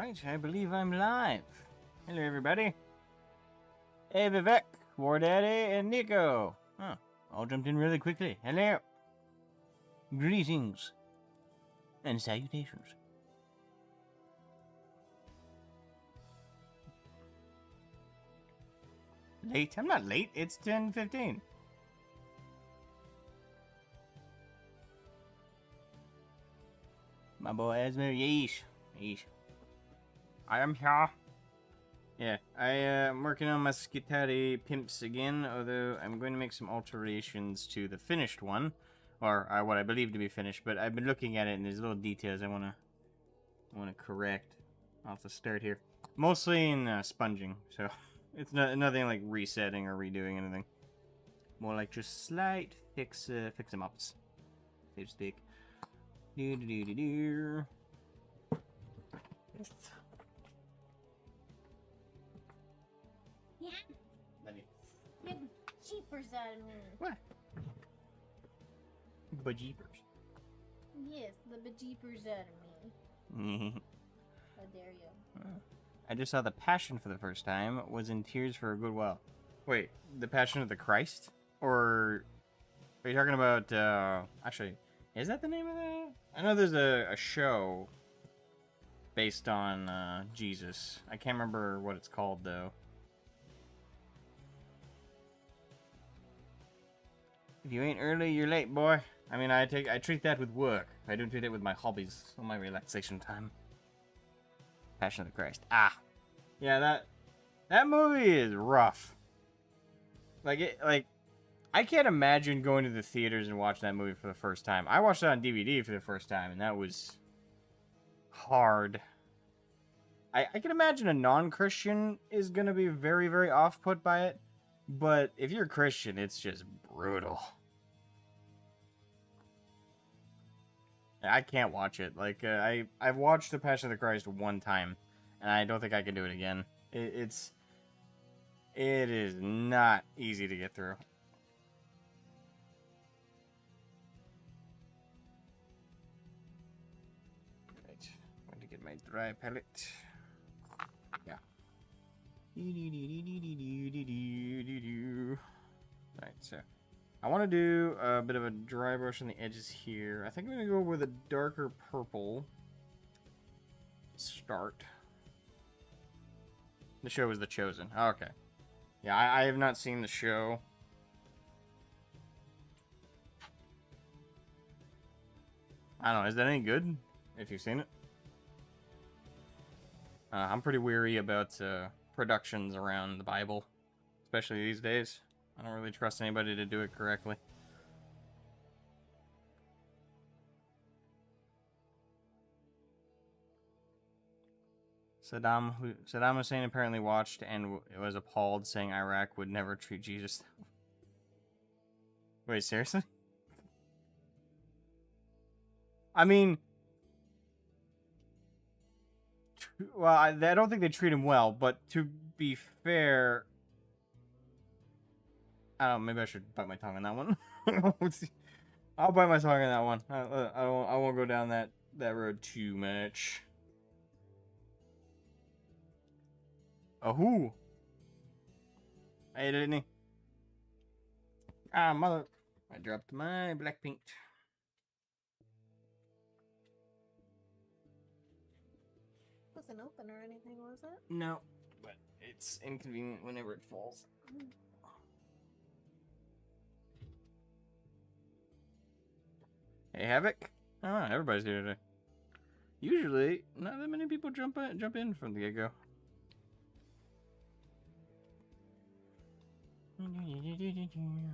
Alright, I believe I'm live. Hello, everybody. Hey, Vivek, War Daddy, and Nico. Oh, all jumped in really quickly. Hello. Greetings. And salutations. Late? I'm not late. It's 10:15. My boy Asmogan, yeesh. Yeesh. I am here. Yeah, I'm working on my Skitarii pimps again, although I'm going to make some alterations to the finished one, or what I believe to be finished, but I've been looking at it and there's little details I want to correct off the start here. Mostly in sponging, so it's nothing like resetting or redoing anything. More like just slight fix 'em ups, so to speak. Do. Yeah. Get jeepers out of me. What? Bejeepers. Yes, the bejeepers out of me. How dare you? I just saw The Passion for the first time. Was in tears for a good while. Wait, The Passion of the Christ? Or are you talking about, actually, is that the name of that? I know there's a show based on, Jesus. I can't remember what it's called, though. If you ain't early, you're late, boy. I mean, I treat that with work. I don't treat it with my hobbies or my relaxation time. Passion of the Christ. Ah. Yeah, that movie is rough. Like, I can't imagine going to the theaters and watching that movie for the first time. I watched it on DVD for the first time, and that was hard. I can imagine a non-Christian is going to be very, very off-put by it, but if you're a Christian, it's just brutal. I can't watch it. Like, I've watched The Passion of the Christ one time, and I don't think I can do it again. It is not easy to get through. Right, I'm going to get my dry palette. Yeah. Right, so I want to do a bit of a dry brush on the edges here. I think I'm going to go with a darker purple. Start. The show is The Chosen. Okay. Yeah, I have not seen the show. I don't know, is that any good? If you've seen it? I'm pretty weary about productions around the Bible. Especially these days. I don't really trust anybody to do it correctly. Saddam Hussein apparently watched and was appalled, saying Iraq would never treat Jesus. Wait, seriously? I mean, well, I don't think they treat him well, but to be fair, I don't know, maybe I should bite my tongue on that one. I'll bite my tongue on that one. I won't go down that road too much. Ahoo! Hey, didn't he? Ah, mother! I dropped my black paint. Wasn't open or anything, was it? No, but it's inconvenient whenever it falls. Hey, Havoc. Oh, everybody's here today. Usually, not that many people jump in from the get-go.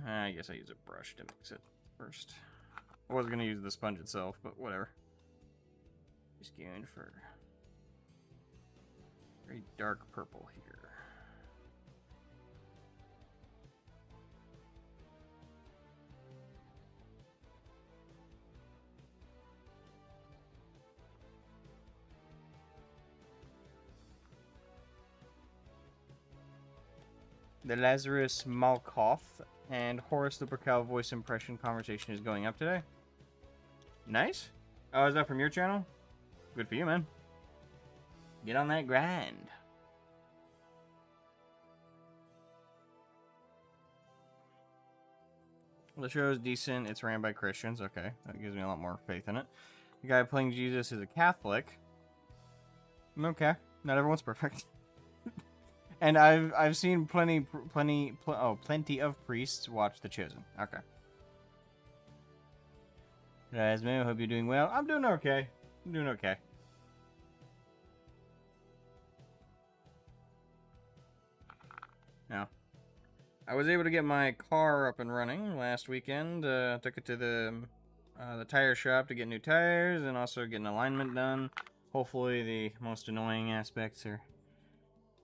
I guess I use a brush to mix it first. I was gonna use the sponge itself, but whatever. Just going for very dark purple here. The Lazarus Malkoff and Horace Lupercal voice impression conversation is going up today. Nice. Oh, is that from your channel? Good for you, man. Get on that grind. The show is decent. It's ran by Christians. Okay, that gives me a lot more faith in it. The guy playing Jesus is a Catholic. Okay, not everyone's perfect. And I've seen plenty of priests watch The Chosen. Okay. Asmogan, I hope you're doing well. I'm doing okay. I'm doing okay. Now, I was able to get my car up and running last weekend. Took it to the tire shop to get new tires and also get an alignment done. Hopefully the most annoying aspects are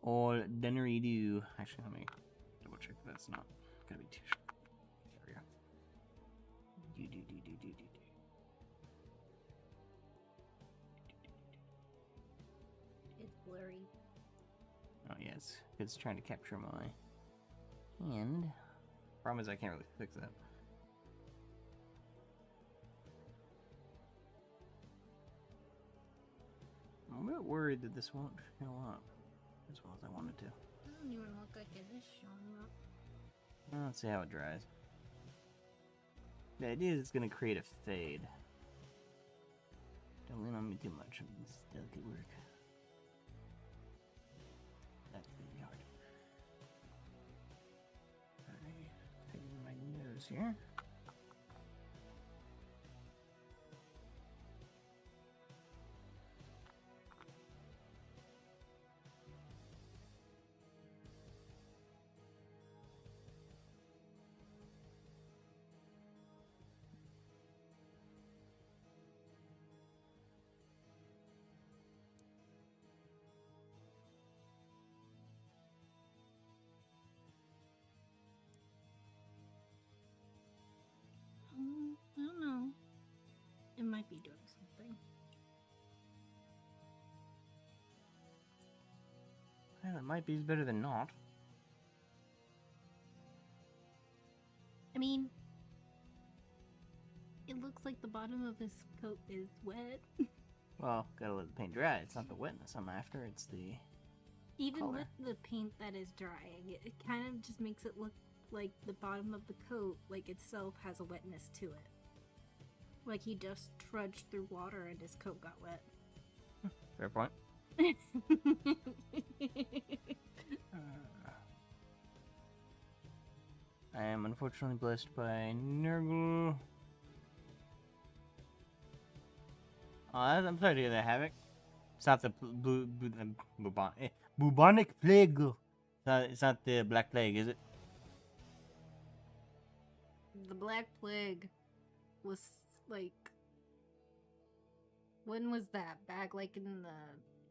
all done do. Actually, let me double check that's not gonna be too short. There we go. It's blurry. Oh yes, it's trying to capture my hand. Problem is I can't really fix that. I'm a bit worried that this won't fill up as well as I wanted to. Doesn't even look like it is showing up. Well, let's see how it dries. The idea is it's going to create a fade. Don't lean on me too much. This is delicate work. That's going to be hard. Alright, tighten my nose here. I don't know. It might be doing something. Well, it might be better than not. I mean, it looks like the bottom of his coat is wet. Well, gotta let the paint dry. It's not the wetness I'm after, it's the Even color. with the paint that is drying, it kind of just makes it look like the bottom of the coat, like itself, has a wetness to it. Like he just trudged through water and his coat got wet. Fair point. I am unfortunately blessed by Nurgle. Oh, I'm sorry to hear that, Havoc. It's not the bubonic plague. It's not the Black Plague, is it? The Black Plague was like... When was that? Back like in the...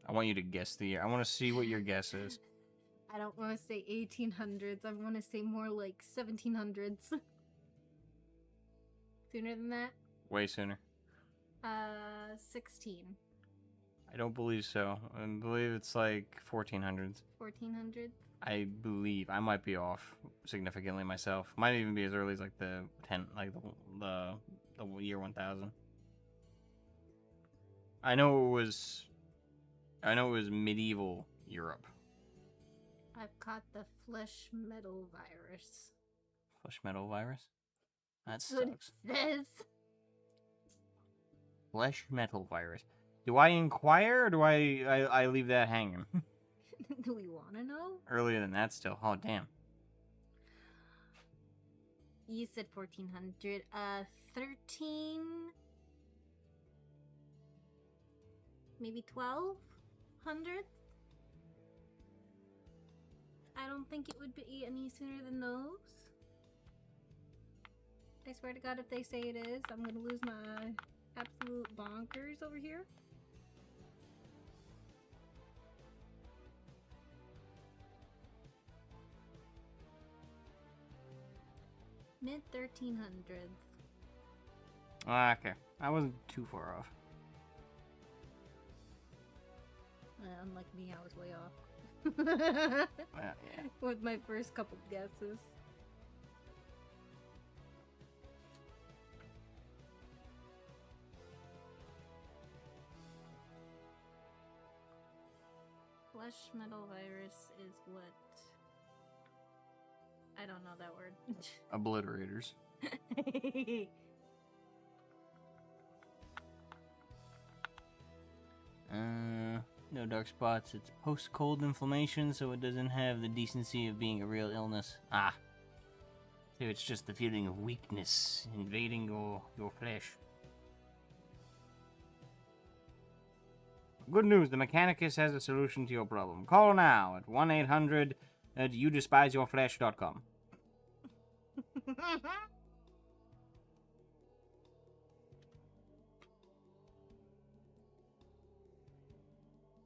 I want you to guess the year. I want to see what your guess is. I don't want to say 1800s. I want to say more like 1700s. Sooner than that? Way sooner. 16. I don't believe so. I believe it's like 1400s. 1400s? I believe. I might be off significantly myself. Might even be as early as like the year 1000. I know it was medieval Europe. I've caught the flesh metal virus. Flesh metal virus? That That's what it sucks. says. Flesh metal virus. Do I inquire or do I leave that hanging? Do we want to know? Earlier than that still. Oh, damn. You said 1400. 13... Maybe 1200? I don't think it would be any sooner than those. I swear to God, if they say it is, I'm gonna lose my absolute bonkers over here. Mid 1300s. Okay. I wasn't too far off. Unlike me, I was way off. Well, yeah. With my first couple guesses. flesh metal virus is what? I don't know that word. Obliterators. No dark spots. It's post-cold inflammation, so it doesn't have the decency of being a real illness. Ah. So it's just the feeling of weakness invading your flesh. Good news, the Mechanicus has a solution to your problem. Call now at 1-800-YouDespiseYourFlesh.com.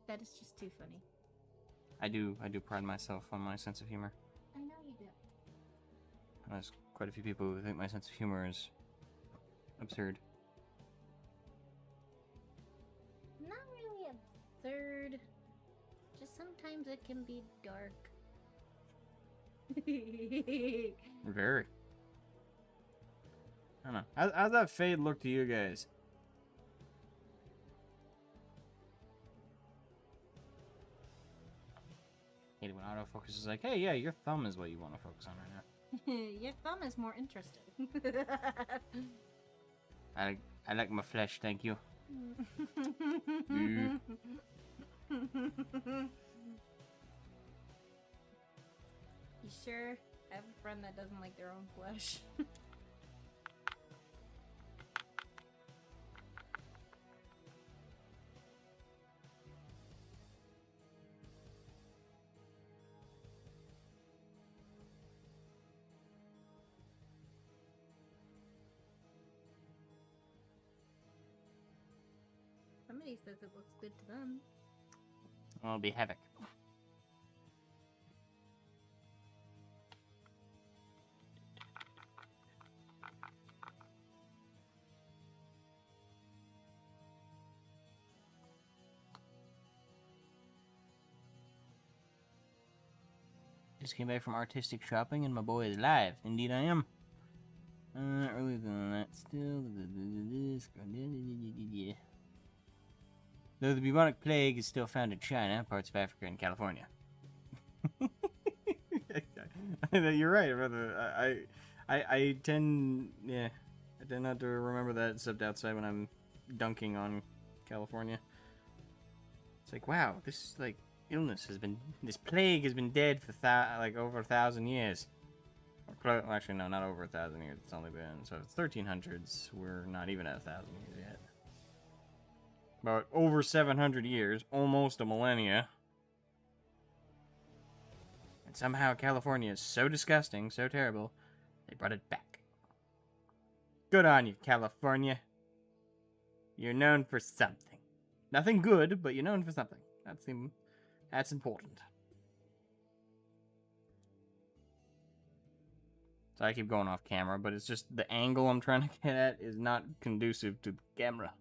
That is just too funny. I do pride myself on my sense of humor. I know you do. There's quite a few people who think my sense of humor is absurd. Not really absurd. Just sometimes it can be dark. Very. I don't know. How's that fade look to you guys? Hate it when autofocus is like, hey, yeah, your thumb is what you want to focus on right now. Your thumb is more interesting. I like my flesh, thank you. You sure? I have a friend that doesn't like their own flesh. Somebody says it looks good to them. Well, it'll be havoc. Just came back from artistic shopping and my boy is live. Indeed I am. Earlier than that, still. Though the bubonic plague is still found in China, parts of Africa, and California. You're right, brother. I tend not to remember that except outside when I'm dunking on California. It's like, wow, this this plague has been dead for over 1,000 years. Well, actually, no, not over 1,000 years. It's only been, so it's 1300s. We're not even at 1,000 years yet. About over 700 years, almost a millennia. And somehow California is so disgusting, so terrible, they brought it back. Good on you, California. You're known for something. Nothing good, but you're known for something. That's important. So I keep going off camera, but it's just the angle I'm trying to get at is not conducive to the camera.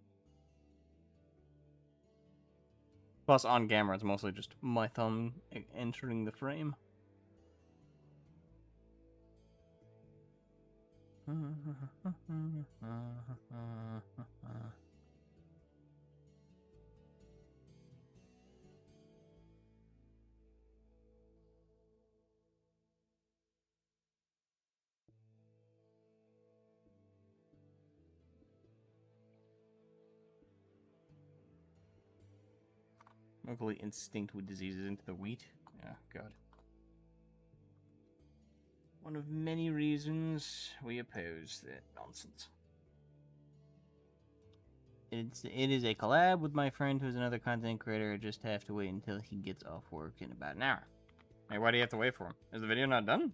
Plus, on camera, it's mostly just my thumb entering the frame. Locally instinct with diseases into the wheat. Yeah, God. One of many reasons we oppose that nonsense. It is a collab with my friend who's another content creator. I just have to wait until he gets off work in about an hour. Hey, why do you have to wait for him? Is the video not done?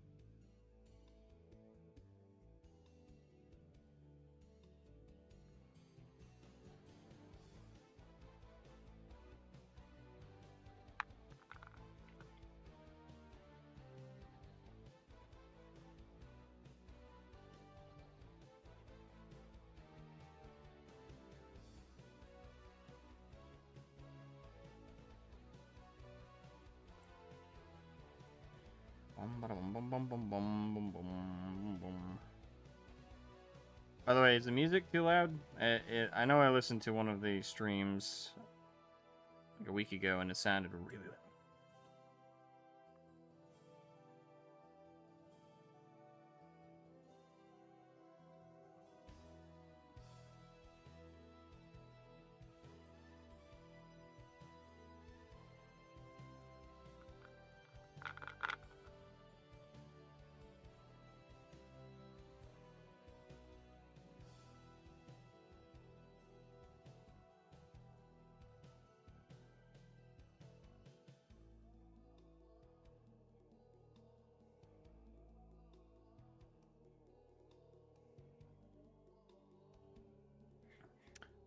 By the way, is the music too loud? I know I listened to one of the streams like a week ago and it sounded really loud.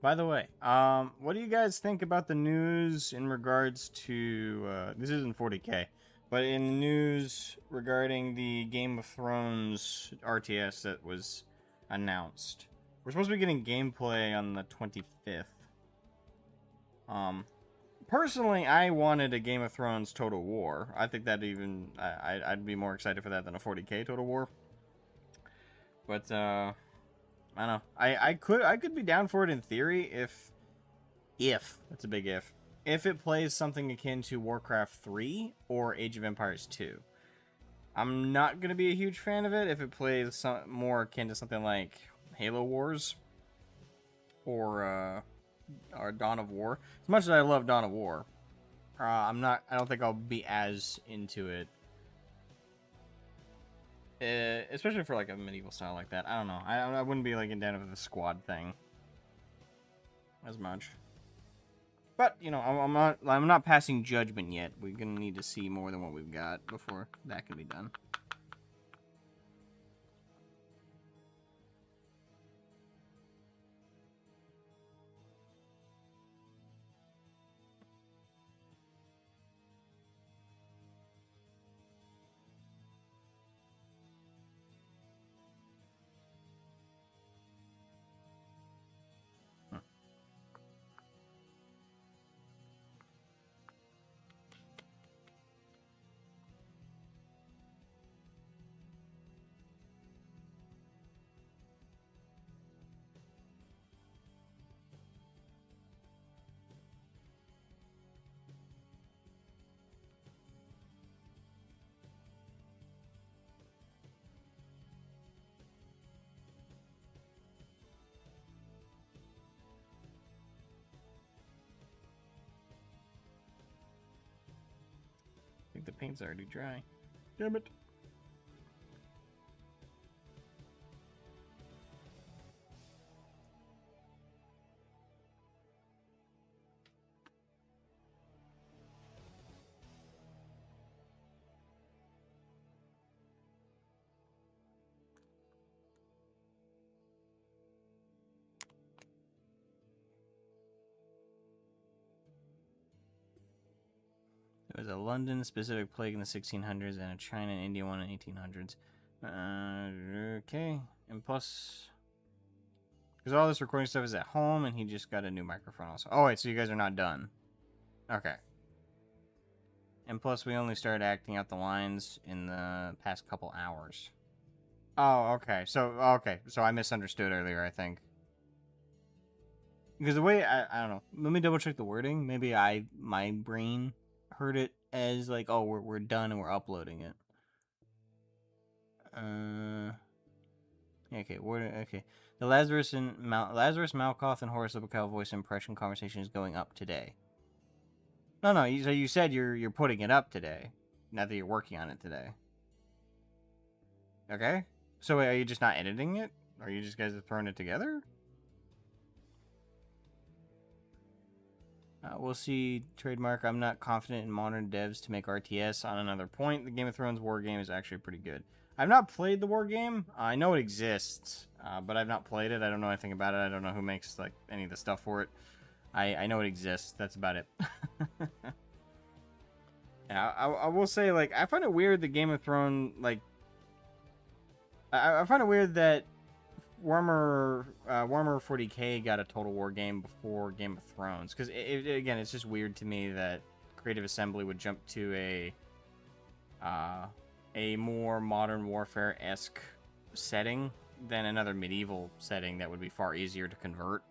By the way, what do you guys think about the news in regards to, this isn't 40k, but in the news regarding the Game of Thrones RTS that was announced? We're supposed to be getting gameplay on the 25th. Personally, I wanted a Game of Thrones Total War. I think that even, I'd be more excited for that than a 40k Total War. But, I don't know. I could be down for it in theory if that's a big if it plays something akin to Warcraft 3 or Age of Empires 2. I'm not gonna be a huge fan of it if it plays some more akin to something like Halo Wars or Dawn of War. As much as I love Dawn of War, I don't think I'll be as into it. Especially for like a medieval style like that. I don't know. I wouldn't be like down with the squad thing as much. But you know, I'm not passing judgment yet. We're gonna need to see more than what we've got before that can be done. I think the paint's already dry. Damn it. There was a London-specific plague in the 1600s and a China and India one in the 1800s. Okay. And plus... because all this recording stuff is at home, and he just got a new microphone also. Oh, wait, so you guys are not done. Okay. And plus, we only started acting out the lines in the past couple hours. Oh, okay. So I misunderstood earlier, I think. Because the way, I don't know. Let me double-check the wording. Maybe my brain heard it as like, oh, we're done and we're uploading it. Okay, okay. The Lazarus Malkoth and Horace Lipical voice impression conversation is going up today. No, so you said you're putting it up today, not that you're working on it today. Okay. So wait, are you just not editing it? Are you just guys throwing it together? We'll see. Trademark. I'm not confident in modern devs to make RTS. On another point, the Game of Thrones war game is actually pretty good. I've not played the war game. I know it exists, but I've not played it. I don't know anything about it. I don't know who makes like any of the stuff for it. I know it exists. That's about it. Yeah, I will say, like, I find it weird that Game of Thrones, like, I find it weird that Warhammer 40k got a Total War game before Game of Thrones, because again, it's just weird to me that Creative Assembly would jump to a more modern warfare-esque setting than another medieval setting that would be far easier to convert.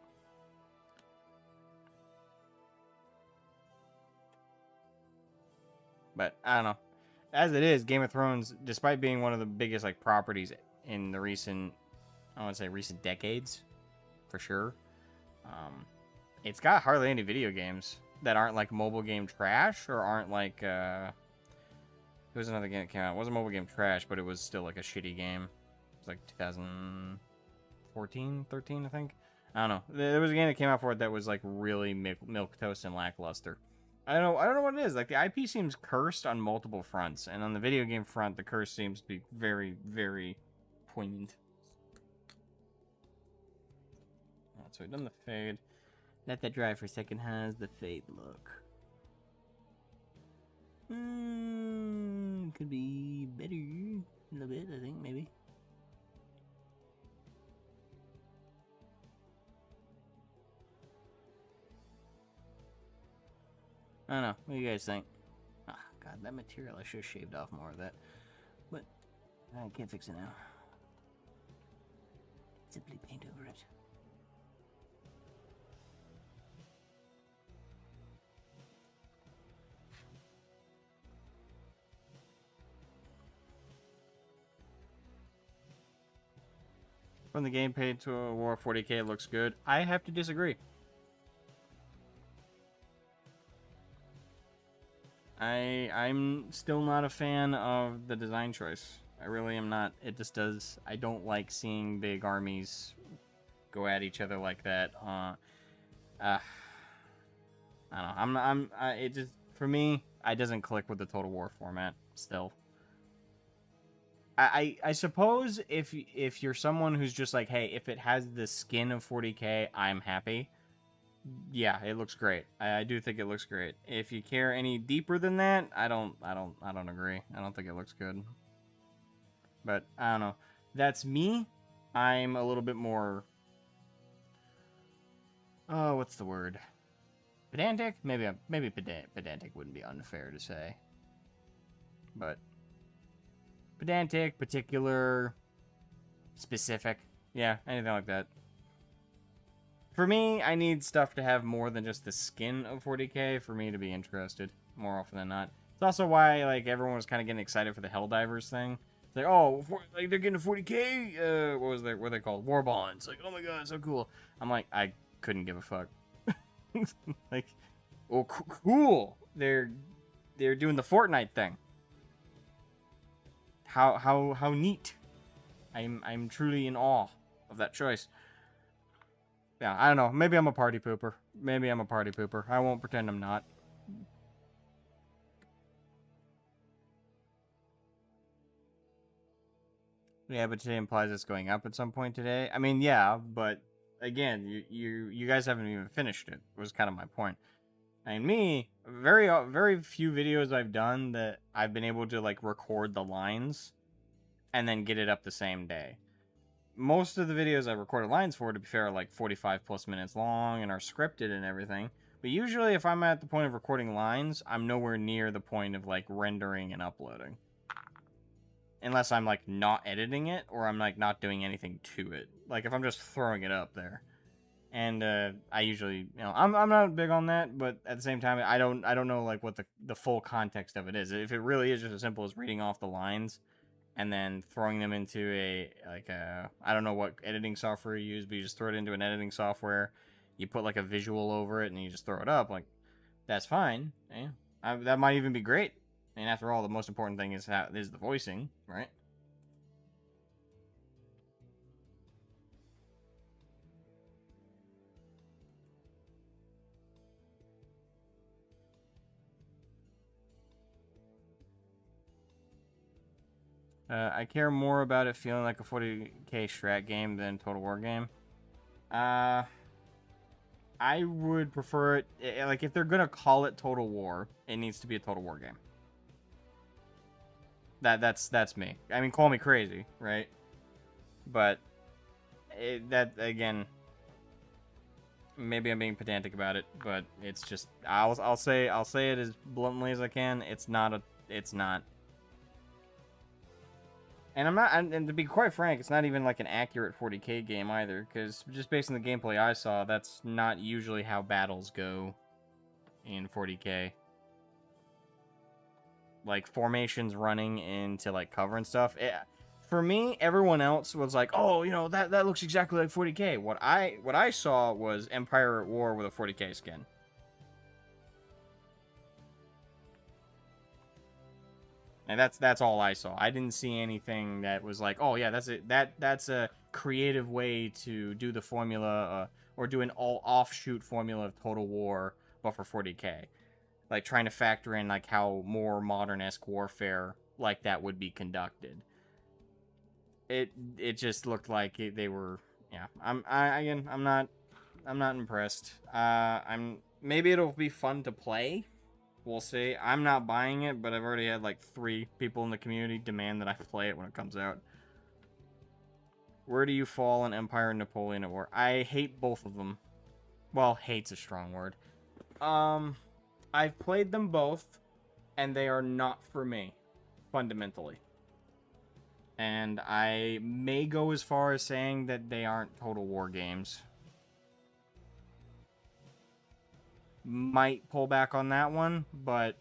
But I don't know. As it is, Game of Thrones, despite being one of the biggest like properties in the recent, I want to say recent decades, for sure, it's got hardly any video games that aren't like mobile game trash or aren't like. There was another game that came out. It wasn't mobile game trash, but it was still like a shitty game. It was like 2014, 13, I think. I don't know. There was a game that came out for it that was like really milquetoast and lackluster. I don't know what it is. Like, the IP seems cursed on multiple fronts, and on the video game front, the curse seems to be very, very poignant. Alright, so we've done the fade. Let that dry for a second. How's the fade look? Could be better a little bit, I think, maybe. I don't know. What do you guys think? Ah, God, that material, I should have shaved off more of that. But I can't fix it now. Simply paint over it. From the gameplay to a War 40k looks good. I have to disagree. I'm still not a fan of the design choice. I really am not. It just does. I don't like seeing big armies go at each other like that. I don't know. It just, for me, it doesn't click with the Total War format. Still, I suppose if you're someone who's just like, hey, if it has the skin of 40k, I'm happy. Yeah, it looks great. I do think it looks great. If you care any deeper than that, I don't agree. I don't think it looks good. But I don't know. That's me. I'm a little bit more. Oh, what's the word? Pedantic? Maybe pedantic wouldn't be unfair to say. But pedantic, particular, specific. Yeah, anything like that. For me, I need stuff to have more than just the skin of 40k for me to be interested, more often than not. It's also why, like, everyone was kind of getting excited for the Helldivers thing. It's like, oh, like, they're getting a 40k? What were they called? War bonds. Like, oh my god, so cool. I'm like, I couldn't give a fuck. Like, oh, cool. They're doing the Fortnite thing. How neat. I'm truly in awe of that choice. Yeah, I don't know. Maybe I'm a party pooper. I won't pretend I'm not. Yeah, but today implies it's going up at some point today. I mean, yeah, but again, you guys haven't even finished it. Was kind of my point. And me, very few videos I've done that I've been able to like record the lines and then get it up the same day. Most of the videos I recorded lines for, to be fair, are like 45 plus minutes long and are scripted and everything. But usually if I'm at the point of recording lines, I'm nowhere near the point of like rendering and uploading. Unless I'm like not editing it or I'm like not doing anything to it. Like if I'm just throwing it up there. And I usually, you know, I'm not big on that, but at the same time, I don't know like what the full context of it is. If it really is just as simple as reading off the lines and then throwing them into I don't know what editing software you use, but you just throw it into an editing software, you put like a visual over it, and you just throw it up, like, that's fine. Yeah. That might even be great. And after all, the most important thing is the voicing, right? I care more about it feeling like a 40k strat game than Total War game. I would prefer it, like, if they're gonna call it Total War, it needs to be a Total War game. That's me. I mean, call me crazy, right? But that again, maybe I'm being pedantic about it, but it's just I'll say it as bluntly as I can. It's not. And I'm not, and to be quite frank, it's not even like an accurate 40k game either, because just based on the gameplay I saw, that's not usually how battles go in 40k. Like, formations running into, like, cover and stuff. For me, everyone else was like, oh, you know, that looks exactly like 40k. What I saw was Empire at War with a 40k skin. And that's all I saw. I didn't see anything that was like, oh yeah, that's a creative way to do the formula or do an all offshoot formula of Total War, but for 40k, like trying to factor in like how more modern-esque warfare like that would be conducted. It just looked like they were, yeah. I'm not I'm not impressed. Maybe it'll be fun to play. We'll see. I'm not buying it, but I've already had like 3 people in the community demand that I play it when it comes out. Where do you fall in Empire and Napoleon at War? I hate both of them. Well, hate's a strong word. I've played them both, and they are not for me, fundamentally. And I may go as far as saying that they aren't Total War games. Might pull back on that one, but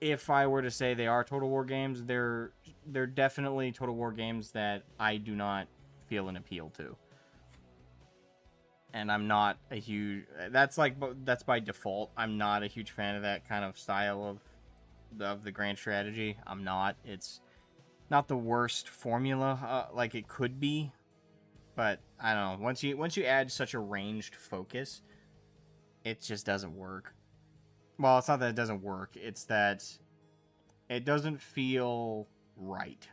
if I were to say they are Total War games, they're definitely Total War games that I do not feel an appeal to. And I'm not a huge... That's by default. I'm not a huge fan of that kind of style of the grand strategy. I'm not. It's not the worst formula like it could be, but I don't know. Once you add such a ranged focus, it just doesn't work. Well, it's not that it doesn't work. It's that it doesn't feel right.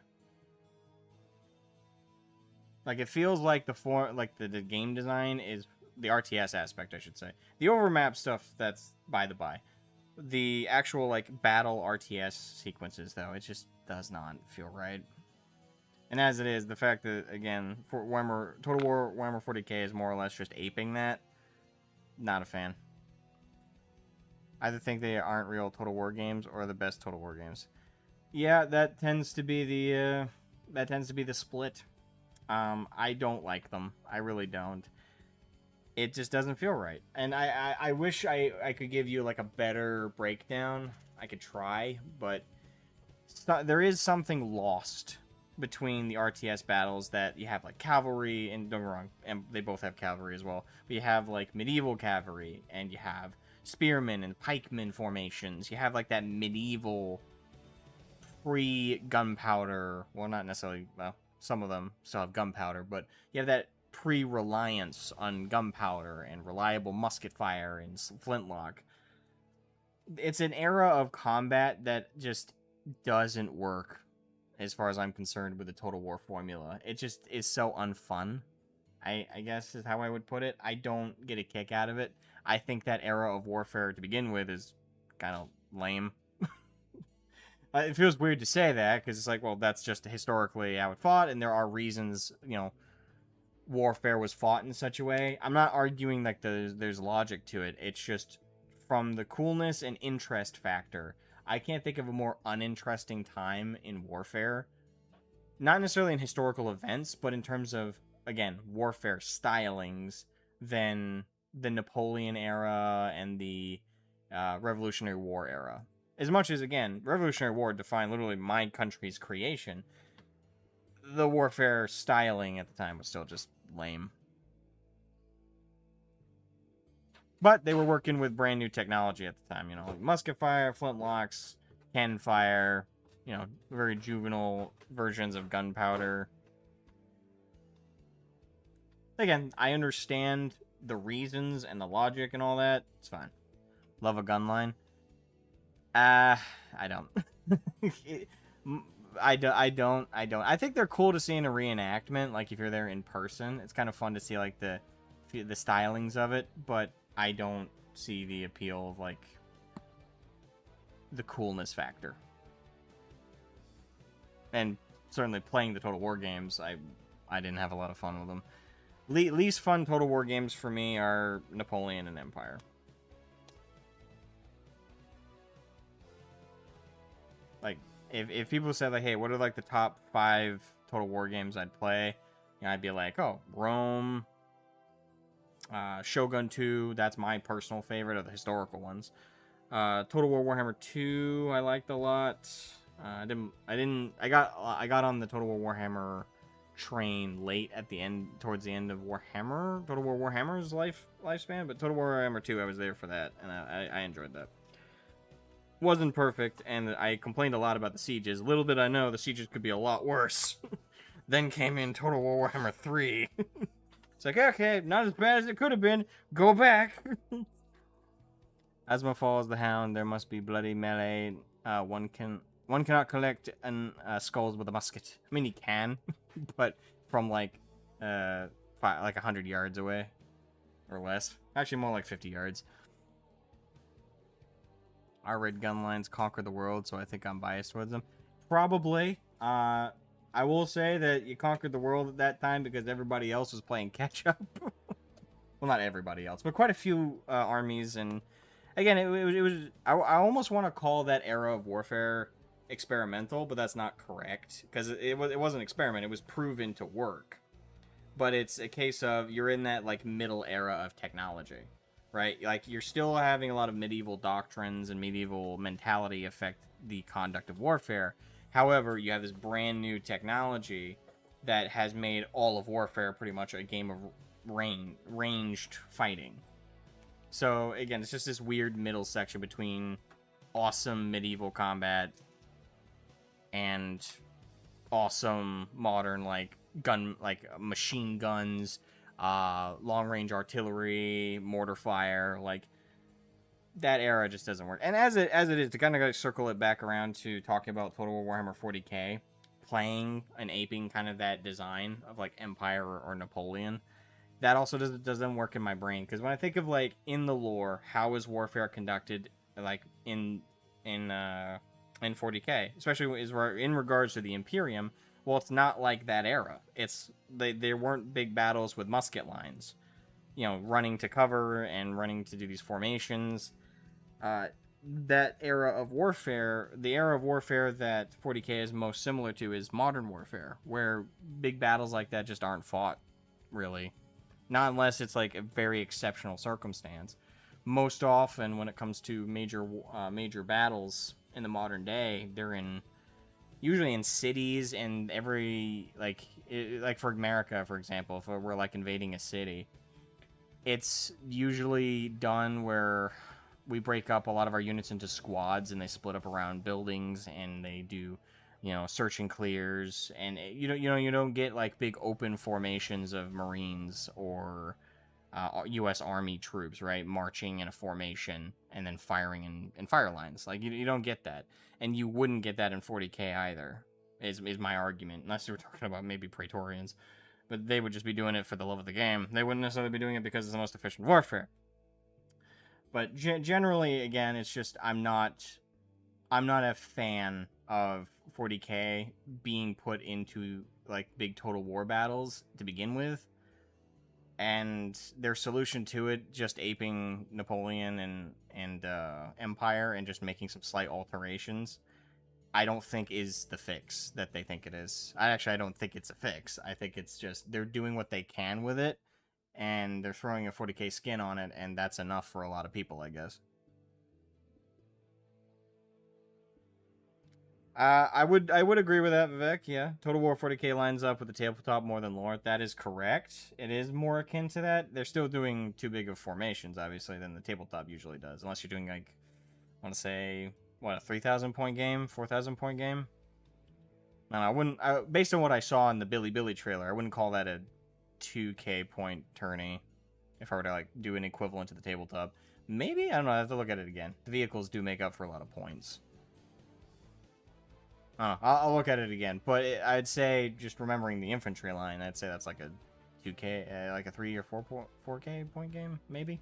Like, it feels like the game design is the RTS aspect, I should say. The overmap stuff, that's by the by. The actual like battle RTS sequences, though, it just does not feel right. And as it is, the fact that again, for Total War Warhammer 40k is more or less just aping that. Not a fan. I either think they aren't real Total War games or the best Total War games. Yeah, that tends to be the split. I don't like them. I really don't. It just doesn't feel right. And I wish I could give you like a better breakdown. I could try, but there is something lost between the RTS battles that you have like cavalry, and don't get me wrong, and they both have cavalry as well, but you have like medieval cavalry, and you have spearmen and pikemen formations. You have like that medieval pre-gunpowder, well, not necessarily, well, some of them still have gunpowder, but you have that pre-reliance on gunpowder and reliable musket fire and flintlock. It's an era of combat that just doesn't work as far as I'm concerned with the Total War formula. It just is so unfun, I guess is how I would put it. I don't get a kick out of it. I think that era of warfare to begin with is kind of lame. It feels weird to say that, because it's like, well, that's just historically how it fought, and there are reasons, you know, warfare was fought in such a way. I'm not arguing like there's logic to it. It's just from the coolness and interest factor. I can't think of a more uninteresting time in warfare. Not necessarily in historical events, but in terms of, again, warfare stylings than the Napoleon era and the Revolutionary War era. As much as, again, Revolutionary War defined literally my country's creation, the warfare styling at the time was still just lame. But they were working with brand new technology at the time, you know, like musket fire, flintlocks, cannon fire, you know, very juvenile versions of gunpowder. Again, I understand the reasons and the logic and all that. It's fine. Love a gun line. I don't. I don't. I think they're cool to see in a reenactment, like if you're there in person. It's kind of fun to see like the stylings of it, but I don't see the appeal of like the coolness factor. And certainly playing the Total War games, I didn't have a lot of fun with them. Least fun Total War games for me are Napoleon and Empire. Like, if people said, like, hey, what are, like, the top 5 Total War games I'd play? You know, I'd be like, oh, Rome, Shogun 2, that's my personal favorite of the historical ones. Total War Warhammer 2, I liked a lot. I got on the Total War Warhammer train late at the end, towards the end of Warhammer, Total War Warhammer's lifespan, but Total War Warhammer 2, I was there for that, and I enjoyed that. Wasn't perfect, and I complained a lot about the sieges. Little did I know the sieges could be a lot worse. Then came in Total War Warhammer 3. It's like, okay, not as bad as it could have been. Go back. Asma falls the Hound. There must be bloody melee. One cannot collect skulls with a musket. I mean, he can, but from like from like 100 yards away or less. Actually, more like 50 yards. Our red gun lines conquer the world, so I think I'm biased towards them. Probably. I will say that you conquered the world at that time because everybody else was playing catch up. Well, not everybody else, but quite a few armies. And again, it was. I almost want to call that era of warfare experimental, but that's not correct because it wasn't an experiment. It was proven to work. But it's a case of you're in that like middle era of technology, right? Like you're still having a lot of medieval doctrines and medieval mentality affect the conduct of warfare. However, you have this brand new technology that has made all of warfare pretty much a game of ranged fighting. So again, it's just this weird middle section between awesome medieval combat and awesome modern like machine guns, long range artillery, mortar fire. Like that era just doesn't work. And as it is, to kind of circle it back around to talking about Total War Warhammer 40k, playing and aping kind of that design of like Empire or Napoleon, that also doesn't work in my brain. Because when I think of like in the lore, how is warfare conducted like in 40k, especially in regards to the Imperium? Well, it's not like that era. There weren't big battles with musket lines, running to cover and running to do these formations. That era of warfare, the era of warfare that 40k is most similar to, is modern warfare, where big battles like that just aren't fought, really. Not unless it's like a very exceptional circumstance. Most often, when it comes to major battles in the modern day, they're usually in cities, and like for America, for example, if we're like invading a city, it's usually done where we break up a lot of our units into squads, and they split up around buildings, and they do, search and clears, and you don't get like big open formations of Marines or U.S. Army troops, right, marching in a formation and then firing in fire lines. Like you don't get that, and you wouldn't get that in 40k either. Is my argument, unless you were talking about maybe Praetorians, but they would just be doing it for the love of the game. They wouldn't necessarily be doing it because it's the most efficient warfare. But generally, again, it's just I'm not a fan of 40k being put into like big total war battles to begin with, and their solution to it, just aping Napoleon and Empire and just making some slight alterations, I don't think is the fix that they think it is. I don't think it's a fix. I think it's just they're doing what they can with it, and they're throwing a 40k skin on it, and that's enough for a lot of people, I guess. I would agree with that, Vivek. Yeah, Total War 40k lines up with the tabletop more than lore. That is correct. It is more akin to that. They're still doing too big of formations, obviously, than the tabletop usually does. Unless you're doing like, I want to say, what, a 3,000 point game, 4,000 point game. No, I wouldn't. Based on what I saw in the Billy Billy trailer, I wouldn't call that a 2k point tourney. If I were to like do an equivalent to the tabletop, maybe, I don't know. I have to look at it again. The vehicles do make up for a lot of points. I'll look at it again, but I'd say just remembering the infantry line, I'd say that's like a 2k, like a 3 or 4k point game, maybe.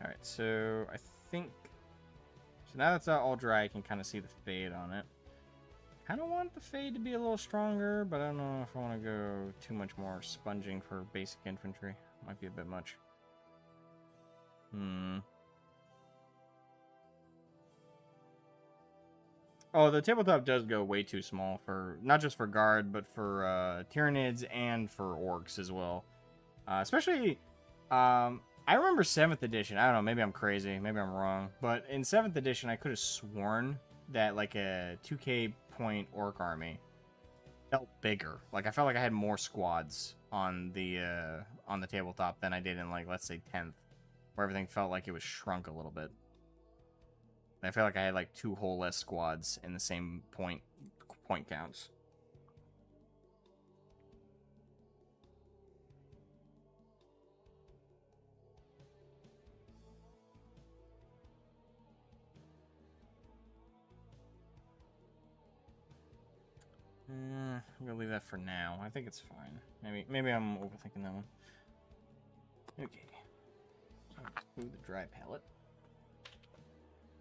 All right, so I think now that's all dry, I can kind of see the fade on it. Kind of want the fade to be a little stronger, but I don't know if I want to go too much more sponging for basic infantry. Might be a bit much. Oh, the tabletop does go way too small for not just for guard, but for Tyranids and for orcs as well. Especially, I remember 7th edition. I don't know, maybe I'm crazy, maybe I'm wrong, but in 7th edition, I could have sworn that like a 2k point orc army felt bigger. Like I felt like I had more squads on the tabletop than I did in, like, let's say 10th, where everything felt like it was shrunk a little bit. And I felt like I had like 2 whole less squads in the same point counts. I'm gonna leave that for now. I think it's fine. Maybe I'm overthinking that one. Okay. Move the dry pallet.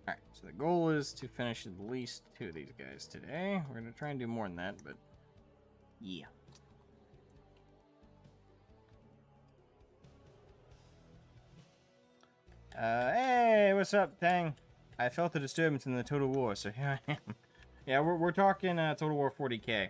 Alright, so the goal is to finish at least 2 of these guys today. We're gonna try and do more than that, but yeah. Hey, what's up, Tang? I felt a disturbance in the Total War, so here I am. Yeah, we're talking Total War 40k.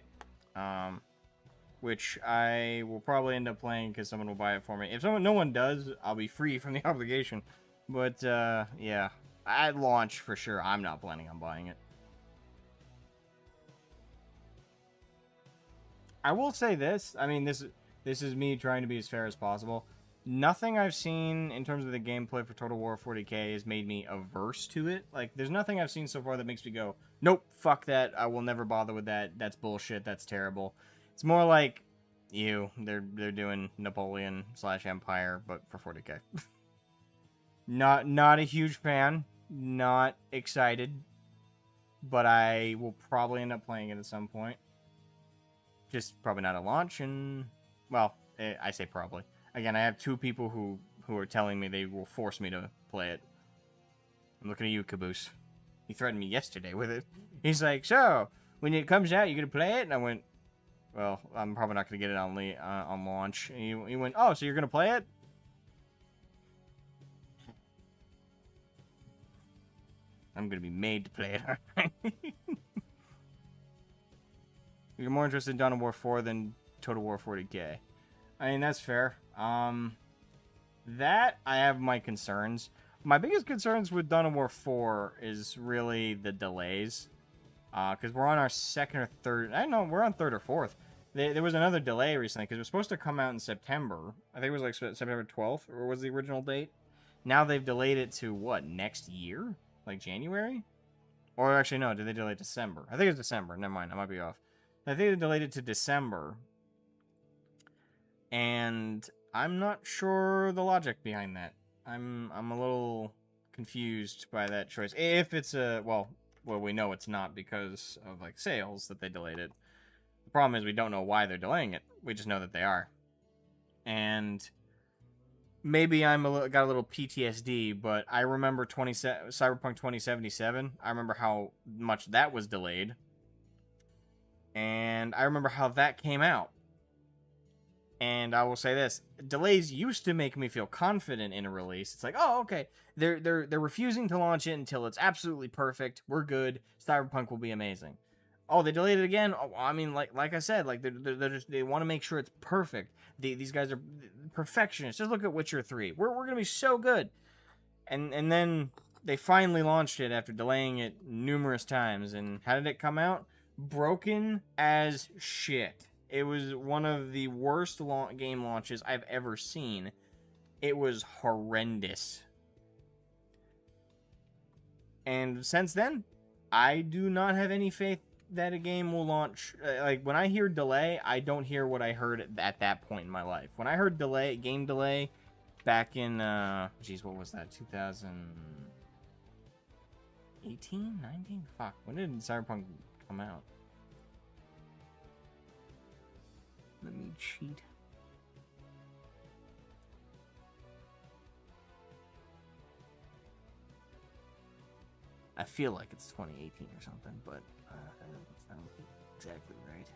Which I will probably end up playing because someone will buy it for me. If no one does, I'll be free from the obligation. But, yeah. At launch, for sure, I'm not planning on buying it. I will say this. I mean, this is me trying to be as fair as possible. Nothing I've seen in terms of the gameplay for Total War 40k has made me averse to it. Like, there's nothing I've seen so far that makes me go, nope, fuck that. I will never bother with that. That's bullshit. That's terrible. It's more like, they're doing Napoleon/Empire, but for 40k. Not a huge fan. Not excited. But I will probably end up playing it at some point. Just probably not at launch, and, well, I say probably. Again, I have 2 people who are telling me they will force me to play it. I'm looking at you, Caboose. He threatened me yesterday with it. He's like, so, when it comes out, you gonna play it? And I went, well, I'm probably not gonna get it on launch. And he went, oh, so you're gonna play it? I'm gonna be made to play it, alright? You're more interested in Dawn of War 4 than Total War 40k. I mean, that's fair. That, I have my concerns. My biggest concerns with Dawn of War 4 is really the delays. Because we're on our 2nd or 3rd... I don't know, we're on 3rd or 4th. There was another delay recently, because it was supposed to come out in September. I think it was like September 12th, or was the original date. Now they've delayed it to, what, next year? Like January? Or actually, no, did they delay it to December? I think it's December. Never mind, I might be off. I think they delayed it to December. And I'm not sure the logic behind that. I'm a little confused by that choice. If it's a, well, we know it's not because of, like, sales that they delayed it. The problem is we don't know why they're delaying it. We just know that they are. And maybe got a little PTSD, but I remember Cyberpunk 2077. I remember how much that was delayed. And I remember how that came out. And I will say this, delays used to make me feel confident in a release. It's like, oh, okay, they're refusing to launch it until it's absolutely perfect. We're good. Cyberpunk will be amazing. Oh, they delayed it again. Oh, I mean, like I said, like they want to make sure it's perfect. These guys are perfectionists. Just look at Witcher 3. We're gonna be so good. And then they finally launched it after delaying it numerous times. And how did it come out? Broken as shit. It was one of the worst game launches I've ever seen. It was horrendous. And since then, I do not have any faith that a game will launch. Like, when I hear delay, I don't hear what I heard at that point in my life. When I heard game delay, back in, geez, what was that, 2018? 19? Fuck, when did Cyberpunk come out? Let me cheat. I feel like it's 2018 or something, but that doesn't sound exactly right.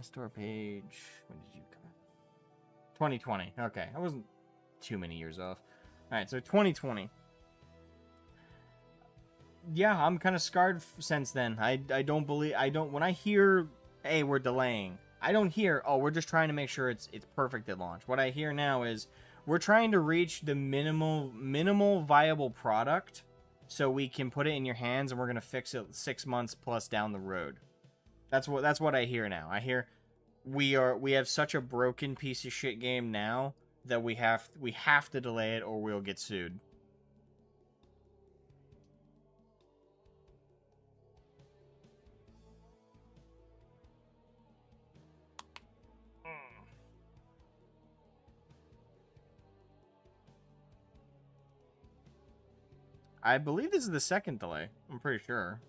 Store page. When did you come out? 2020. Okay, I wasn't too many years off. All right, so 2020. Yeah, I'm kind of scarred since then. I don't believe, when I hear, hey, we're delaying, I don't hear, oh, we're just trying to make sure it's perfect at launch. What I hear now is, we're trying to reach the minimal viable product so we can put it in your hands and we're going to fix it 6 months plus down the road. That's what I hear now. I hear we have such a broken piece of shit game now that we have to delay it or we'll get sued. I believe this is the second delay. I'm pretty sure.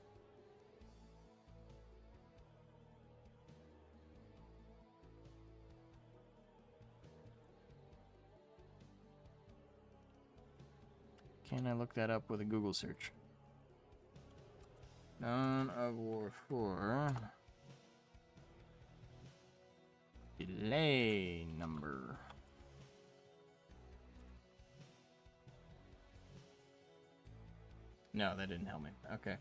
Can I look that up with a Google search? Dawn of War 4. Delay number. No, that didn't help me. Okay.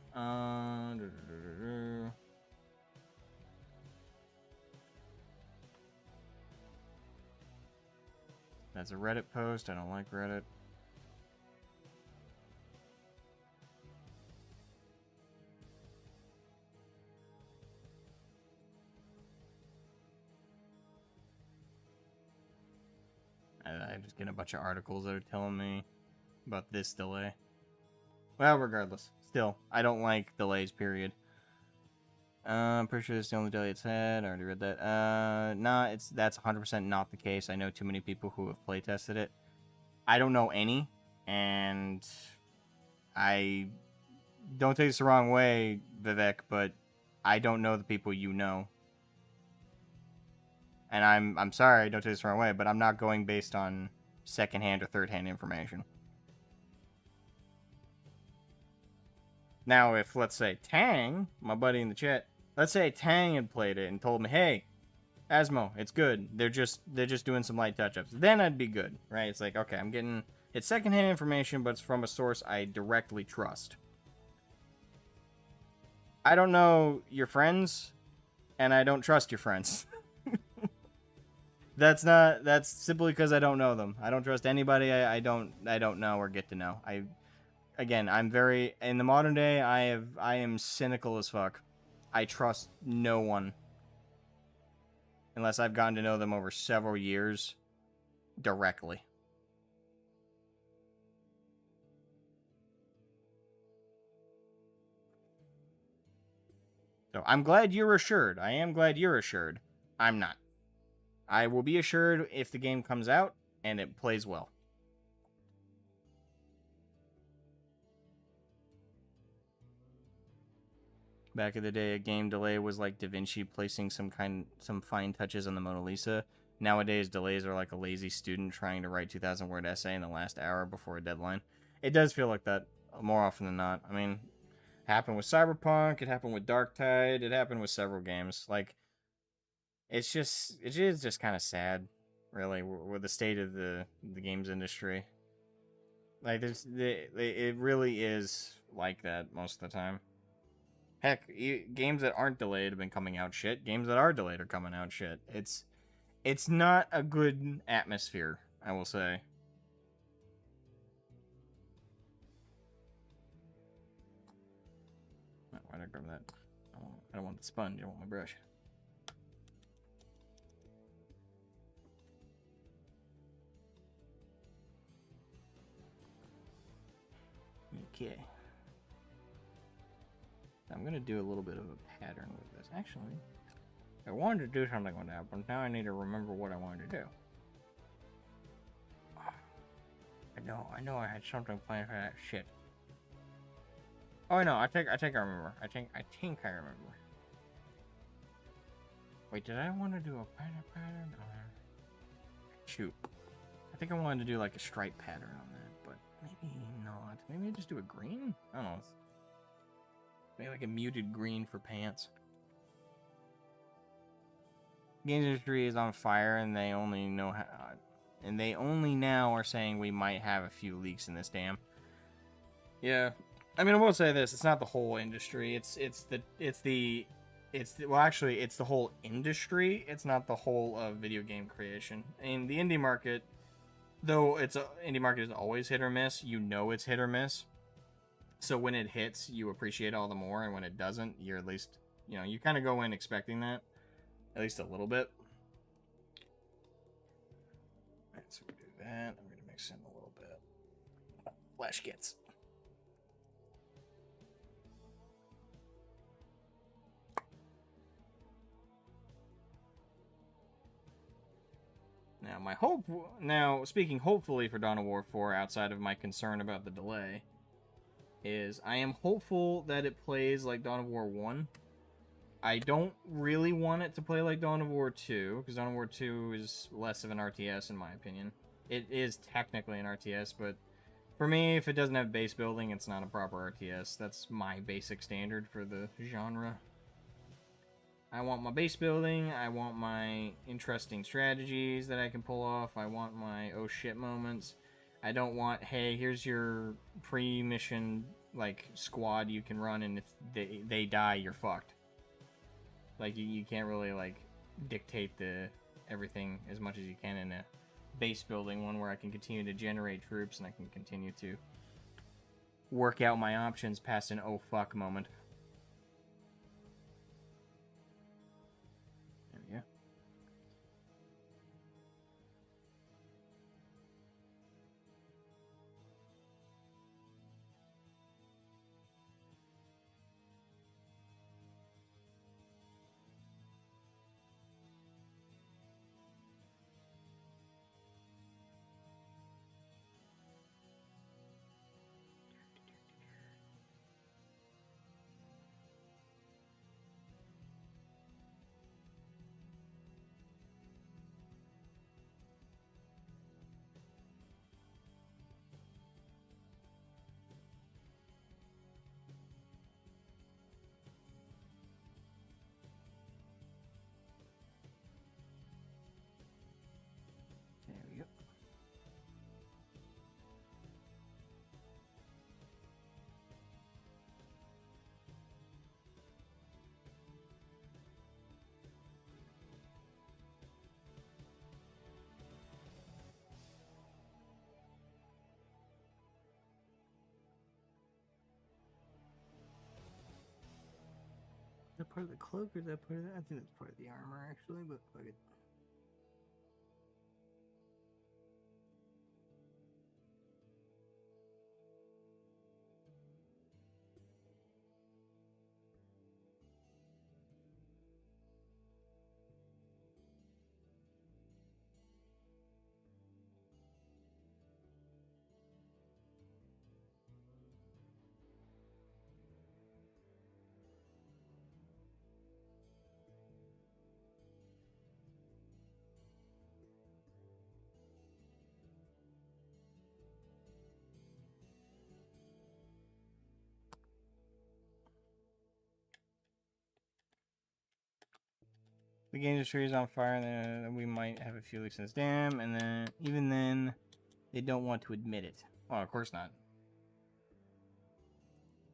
That's a Reddit post. I don't like Reddit. I just get a bunch of articles that are telling me about this delay. Well, regardless. Still, I don't like delays, period. I'm pretty sure it's the only delay it's had. I already read that. Nah, that's 100% not the case. I know too many people who have playtested it. I don't know any, and I don't take this the wrong way, Vivek, but I don't know the people you know. And I'm sorry, don't take this the wrong way, but I'm not going based on secondhand or third-hand information. Now, if, let's say, Tang, my buddy in the chat, let's say Tang had played it and told me, hey, Asmo, it's good. They're just doing some light touch-ups. Then I'd be good, right? It's like, okay, I'm getting... It's secondhand information, but it's from a source I directly trust. I don't know your friends, and I don't trust your friends. That's simply because I don't know them. I don't trust anybody I don't know or get to know. Again, I'm very... In the modern day, I am cynical as fuck. I trust no one. Unless I've gotten to know them over several years directly. So, I'm glad you're assured. I am glad you're assured. I'm not. I will be assured if the game comes out and it plays well. Back in the day, a game delay was like Da Vinci placing some fine touches on the Mona Lisa. Nowadays, delays are like a lazy student trying to write 2,000-word essay in the last hour before a deadline. It does feel like that more often than not. I mean, it happened with Cyberpunk, it happened with Darktide, it happened with several games. Like, it is just kind of sad, really, with the state of the games industry. Like, it really is like that most of the time. Heck, games that aren't delayed have been coming out shit. Games that are delayed are coming out shit. It's not a good atmosphere, I will say. Why did I grab that? I don't want the sponge, I want my brush. Okay. I'm going to do a little bit of a pattern with this. Actually, I wanted to do something with that, but now I need to remember what I wanted to do. I know I had something planned for that shit. Oh, no, I think I remember. I think I remember. Wait, did I want to do a pattern? Shoot. I think I wanted to do like a stripe pattern on that, but maybe not. Maybe I just do a green? I don't know. Maybe like a muted green for pants. The games industry is on fire, and they only know how, and they only now are saying we might have a few leaks in this dam. Yeah, I mean, I will say this: it's not the whole industry. It's the whole industry. It's not the whole of video game creation. And the indie market, though indie market is always hit or miss. You know it's hit or miss. So when it hits, you appreciate all the more, and when it doesn't, you're at least, you kind of go in expecting that, at least a little bit. Alright, so we do that. I'm going to mix in a little bit. Flash kits. Now, speaking hopefully for Dawn of War 4, outside of my concern about the delay, is I am hopeful that it plays like Dawn of War 1. I don't really want it to play like Dawn of War 2, because Dawn of War 2 is less of an RTS in my opinion. It is technically an RTS, but for me, if it doesn't have base building, it's not a proper RTS. That's my basic standard for the genre. I want my base building, I want my interesting strategies that I can pull off, I want my oh shit moments. I don't want, hey, here's your pre-mission, like, squad you can run, and if they die, you're fucked. Like, you can't really, like, dictate everything as much as you can in a base building one where I can continue to generate troops and I can continue to work out my options past an oh fuck moment. There we go. There we go. Is that part of the cloak or is that part of that? I think it's part of the armor actually, but fuck it. The game industry is on fire, and then we might have a few leaks in this dam, and then even then, they don't want to admit it. Oh, of course not.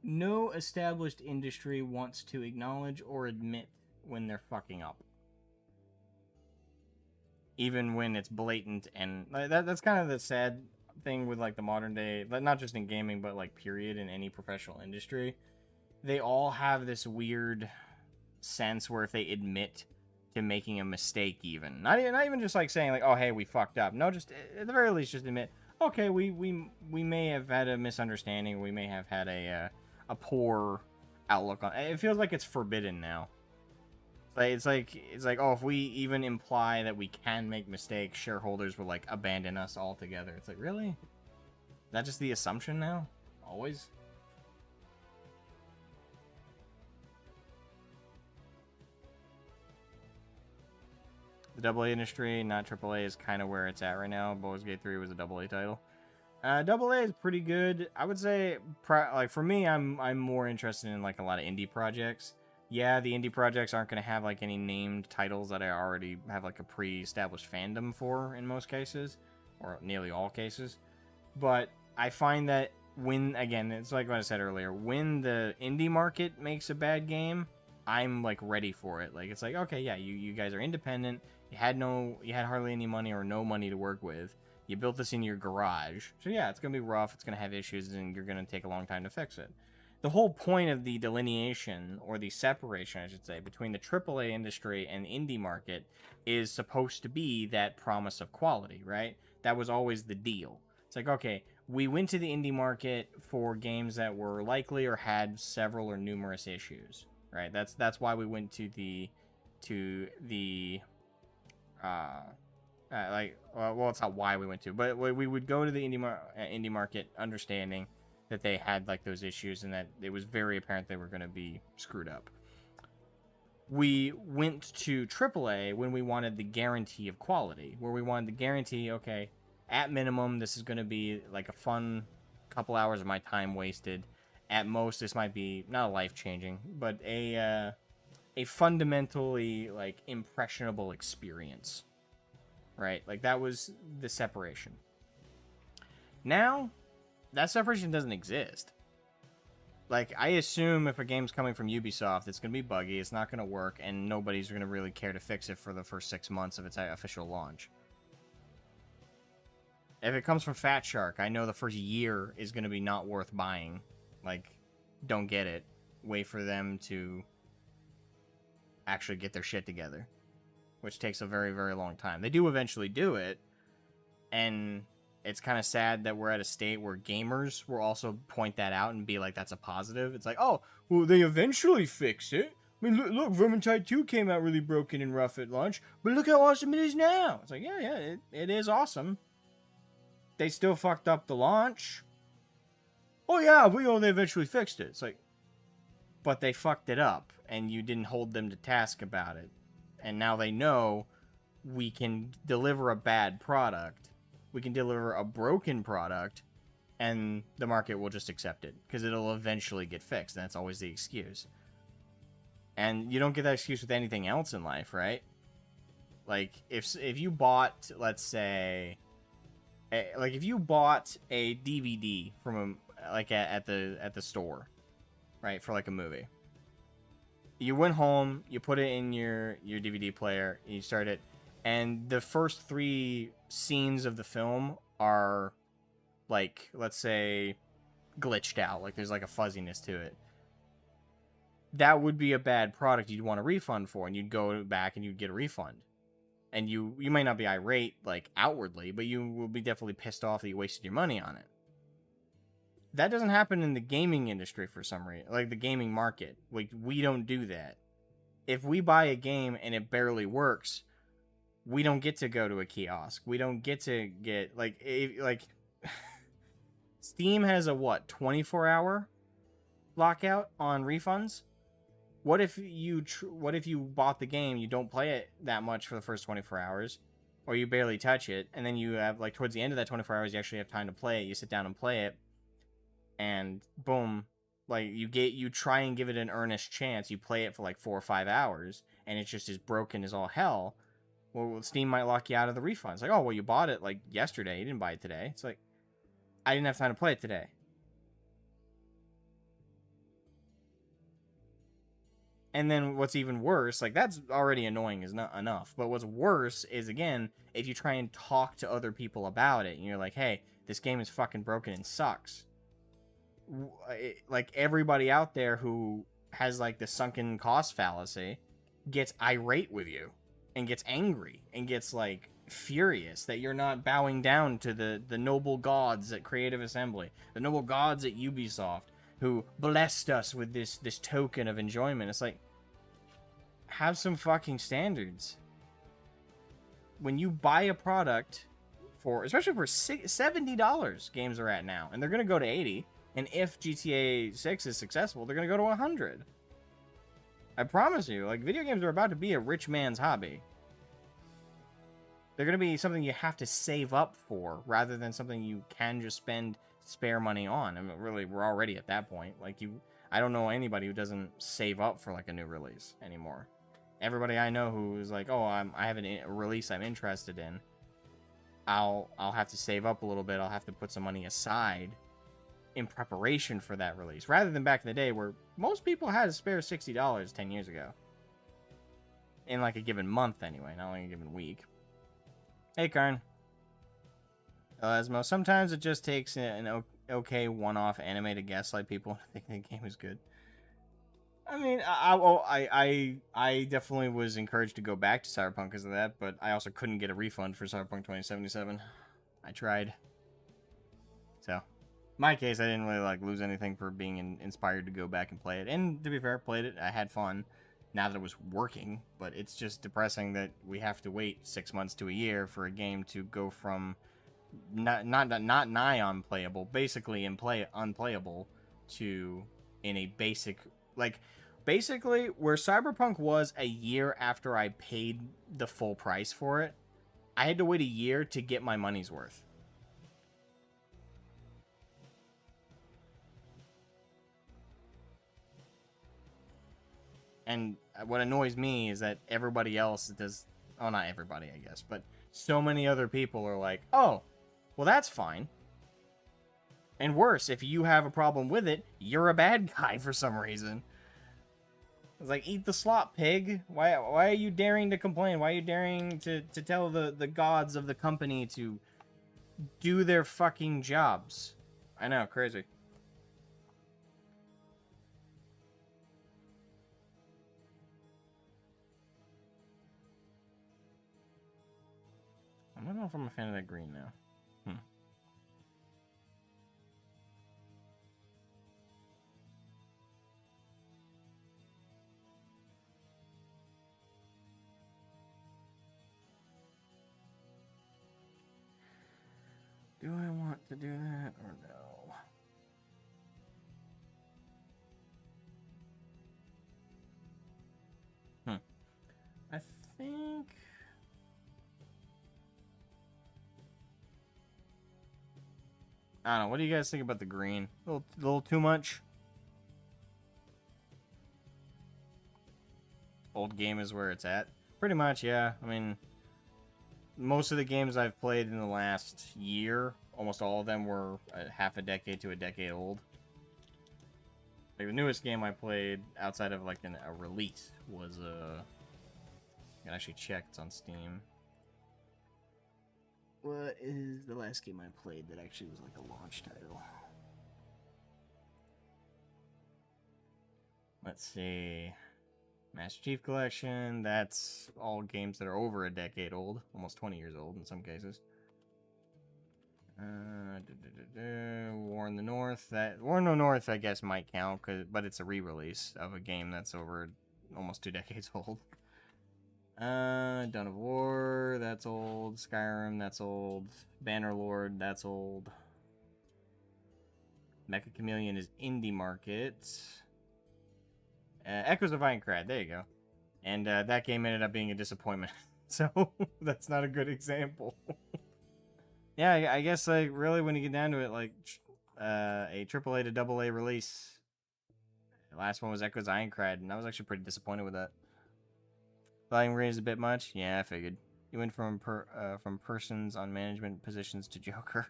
No established industry wants to acknowledge or admit when they're fucking up. Even when it's blatant, and that's kind of the sad thing with like the modern day, not just in gaming, but like period in any professional industry. They all have this weird sense where if they admit to making a mistake, even not even just like saying like, oh hey, we fucked up. No, just at the very least just admit, okay, we may have had a misunderstanding, we may have had a poor outlook on it. Feels like it's forbidden now. It's like oh, if we even imply that we can make mistakes, shareholders will like abandon us altogether. It's like, really? Is that just the assumption now? Always? The AA industry, not AAA, is kind of where it's at right now. Baldur's Gate 3 was a AA title. AA is pretty good. I would say, like for me, I'm more interested in like a lot of indie projects. Yeah, the indie projects aren't going to have like any named titles that I already have like a pre-established fandom for in most cases, or nearly all cases. But I find that when, again, it's like what I said earlier, when the indie market makes a bad game, I'm like ready for it. Like it's like, okay, yeah, you guys are independent. You had hardly any money or no money to work with. You built this in your garage. So yeah, it's going to be rough, it's going to have issues, and you're going to take a long time to fix it. The whole point of the delineation, or the separation, I should say, between the AAA industry and the indie market is supposed to be that promise of quality, right? That was always the deal. It's like, okay, we went to the indie market for games that were likely or had several or numerous issues, right? That's why we went to the well, it's not why we went to, but we would go to the indie market understanding that they had like those issues and that it was very apparent they were going to be screwed up. We went to AAA when we wanted the guarantee of quality, where we wanted the guarantee, okay, at minimum, this is going to be like a fun couple hours of my time wasted. At most, this might be not life-changing, but a fundamentally like impressionable experience, right? Like that was the separation. Now, that separation doesn't exist. Like, I assume if a game's coming from Ubisoft, it's going to be buggy, it's not going to work, and nobody's going to really care to fix it for the first 6 months of its official launch. If it comes from Fat Shark, I know the first year is going to be not worth buying. Like, don't get it. Wait for them to actually get their shit together, which takes a very, very long time. They do eventually do it, and it's kind of sad that we're at a state where gamers will also point that out and be like, that's a positive. It's like, oh, well, they eventually fix it. I mean, look, Vermintide 2 came out really broken and rough at launch, but look how awesome it is now. It's like, yeah, it is awesome. They still fucked up the launch. Oh, yeah, they eventually fixed it. It's like, but they fucked it up, and you didn't hold them to task about it. And now they know we can deliver a bad product. We can deliver a broken product, and the market will just accept it because it'll eventually get fixed. And that's always the excuse. And you don't get that excuse with anything else in life, right? Like if you bought, let's say, if you bought a DVD from at the store, right, for like a movie. You went home, you put it in your DVD player, and you start it. And the first 3 scenes of the film are, like, let's say, glitched out. Like, there's, like, a fuzziness to it. That would be a bad product you'd want a refund for, and you'd go back and you'd get a refund. And you might not be irate, like, outwardly, but you will be definitely pissed off that you wasted your money on it. That doesn't happen in the gaming industry for some reason. Like, the gaming market. Like, we don't do that. If we buy a game and it barely works, we don't get to go to a kiosk. We don't get to get, like Steam has a, 24-hour lockout on refunds? What if you bought the game, you don't play it that much for the first 24 hours, or you barely touch it, and then you have, like, towards the end of that 24 hours, you actually have time to play it, you sit down and play it, and boom, like, you try and give it an earnest chance, you play it for, like, 4 or 5 hours, and it's just as broken as all hell. Well, Steam might lock you out of the refunds. Like, oh, well, you bought it, like, yesterday. You didn't buy it today. It's like, I didn't have time to play it today. And then what's even worse, like, that's already annoying is not enough. But what's worse is, again, if you try and talk to other people about it, and you're like, hey, this game is fucking broken and sucks. Like, everybody out there who has, like, the sunken cost fallacy gets irate with you. And gets angry and gets, like, furious that you're not bowing down to the noble gods at Creative Assembly, the noble gods at Ubisoft, who blessed us with this token of enjoyment. It's like, have some fucking standards. When you buy a product for, especially for $70 games are at now, and they're going to go to 80, and if GTA 6 is successful, they're going to go to 100. I promise you, like, video games are about to be a rich man's hobby. They're going to be something you have to save up for, rather than something you can just spend spare money on. I mean, really, we're already at that point. Like, I don't know anybody who doesn't save up for, like, a new release anymore. Everybody I know who is like, oh, I have a release I'm interested in, I'll have to save up a little bit. I'll have to put some money aside in preparation for that release, rather than back in the day where most people had a spare $60 10 years ago. In, like, a given month, anyway, not like a given week. Hey, Karn. Asmo, sometimes it just takes an okay one-off anime to gaslight people into thinking the game is good. I mean, I definitely was encouraged to go back to Cyberpunk because of that, but I also couldn't get a refund for Cyberpunk 2077. I tried. So, in my case, I didn't really, like, lose anything for being inspired to go back and play it. And, to be fair, played it. I had fun. Now that it was working, but it's just depressing that we have to wait 6 months to a year for a game to go from not nigh unplayable, basically unplayable to in a basic, like, basically where Cyberpunk was a year after I paid the full price for it, I had to wait a year to get my money's worth. And what annoys me is that everybody else does, oh, not everybody, I guess, but so many other people are like, oh, well, that's fine. And worse, if you have a problem with it, you're a bad guy for some reason. It's like, eat the slop, pig. Why are you daring to complain? Why are you daring to tell the gods of the company to do their fucking jobs? I know, crazy. I don't know if I'm a fan of that green now. Do I want to do that or no? I think... I don't know. What do you guys think about the green? A little too much? Old game is where it's at. Pretty much, yeah. I mean, most of the games I've played in the last year, almost all of them were half a decade to a decade old. Like, the newest game I played outside of, like, a release was, I can actually check. It's on Steam. What is the last game I played that actually was, like, a launch title? Let's see. Master Chief Collection, that's all games that are over a decade old, almost 20 years old in some cases. War in the North, War in the North I guess might count, but it's a re-release of a game that's over almost 2 decades old. Dawn of War, that's old. Skyrim, that's old. Bannerlord, that's old. Mecha Chameleon is indie market. Echoes of Aincrad, there you go. And that game ended up being a disappointment. So, that's not a good example. Yeah, I guess, like, really, when you get down to it, like, a AAA to AA release. The last one was Echoes of Aincrad, and I was actually pretty disappointed with that. Volume rate is a bit much? Yeah, I figured. You went from persons on management positions to Joker.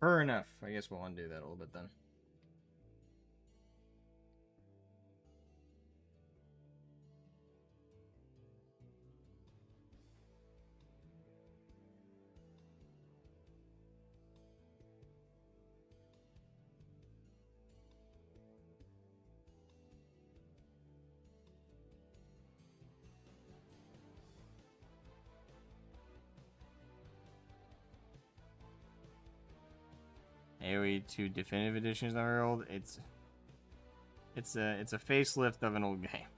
Fair enough. I guess we'll undo that a little bit then. AoE 2 definitive edition is not very old. It's a facelift of an old game.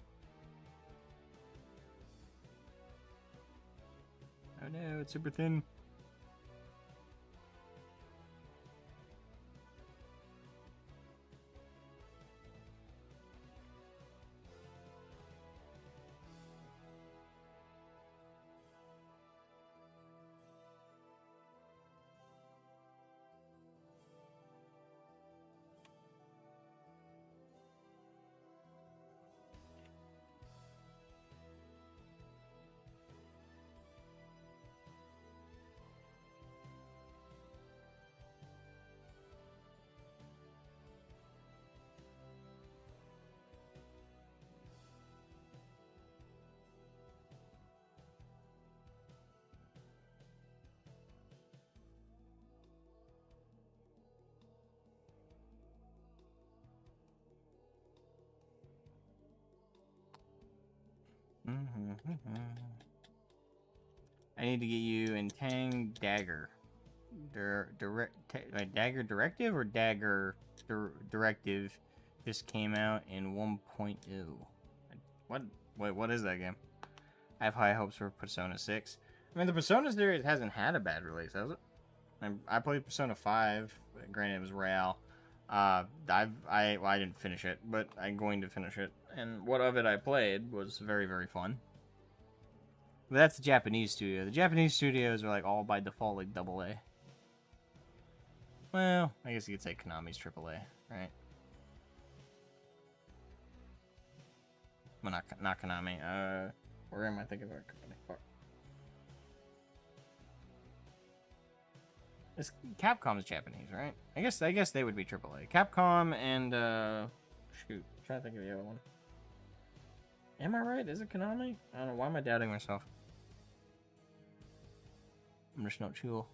Oh no, it's super thin. I need to get you in Tang Dagger. Dagger Directive or Dagger Directive just came out in 1.0. What is that game? I have high hopes for Persona 6. I mean, the Persona series hasn't had a bad release, has it? I played Persona 5. Granted, it was Real. Well, I didn't finish it, but I'm going to finish it. And what of it I played was very, very fun. But that's the Japanese studio. The Japanese studios are like all by default like AA. Well, I guess you could say Konami's AAA, right? Well, not Konami. Where am I thinking of our company? Fuck. Capcom's Japanese, right? I guess they would be AAA. Capcom and shoot, I'm trying to think of the other one. Am I right? Is it Konami? I don't know. Why am I doubting myself? I'm just not sure.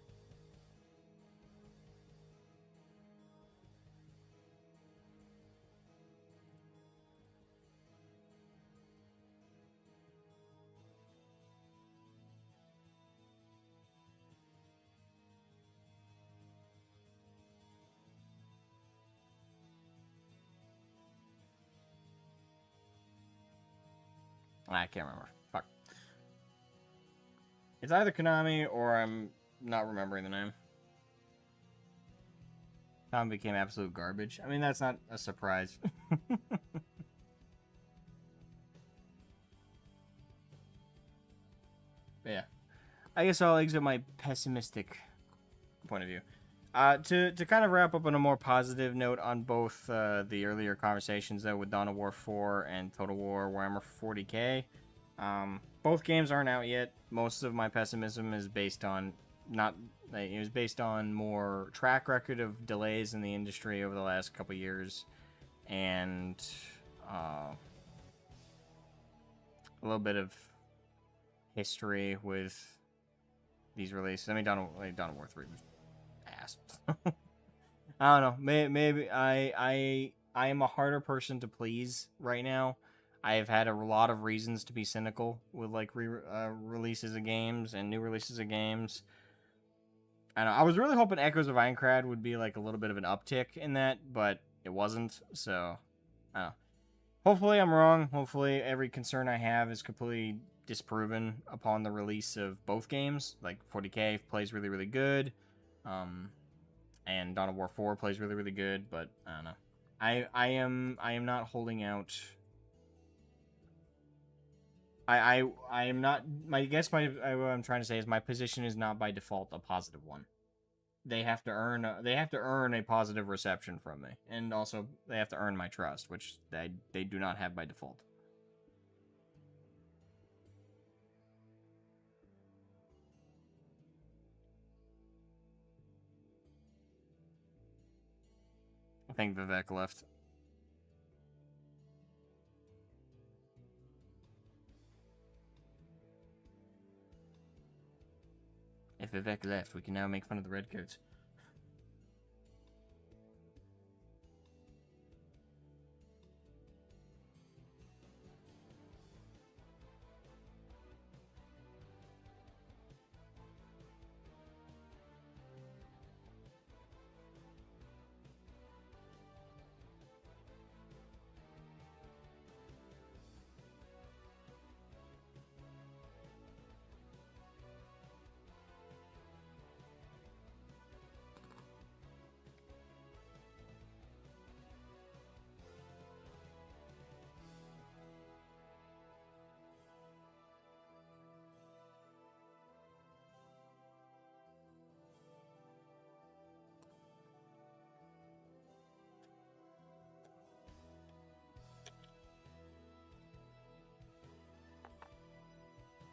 I can't remember. Fuck. It's either Konami or I'm not remembering the name. Tom became absolute garbage. I mean, that's not a surprise. But yeah. I guess I'll exit my pessimistic point of view. To kind of wrap up on a more positive note on both the earlier conversations though with Dawn of War 4 and Total War Warhammer 40k, both games aren't out yet. Most of my pessimism is based on it was based on more track record of delays in the industry over the last couple years, and a little bit of history with these releases. I mean, Dawn of War 3 was ass. I don't know. Maybe I am a harder person to please right now. I have had a lot of reasons to be cynical with like releases of games and new releases of games. I don't know. I was really hoping Echoes of Aincrad would be like a little bit of an uptick in that, but it wasn't. So, I don't know. Hopefully I'm wrong. Hopefully every concern I have is completely disproven upon the release of both games. Like 40k plays really, really good. And Dawn of War 4 plays really, really good, but I don't know. I am not holding out. I am not. What I'm trying to say is my position is not by default a positive one. They have to earn a positive reception from me, and also they have to earn my trust, which they do not have by default. I think Vivek left. If Vivek left, we can now make fun of the redcoats.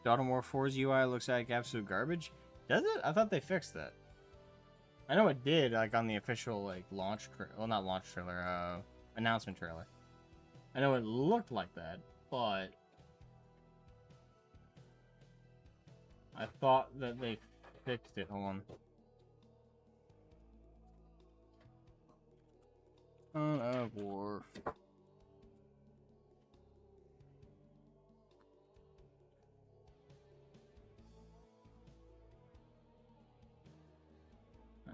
Dawn of War 4's UI looks like absolute garbage. Does it? I thought they fixed that. I know it did, like on the official like launch, well not launch trailer, announcement trailer. I know it looked like that, but I thought that they fixed it. Hold on. Dawn of War.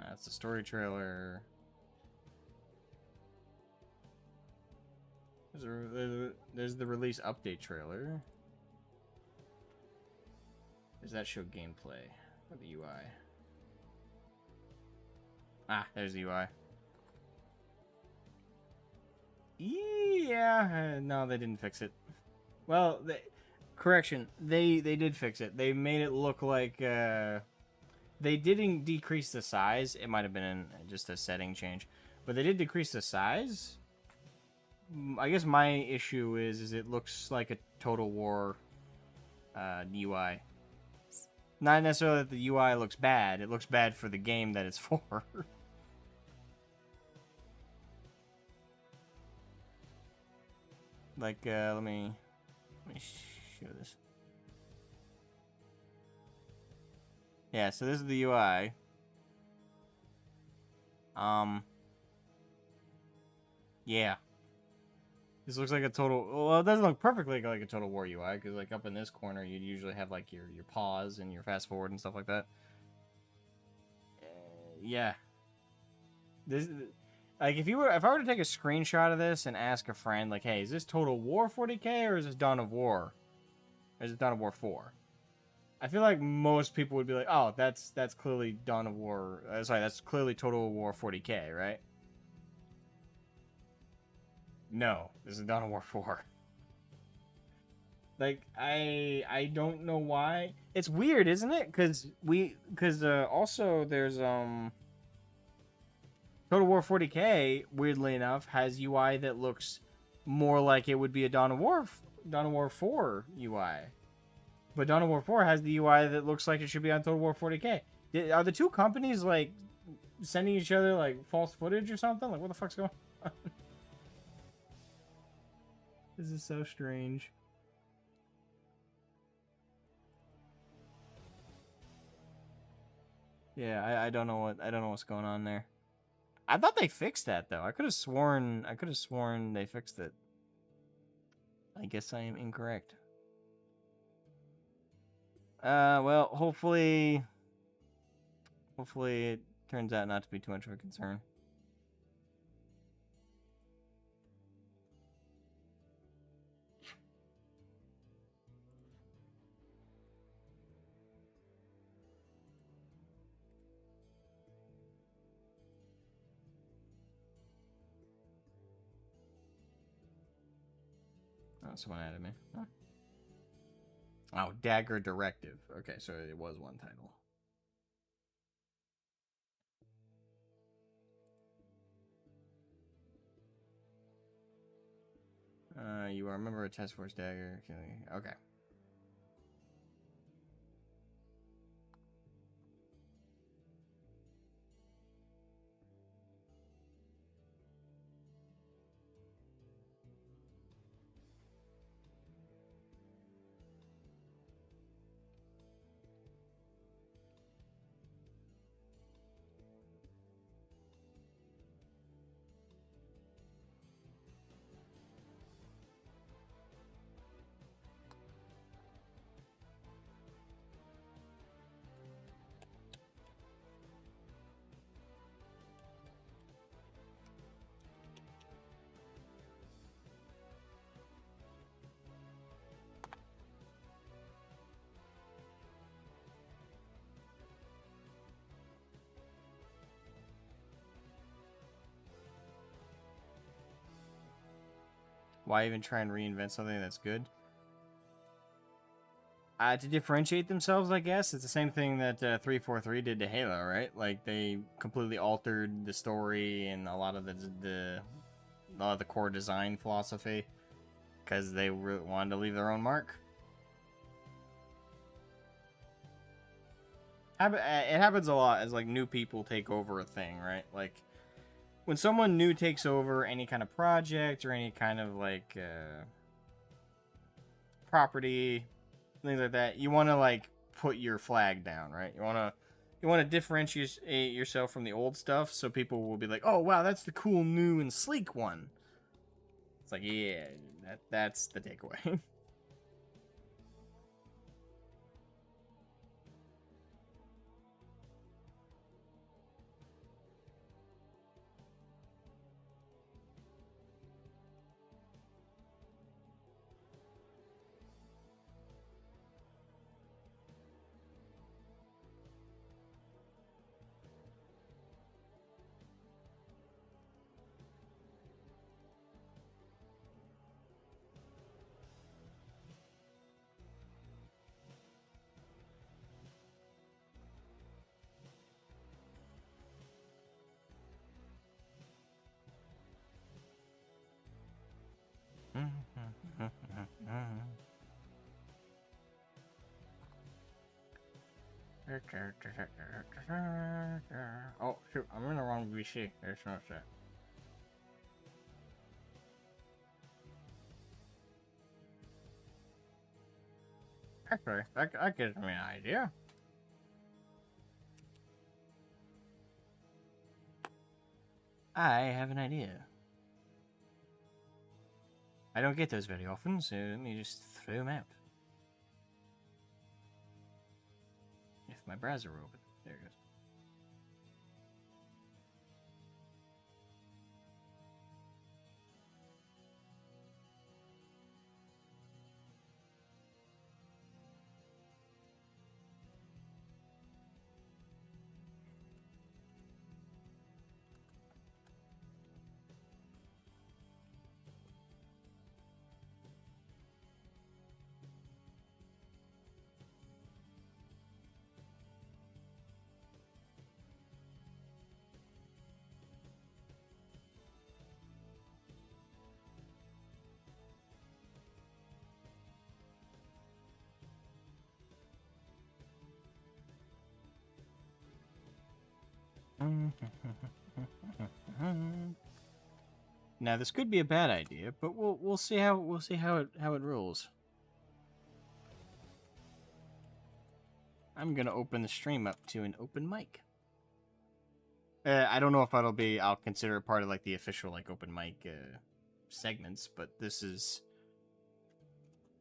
That's the story trailer. There's the release update trailer. Does that show gameplay of the UI? Ah, there's the UI. Yeah, no, they didn't fix it. Well, correction, they did fix it. They made it look like they didn't decrease the size. It might have been just a setting change, but they did decrease the size. I guess my issue is it looks like a Total War UI. Not necessarily that the UI looks bad. It looks bad for the game that it's for. Like, let me show this. Yeah, so this is the UI. Yeah. This looks like a total... Well, it doesn't look perfectly like a Total War UI, because, like, up in this corner, you'd usually have, like, your pause and your fast forward and stuff like that. Yeah. This... Like, if I were to take a screenshot of this and ask a friend, like, hey, is this Total War 40K, or is this Dawn of War? Or is it Dawn of War 4? I feel like most people would be like, oh, that's clearly Dawn of War... sorry, that's clearly Total War 40K, right? No, this is Dawn of War 4. Like, I don't know why. It's weird, isn't it? Because also there's Total War 40K, weirdly enough, has UI that looks more like it would be a Dawn of War 4 UI. But Dawn of War 4 has the UI that looks like it should be on Total War 40K. Are the two companies like sending each other like false footage or something? Like, what the fuck's going on? This is so strange. Yeah, I don't know what's going on there. I thought they fixed that though. I could have sworn they fixed it. I guess I am incorrect. Well, hopefully it turns out not to be too much of a concern. Oh, someone added me. Huh. Oh, Dagger Directive. Okay, so it was one title. You are a member of Task Force Dagger. Okay. Why even try and reinvent something that's good? To differentiate themselves, I guess. It's the same thing that 343 did to Halo, right? Like, they completely altered the story and a lot of the core design philosophy because they wanted to leave their own mark. It happens a lot as, like, new people take over a thing, right? Like, when someone new takes over any kind of project or any kind of, like, property, things like that, you want to like put your flag down, right? You want to differentiate yourself from the old stuff, so people will be like, "Oh wow, that's the cool, new, and sleek one." It's like, yeah, that's the takeaway. Oh, shoot, I'm in the wrong VC. There's no set. Actually, that gives me an idea. I have an idea. I don't get those very often, so let me just throw them out. If my browser will open. There it goes. Now this could be a bad idea, but we'll see how it rolls. I'm gonna open the stream up to an open mic. I don't know if I'll consider it part of like the official like open mic segments, but this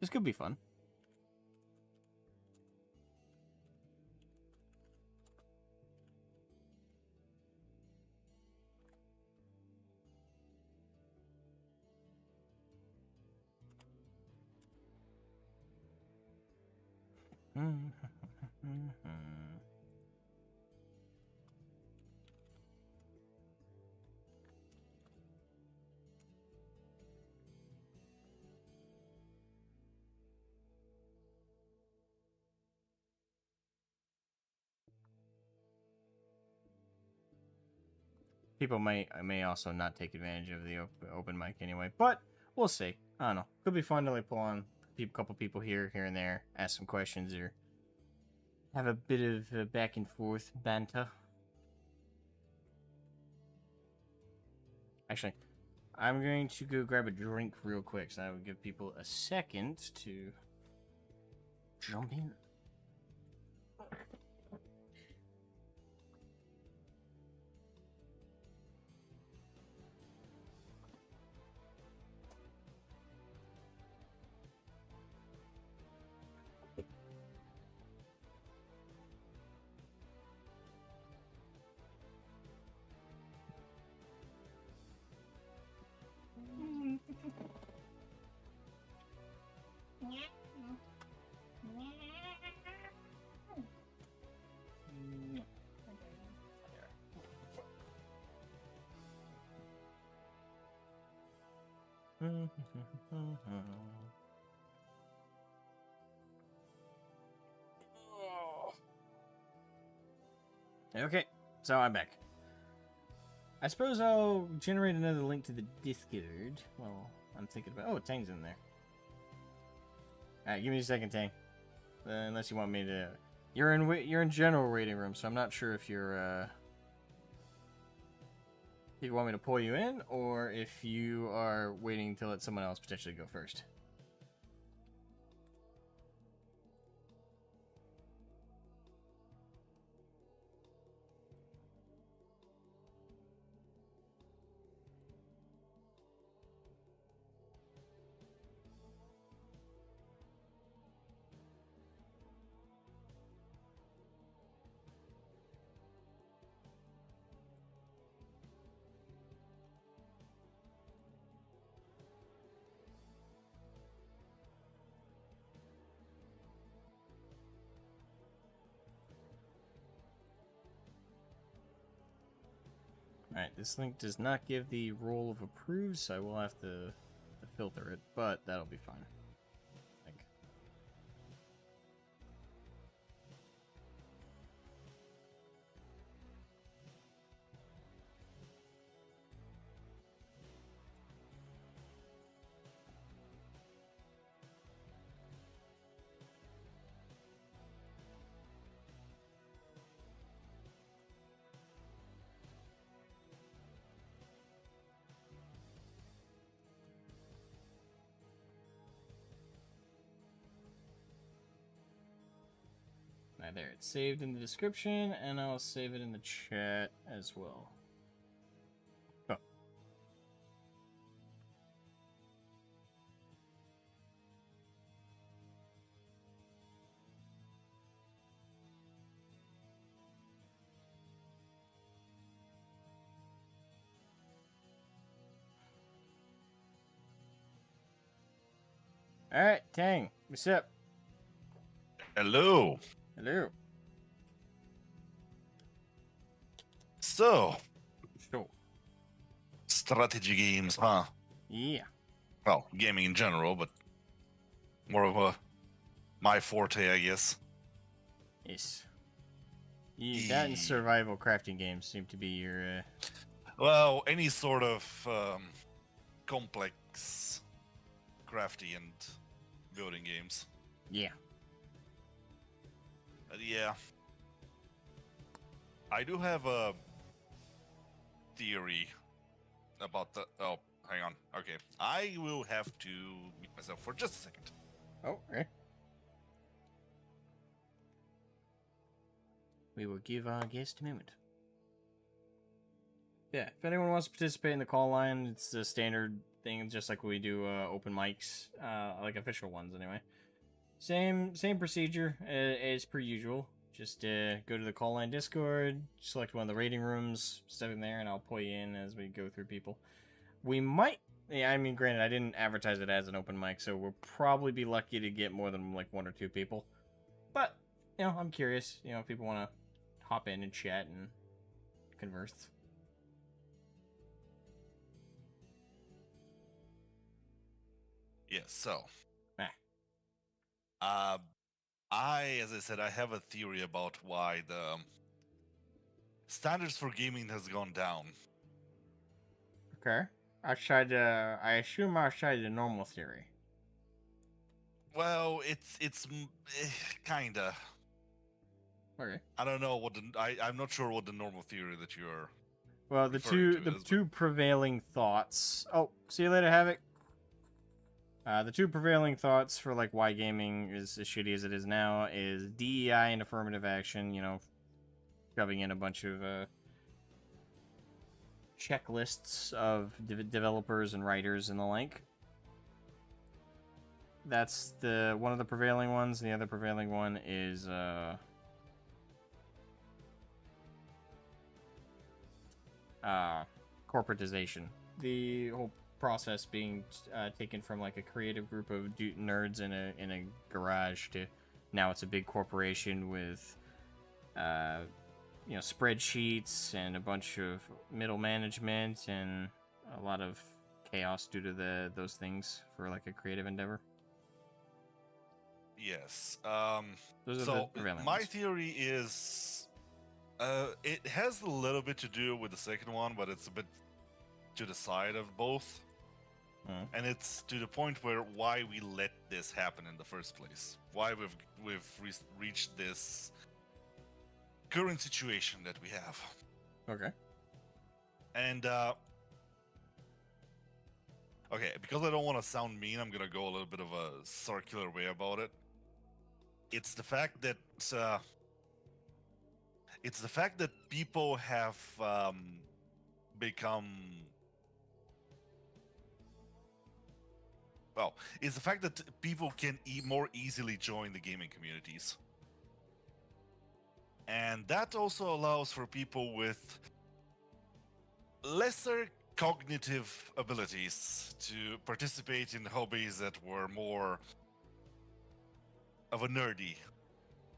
could be fun. People may also not take advantage of the open mic anyway, but we'll see. I don't know. Could be fun to like pull on a couple people here and there, ask some questions, or have a bit of back and forth banter. Actually, I'm going to go grab a drink real quick, so I would give people a second to jump in. Okay, so I'm back. I suppose I'll generate another link to the Discord. Well, I'm thinking about... Oh, Tang's in there. Alright, give me a second, Tang. Unless you want me to... You're in general waiting room, so I'm not sure if you're, if you want me to pull you in, or if you are waiting to let someone else potentially go first. Alright, this link does not give the role of approved, so I will have to filter it, but that'll be fine. I think. there. It's saved in the description, and I'll save it in the chat as well. Oh. All right, Tang, what's up? Hello. Hello. So, Sure. strategy games, huh? Yeah. Well, gaming in general, but more of a my forte, I guess. Yes. That and survival crafting games seem to be your. Well, any sort of complex, crafty, and building games. Yeah. Yeah. I do have a theory about the. Oh, hang on. Okay. I will have to mute myself for just a second. Oh, okay. We will give our guest a moment. Yeah, if anyone wants to participate in the call line, it's a standard thing, just like we do open mics, like official ones anyway. Same procedure as per usual. Just go to the call line Discord, select one of the rating rooms, step in there, and I'll pull you in as we go through people. We might, yeah, I mean, granted, I didn't advertise it as an open mic, so we'll probably be lucky to get more than like 1 or 2 people. But, you know, I'm curious, you know, if people want to hop in and chat and converse. Yes, so. Ah. As I said, I have a theory about why the standards for gaming has gone down. Okay. I assume outside the normal theory. Well, it's kinda. Okay. I don't know what I'm not sure what the normal theory that you're. Well, the two prevailing thoughts. Oh, see you later, Havoc. The two prevailing thoughts for like why gaming is as shitty as it is now is DEI and affirmative action. You know, shoving in a bunch of checklists of developers and writers and the like. That's the one of the prevailing ones. The other prevailing one is corporatization. The whole process being taken from like a creative group of nerds in a garage to now it's a big corporation with you know, spreadsheets and a bunch of middle management and a lot of chaos due to those things for like a creative endeavor. Yes. Those are So the prevailing my ones. theory is, it has a little bit to do with the second one, but it's a bit to the side of both. And it's to the point where why we let this happen in the first place. Why we've reached this current situation that we have. Okay. And okay, because I don't want to sound mean, I'm gonna go a little bit of a circular way about it. It's the fact that people have become. Well, it's the fact that people can more easily join the gaming communities. And that also allows for people with lesser cognitive abilities to participate in hobbies that were more of a nerdy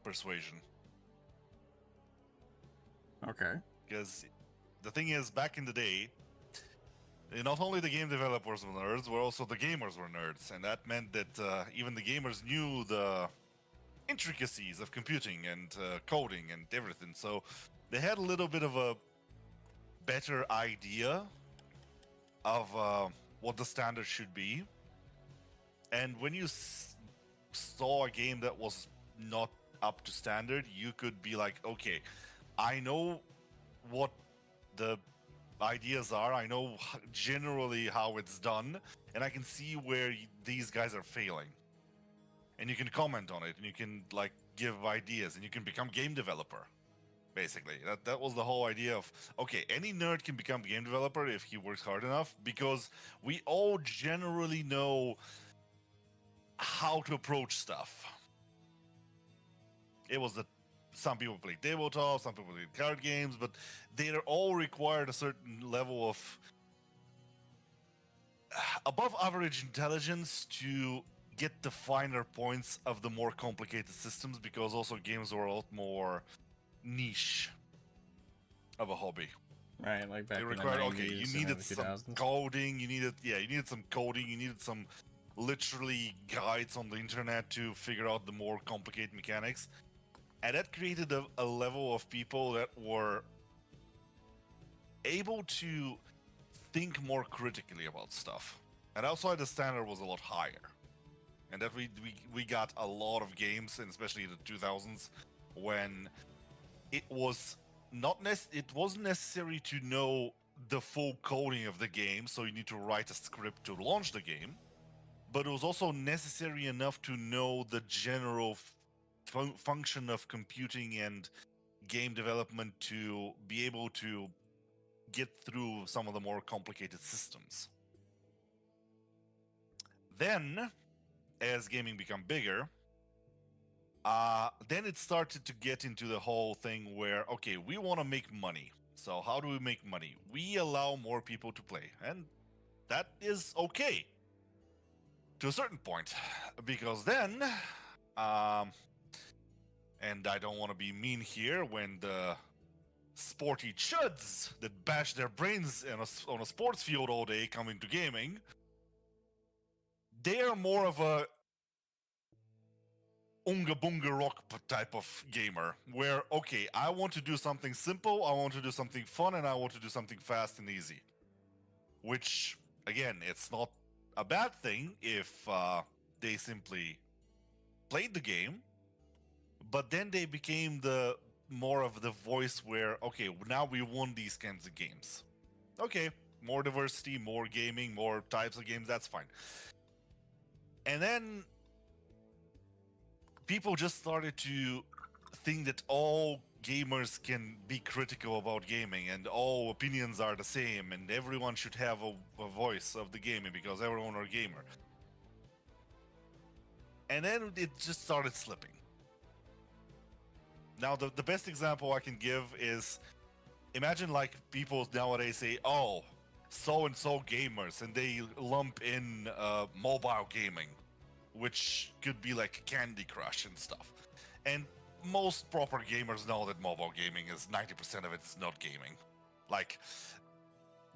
persuasion. Okay. Because the thing is, back in the day, not only the game developers were nerds, but also the gamers were nerds. And that meant that even the gamers knew the intricacies of computing and coding and everything. So they had a little bit of a better idea of what the standard should be. And when you saw a game that was not up to standard, you could be like, okay, I know what the ideas are, I know generally how it's done, and I can see where these guys are failing. and you can comment on it, and you can like give ideas, and you can become game developer. Basically, that was the whole idea of, okay, any nerd can become game developer if he works hard enough, because we all generally know how to approach stuff. It was that some people play tabletop, some people play card games, but they all required a certain level of above average intelligence to get the finer points of the more complicated systems, because also games were a lot more niche of a hobby. Right, like back It in required, the 90s okay, you and needed the some 2000s. coding, you needed some coding, you needed some literally guides on the internet to figure out the more complicated mechanics. And that created a level of people that were able to think more critically about stuff. And also the standard was a lot higher. And that we got a lot of games, and especially in the 2000s, when it was it wasn't necessary to know the full coding of the game, so you need to write a script to launch the game, but it was also necessary enough to know the general function of computing and game development to be able to get through some of the more complicated systems. Then, as gaming became bigger, then it started to get into the whole thing where, okay, we want to make money. So how do we make money? We allow more people to play, and that is okay to a certain point, because then, and I don't want to be mean here, when the sporty chuds that bash their brains on a sports field all day come into gaming, they are more of a unga bunga rock type of gamer, where, okay, I want to do something simple, I want to do something fun, and I want to do something fast and easy. Which, again, it's not a bad thing if they simply played the game, but then they became the more of the voice where, okay, now we want these kinds of games. Okay, more diversity, more gaming, more types of games, that's fine. And then people just started to think that all gamers can be critical about gaming, and all opinions are the same, and everyone should have a voice of the gaming because everyone are gamer. And then it just started slipping. Now, the best example I can give is, imagine like people nowadays say, oh, so-and-so gamers, and they lump in mobile gaming, which could be like Candy Crush and stuff. And most proper gamers know that mobile gaming is 90% of it is not gaming. Like,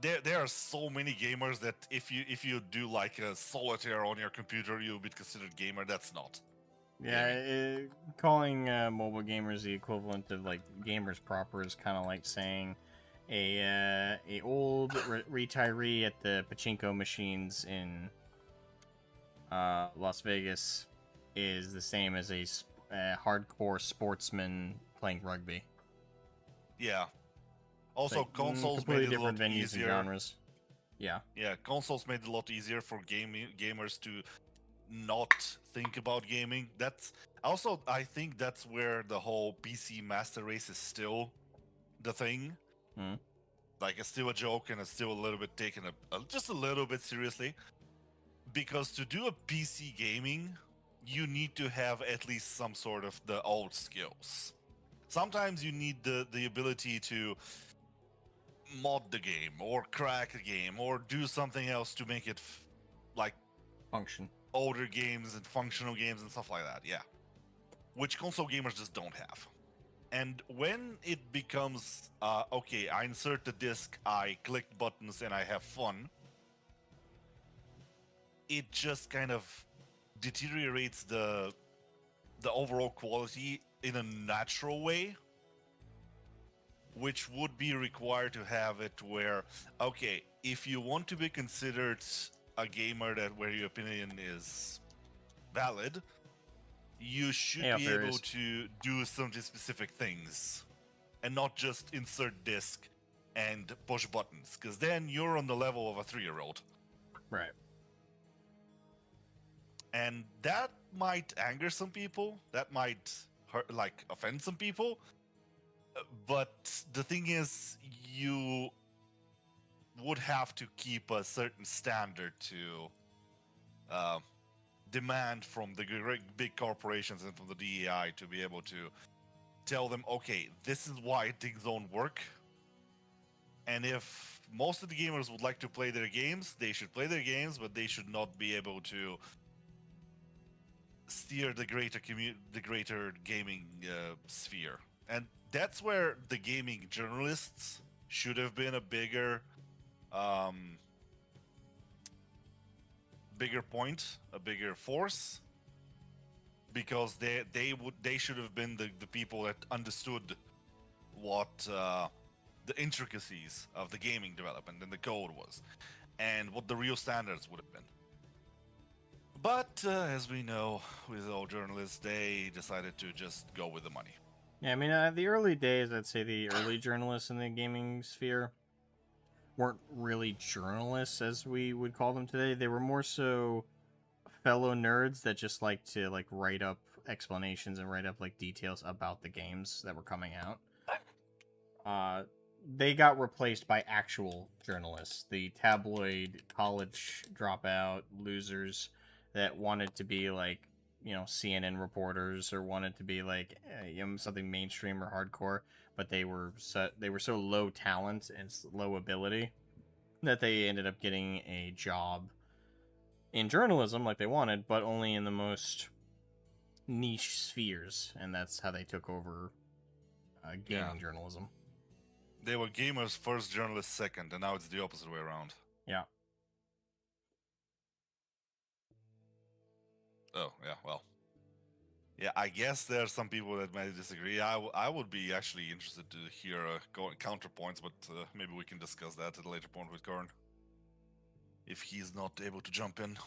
there are so many gamers that if you do like a solitaire on your computer, you'll be considered gamer. That's not. Yeah, calling mobile gamers the equivalent of like gamers proper is kind of like saying a old retiree at the pachinko machines in Las Vegas is the same as a hardcore sportsman playing rugby. Yeah. Also, like, consoles completely made it a lot different venues easier. and genres. Yeah. Yeah, consoles made it a lot easier for gamers to not think about gaming. That's also, I think that's where the whole PC master race is still the thing. Like, it's still a joke, and it's still a little bit taken just a little bit seriously. Because to do a PC gaming, you need to have at least some sort of the old skills. Sometimes you need the ability to mod the game, or crack a game, or do something else to make it like function. Older games and functional games and stuff like that, yeah. Which console gamers just don't have. And when it becomes, okay, I insert the disc, I click buttons, and I have fun, it just kind of deteriorates the overall quality in a natural way, which would be required to have it where, okay, if you want to be considered a gamer where your opinion is valid, you should be able to do some specific things and not just insert disc and push buttons, because then you're on the level of a 3-year-old. Right. And that might anger some people. That might hurt, like offend some people. But the thing is, you would have to keep a certain standard to demand from the big corporations and from the DEI to be able to tell them, okay, this is why things don't work. And if most of the gamers would like to play their games, they should play their games, but they should not be able to steer the greater gaming sphere. And that's where the gaming journalists should have been a bigger point, a bigger force, because they should have been the people that understood what the intricacies of the gaming development and the code was, and what the real standards would have been. But as we know, with all journalists, they decided to just go with the money. Yeah, I mean, the early days, I'd say the early journalists in the gaming sphere weren't really journalists as we would call them today. They were more so fellow nerds that just like to like write up explanations and write up like details about the games that were coming out. They got replaced by actual journalists, the tabloid college dropout losers that wanted to be like, you know, CNN reporters, or wanted to be like something mainstream or hardcore, but they were so low talent and low ability that they ended up getting a job in journalism like they wanted, but only in the most niche spheres, and that's how they took over gaming journalism. They were gamers first, journalists second, and now it's the opposite way around. Yeah. Oh, yeah, well. Yeah, I guess there are some people that may disagree. I would be actually interested to hear counterpoints, but maybe we can discuss that at a later point with Korn, if he's not able to jump in.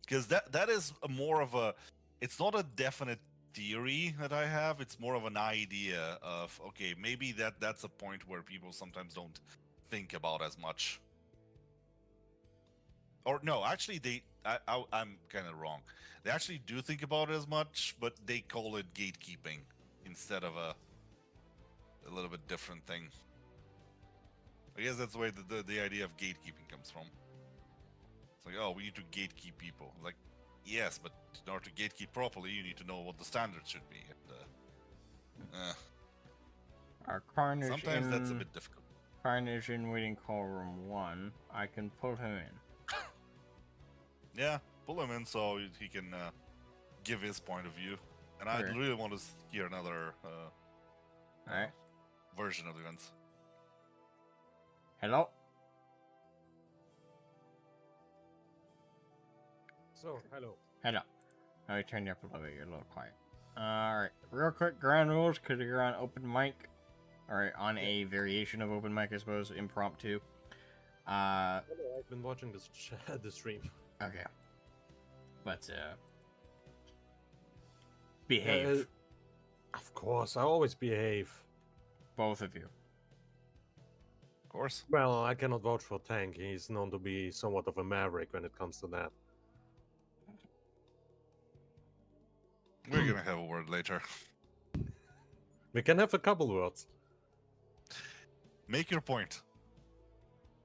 Because that is more of a... It's not a definite theory that I have, it's more of an idea of, okay, maybe that's a point where people sometimes don't think about as much. Or no, actually, I'm kind of wrong. They actually do think about it as much, but they call it gatekeeping instead of a little bit different thing. I guess that's the way the idea of gatekeeping comes from. It's like, oh, we need to gatekeep people. It's like, yes, but in order to gatekeep properly, you need to know what the standards should be. And, Our Carnage sometimes that's a bit difficult. Carnage in waiting call room 1. I can pull him in. Yeah, pull him in so he can give his point of view. And I Okay. really want to hear another Alright. version of the events. Hello? So, hello. Hello. Let me turn you up a little bit. You're a little quiet. Alright. Real quick, ground rules, because you're on open mic. Or on a variation of open mic, I suppose. Impromptu. Hello, I've been watching this the stream. Okay. But, behave. Of course, I always behave. Both of you. Of course. Well, I cannot vouch for Tank. He's known to be somewhat of a maverick when it comes to that. We're gonna have a word later. We can have a couple words. Make your point.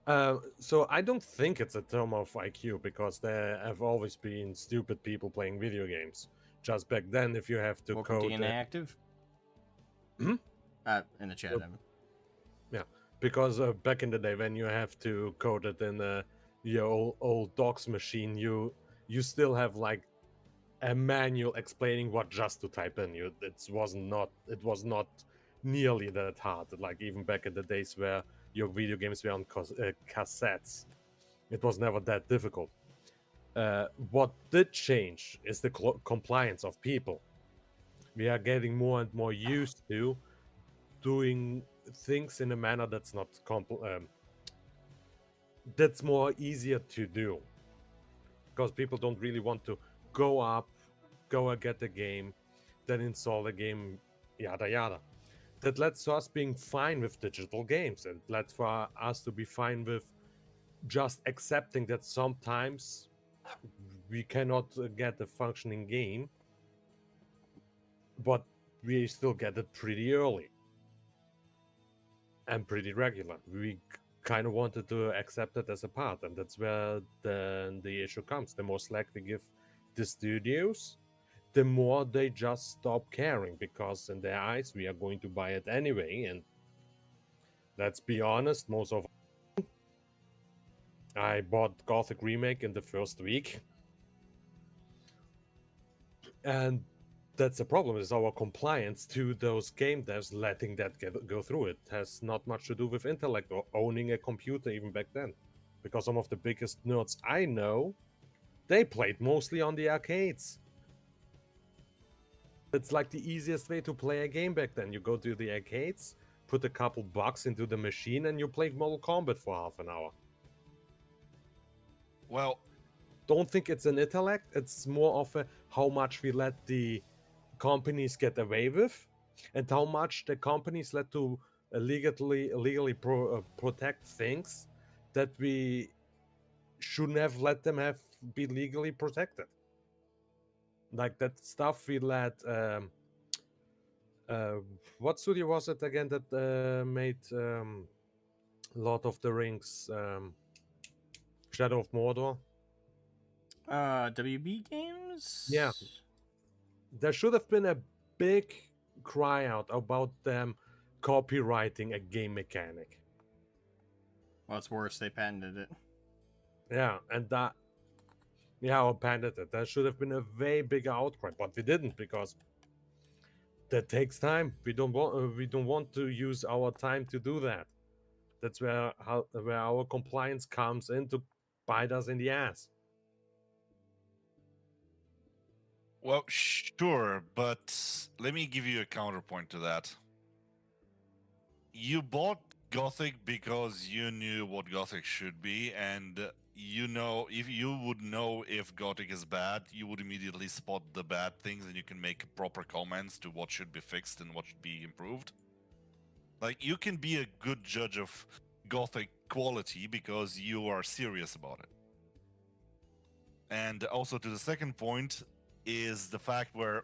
So I don't think it's a term of IQ, because there have always been stupid people playing video games. Just back then, if you have to Welcome code... to inactive. Hmm? In the chat. Yep. Because back in the day, when you have to code it in your old docs machine, you still have like a manual explaining what just to type in. It was not nearly that hard. Like even back in the days where your video games were on cassettes, it was never that difficult. What did change is the compliance of people. We are getting more and more used to doing things in a manner that's not that's more easier to do, because people don't really want to go and get the game, then install the game, yada yada. That led to us being fine with digital games, and led for us to be fine with just accepting that sometimes we cannot get a functioning game, but we still get it pretty early and pretty regular. We kind of wanted to accept it as a part, and that's where the issue comes. The more slack we give the studios, the more they just stop caring, because in their eyes we are going to buy it anyway. And let's be honest, most of I bought Gothic Remake in the first week, and that's the problem, is our compliance to those game devs letting that go through. It has not much to do with intellect or owning a computer even back then, because some of the biggest nerds I know, they played mostly on the arcades. It's like the easiest way to play a game back then. You go to the arcades, put a couple bucks into the machine, and you play Mortal Kombat for half an hour. Well, Don't think it's an intellect. It's more of a how much we let the companies get away with, and how much the companies let to legally protect things that we shouldn't have let them have be legally protected. Like that stuff we let. What studio was it again that made Lord of the Rings, Shadow of Mordor? WB Games? Yeah. There should have been a big cry out about them copywriting a game mechanic. Well, it's worse. They patented it. Yeah, and that, yeah, or patented it. There should have been a way bigger outcry, but we didn't, because that takes time. We don't want to use our time to do that. That's where our compliance comes in to bite us in the ass. well, sure, but let me give you a counterpoint to that. You bought Gothic because you knew what Gothic should be, and you know, if you would know if Gothic is bad, you would immediately spot the bad things, and you can make proper comments to what should be fixed and what should be improved. Like, you can be a good judge of Gothic quality because you are serious about it. And also, to the second point, is the fact where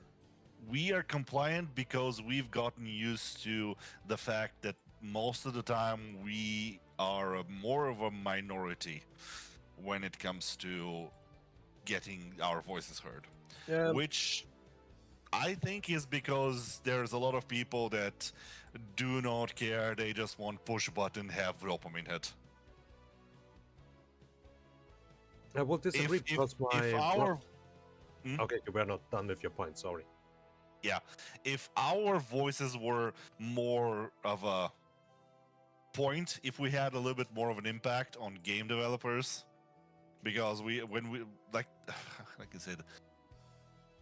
we are compliant because we've gotten used to the fact that most of the time we are more of a minority when it comes to getting our voices heard. Yeah, Which I think is because there's a lot of people that do not care. They just want push button, have dopamine hit. I will disagree, because If our okay, we're not done with your point. Sorry. yeah, if our voices were more of a point, if we had a little bit more of an impact on game developers, because when we like like I said,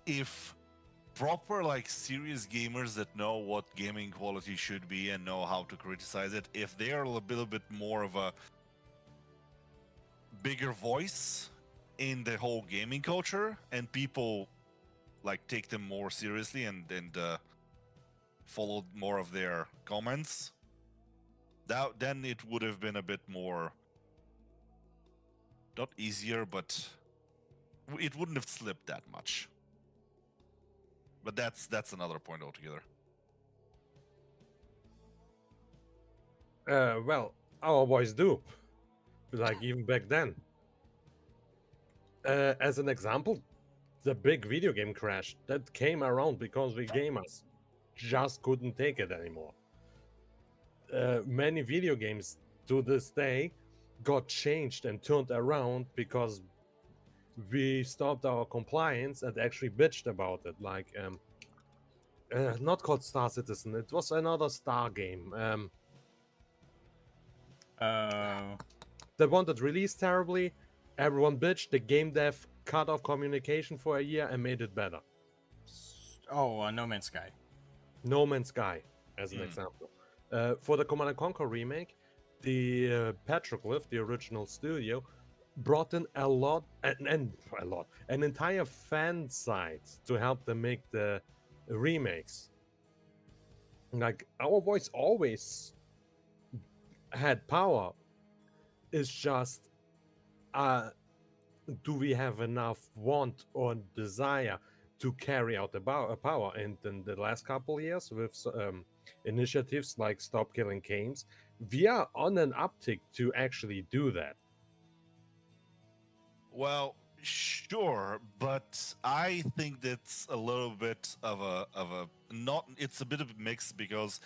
if proper like serious gamers that know what gaming quality should be and know how to criticize it, if they are a little bit more of a bigger voice in the whole gaming culture, and people like take them more seriously and followed more of their comments, that then it would have been a bit more, not easier, but it wouldn't have slipped that much. But that's another point altogether. Well, our boys do, like even back then. As an example, the big video game crash that came around because we gamers just couldn't take it anymore. Many video games to this day got changed and turned around because we stopped our compliance and actually bitched about it. Like, not called Star Citizen, it was another Star game. The one that released terribly, everyone bitched, the game dev cut off communication for a year and made it better. No Man's Sky. No Man's Sky, as an example. For the Command & Conquer remake, the Petroglyph, the original studio, brought in an entire fan site to help them make the remakes. Like, our voice always had power. It's just do we have enough want or desire to carry out the power? And in the last couple years, with initiatives like Stop Killing Games, we are on an uptick to actually do that. Well, sure, but I think that's a little bit of a not. It's a bit of a mix because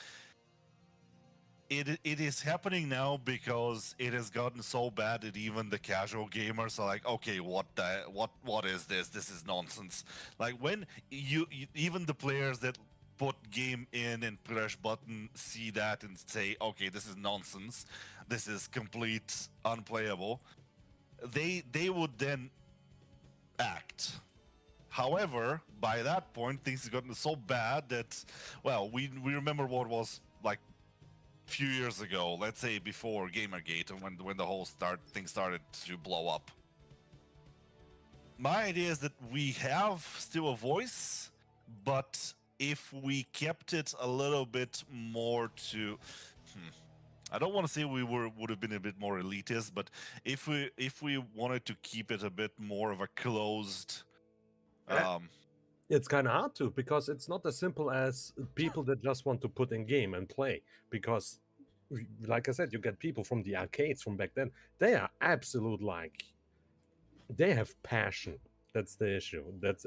it is happening now because it has gotten so bad that even the casual gamers are like, okay, what is this? This is nonsense. Like when you even the players that put game in and press button see that and say, okay, this is nonsense. This is complete unplayable. They would then act. However, by that point, things have gotten so bad that, well, we remember what was like a few years ago, let's say before Gamergate, and when the whole thing started to blow up. My idea is that we have still a voice, but if we kept it a little bit more to, I don't want to say would have been a bit more elitist, but if we wanted to keep it a bit more of a closed, It's kind of hard to, because it's not as simple as people that just want to put in game and play. Because, like I said, you get people from the arcades from back then. They are absolute, like, they have passion. That's the issue. That's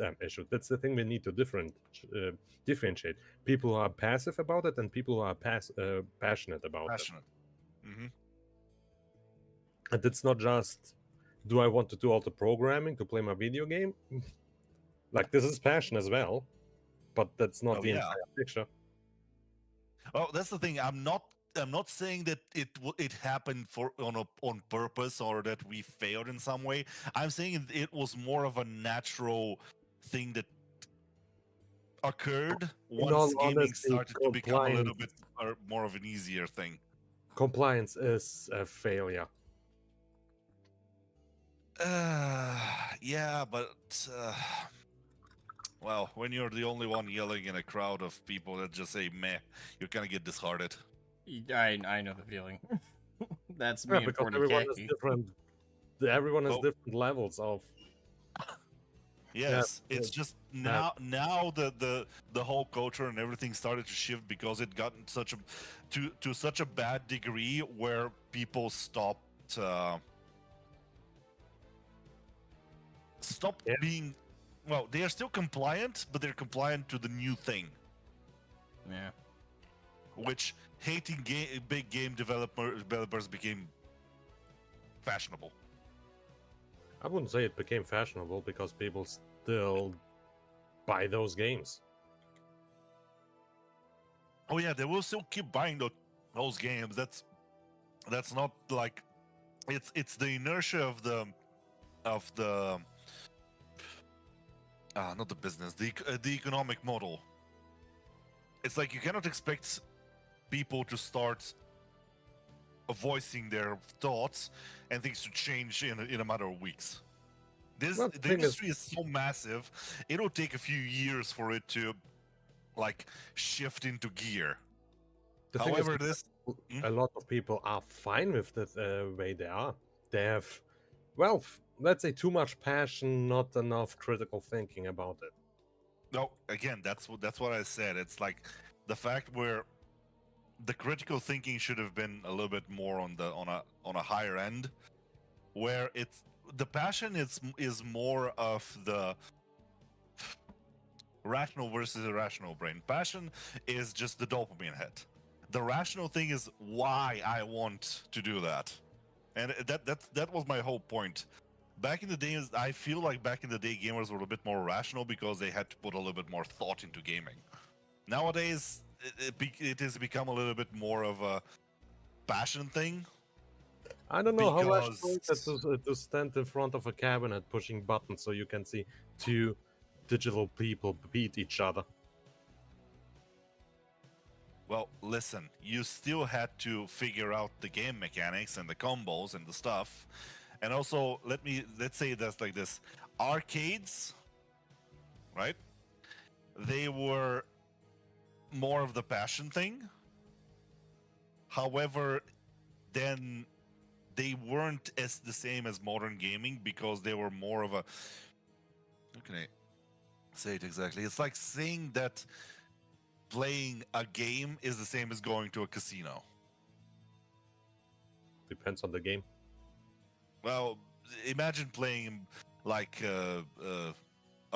That's the thing we need to differentiate. People who are passive about it and people who are passionate about passionate. it. And it's not just, do I want to do all the programming to play my video game? Like, this is passion as well, but that's not the entire picture. Well, that's the thing. I'm not saying that it happened on purpose or that we failed in some way. I'm saying it was more of a natural thing that occurred once gaming started to become a little bit more of an easier thing. Compliance is a failure. Yeah, but well, when you're the only one yelling in a crowd of people that just say meh, you're gonna get disheartened. I know the feeling. That's me and because 40K. everyone has different. Everyone has different levels of. Yes, it's just now the whole culture and everything started to shift because it got to such a bad degree where people stopped being, well, they are still compliant, but they're compliant to the new thing. Yeah. Which hating big game developers became fashionable. I wouldn't say it became fashionable because people still buy those games. Oh yeah, they will still keep buying those games. That's not like it's the inertia of the not the business, the economic model. It's like you cannot expect people to start voicing their thoughts and things to change in a matter of weeks. The industry is so massive, it'll take a few years for it to like shift into gear. However, a lot of people are fine with the way they are. They have, well, let's say, too much passion, not enough critical thinking about it. No, again, that's what I said. It's like the fact where the critical thinking should have been a little bit more on a higher end, where the passion is more of the rational versus irrational brain. Passion is just the dopamine hit. The rational thing is why I want to do that, and that was my whole point. Back in the days, I feel like back in the day, gamers were a bit more rational because they had to put a little bit more thought into gaming. Nowadays, it has become a little bit more of a passion thing. I don't know how rational it is to stand in front of a cabinet pushing buttons so you can see two digital people beat each other. Well, listen, you still had to figure out the game mechanics and the combos and the stuff. And also, let's say that's like this. Arcades, right? They were more of the passion thing. However, then they weren't as the same as modern gaming because they were more of a. How can I say it exactly? It's like saying that playing a game is the same as going to a casino. Depends on the game. Well, imagine playing like a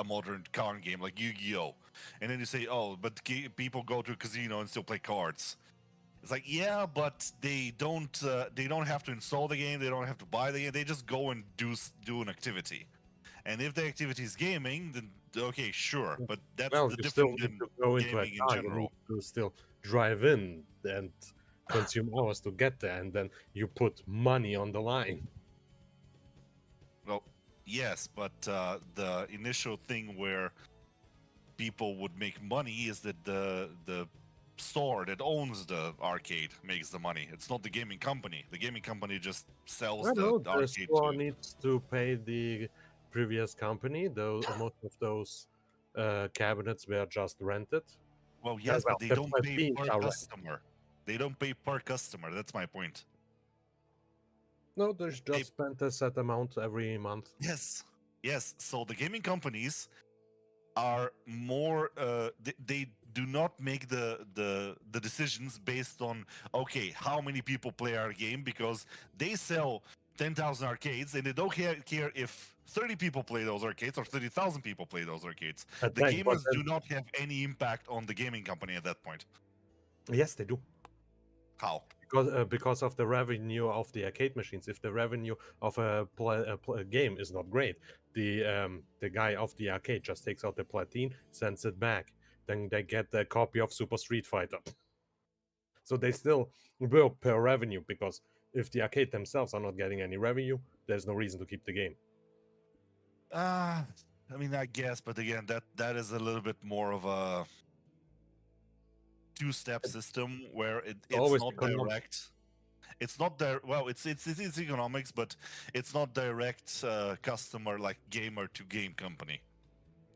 modern card game like Yu-Gi-Oh, and then you say, "Oh, but people go to a casino and still play cards." It's like, yeah, but they don't have to install the game. They don't have to buy the game. They just go and do an activity. And if the activity is gaming, then okay, sure. But that's Well, the you still difference need in to go into a gaming in car. You need general. to still drive in and consume hours to get there, and then you put money on the line. Well, yes, but the initial thing where people would make money is that the store that owns the arcade makes the money. It's not the gaming company. The gaming company just sells I the know the arcade store to. needs to pay the previous company, though most of those cabinets were just rented. Well, yes, Well, but they the don't pay machines per are customer. They don't pay per customer. That's my point. No, they just spent a set amount every month. Yes, yes. So the gaming companies are more. They do not make the decisions based on okay how many people play our game because they sell 10,000 arcades and they don't care if 30 people play those arcades or 30,000 people play those arcades. The But gamers then- do not have any impact on the gaming company at that point. Yes, they do. How? Because of the revenue of the arcade machines. If the revenue of a game is not great, the guy of the arcade just takes out the platine, sends it back. Then they get a copy of Super Street Fighter. So they still will per revenue because if the arcade themselves are not getting any revenue, there's no reason to keep the game. I mean, I guess, but again, that is a little bit more of a two-step system where it's always not economic. direct. It's not there. Well, it's economics, but it's not direct customer like gamer to game company.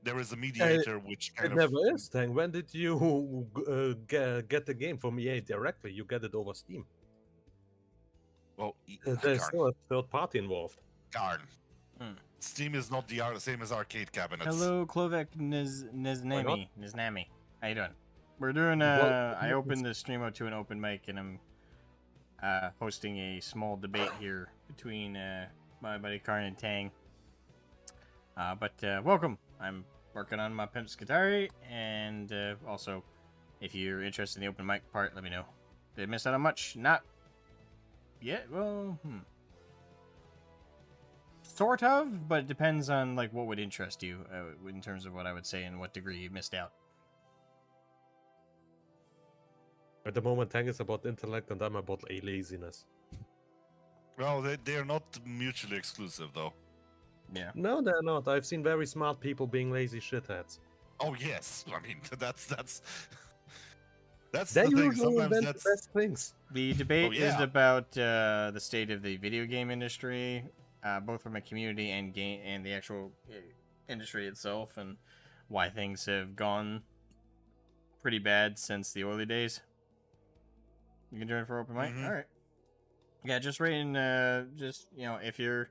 There is a mediator which kind It of. never is. Then when did you get the game from EA directly? You get it over Steam. Well, There's Karn. still a third party involved. Karn. Hmm. Steam is not the same as arcade cabinets. Hello, Klovek Niznami. Niznami. How you doing? We're doing Well, I opened the stream up to an open mic and I'm hosting a small debate here between my buddy Karn and Tang. But welcome. I'm working on my PIMP Skitarii, and also, if you're interested in the open mic part, let me know. Did I miss out on much? Not yet. Well, sort of, but it depends on like what would interest you in terms of what I would say and what degree you missed out. At the moment, Tang is about intellect and I'm about a laziness. Well, they're not mutually exclusive, though. Yeah. No, they're not. I've seen very smart people being lazy shitheads. Oh yes, I mean that's They the thing. usually Sometimes invent that's the best things. The debate is yeah. about the state of the video game industry, both from a community and game and the actual industry itself, and why things have gone pretty bad since the early days. You can join for open mic. Mhm. All right. Yeah, just right in. Just if you're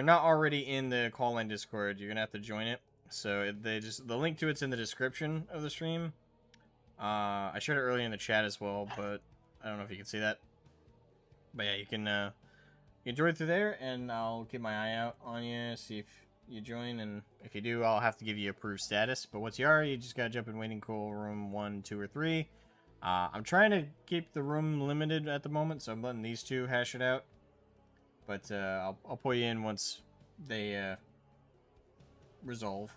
not already in the call-in Discord, you're gonna have to join it. So the link to it's in the description of the stream. I shared it earlier in the chat as well, but I don't know if you can see that. But yeah, you can join through there, and I'll keep my eye out on you, see if you join, and if you do, I'll have to give you approved status. But once you are, you just gotta jump in waiting call room 1, 2, or 3. I'm trying to keep the room limited at the moment, so I'm letting these two hash it out. But I'll pull you in once they resolve.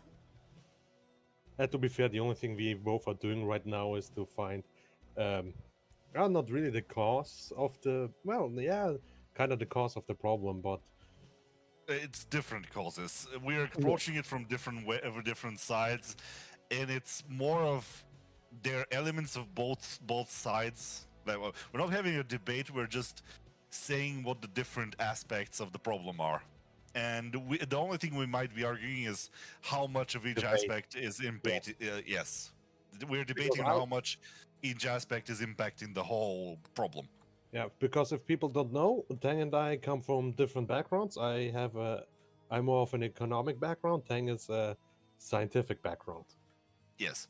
And to be fair, the only thing we both are doing right now is to find, not really the cause of the, kind of the cause of the problem, but it's different causes. We're approaching it from different sides, and it's more of there are elements of both sides. Like, well, we're not having a debate. We're just saying what the different aspects of the problem are. And the only thing we might be arguing is how much of each Debate. aspect is impacted. Yes, we're debating on how much each aspect is impacting the whole problem. Yeah, because if people don't know, Tang and I come from different backgrounds. I'm more of an economic background. Tang is a scientific background. Yes.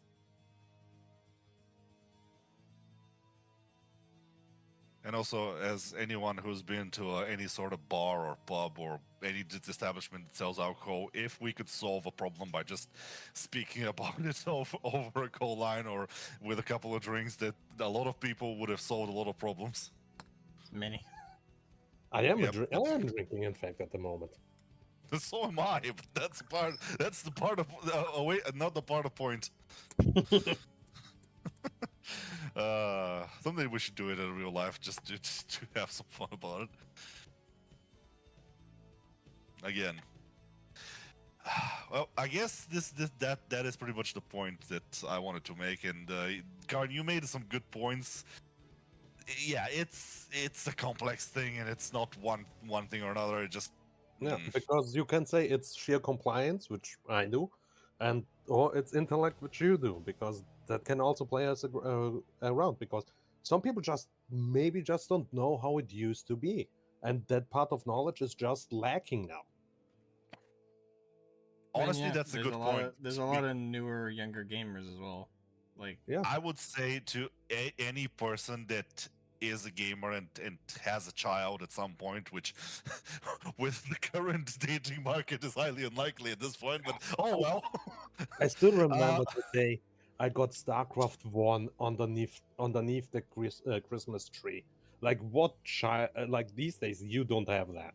And also, as anyone who's been to any sort of bar or pub or any establishment that sells alcohol, if we could solve a problem by just speaking about it over a cold line or with a couple of drinks, that a lot of people would have solved a lot of problems. Many. Yep. I am drinking, in fact, at the moment. So am I, but that's part. That's the part of. Wait, not the part of point. Someday we should do it in real life, just to have some fun about it. Again. Well, I guess that is pretty much the point that I wanted to make. And Karen, you made some good points. Yeah, it's a complex thing, and it's not one thing or another. It just Yeah, because you can say it's sheer compliance, which I do, or it's intellect, which you do, because that can also play us around. Because some people maybe just don't know how it used to be, and that part of knowledge is just lacking now. honestly, yeah, that's a good point. There's a lot of newer, younger gamers as well. Like, Yeah, I would say to any person that is a gamer and has a child at some point, which with the current dating market is highly unlikely at this point, but oh well. I still remember the day I got StarCraft 1 underneath the Christmas tree. Like what child? Like these days, you don't have that.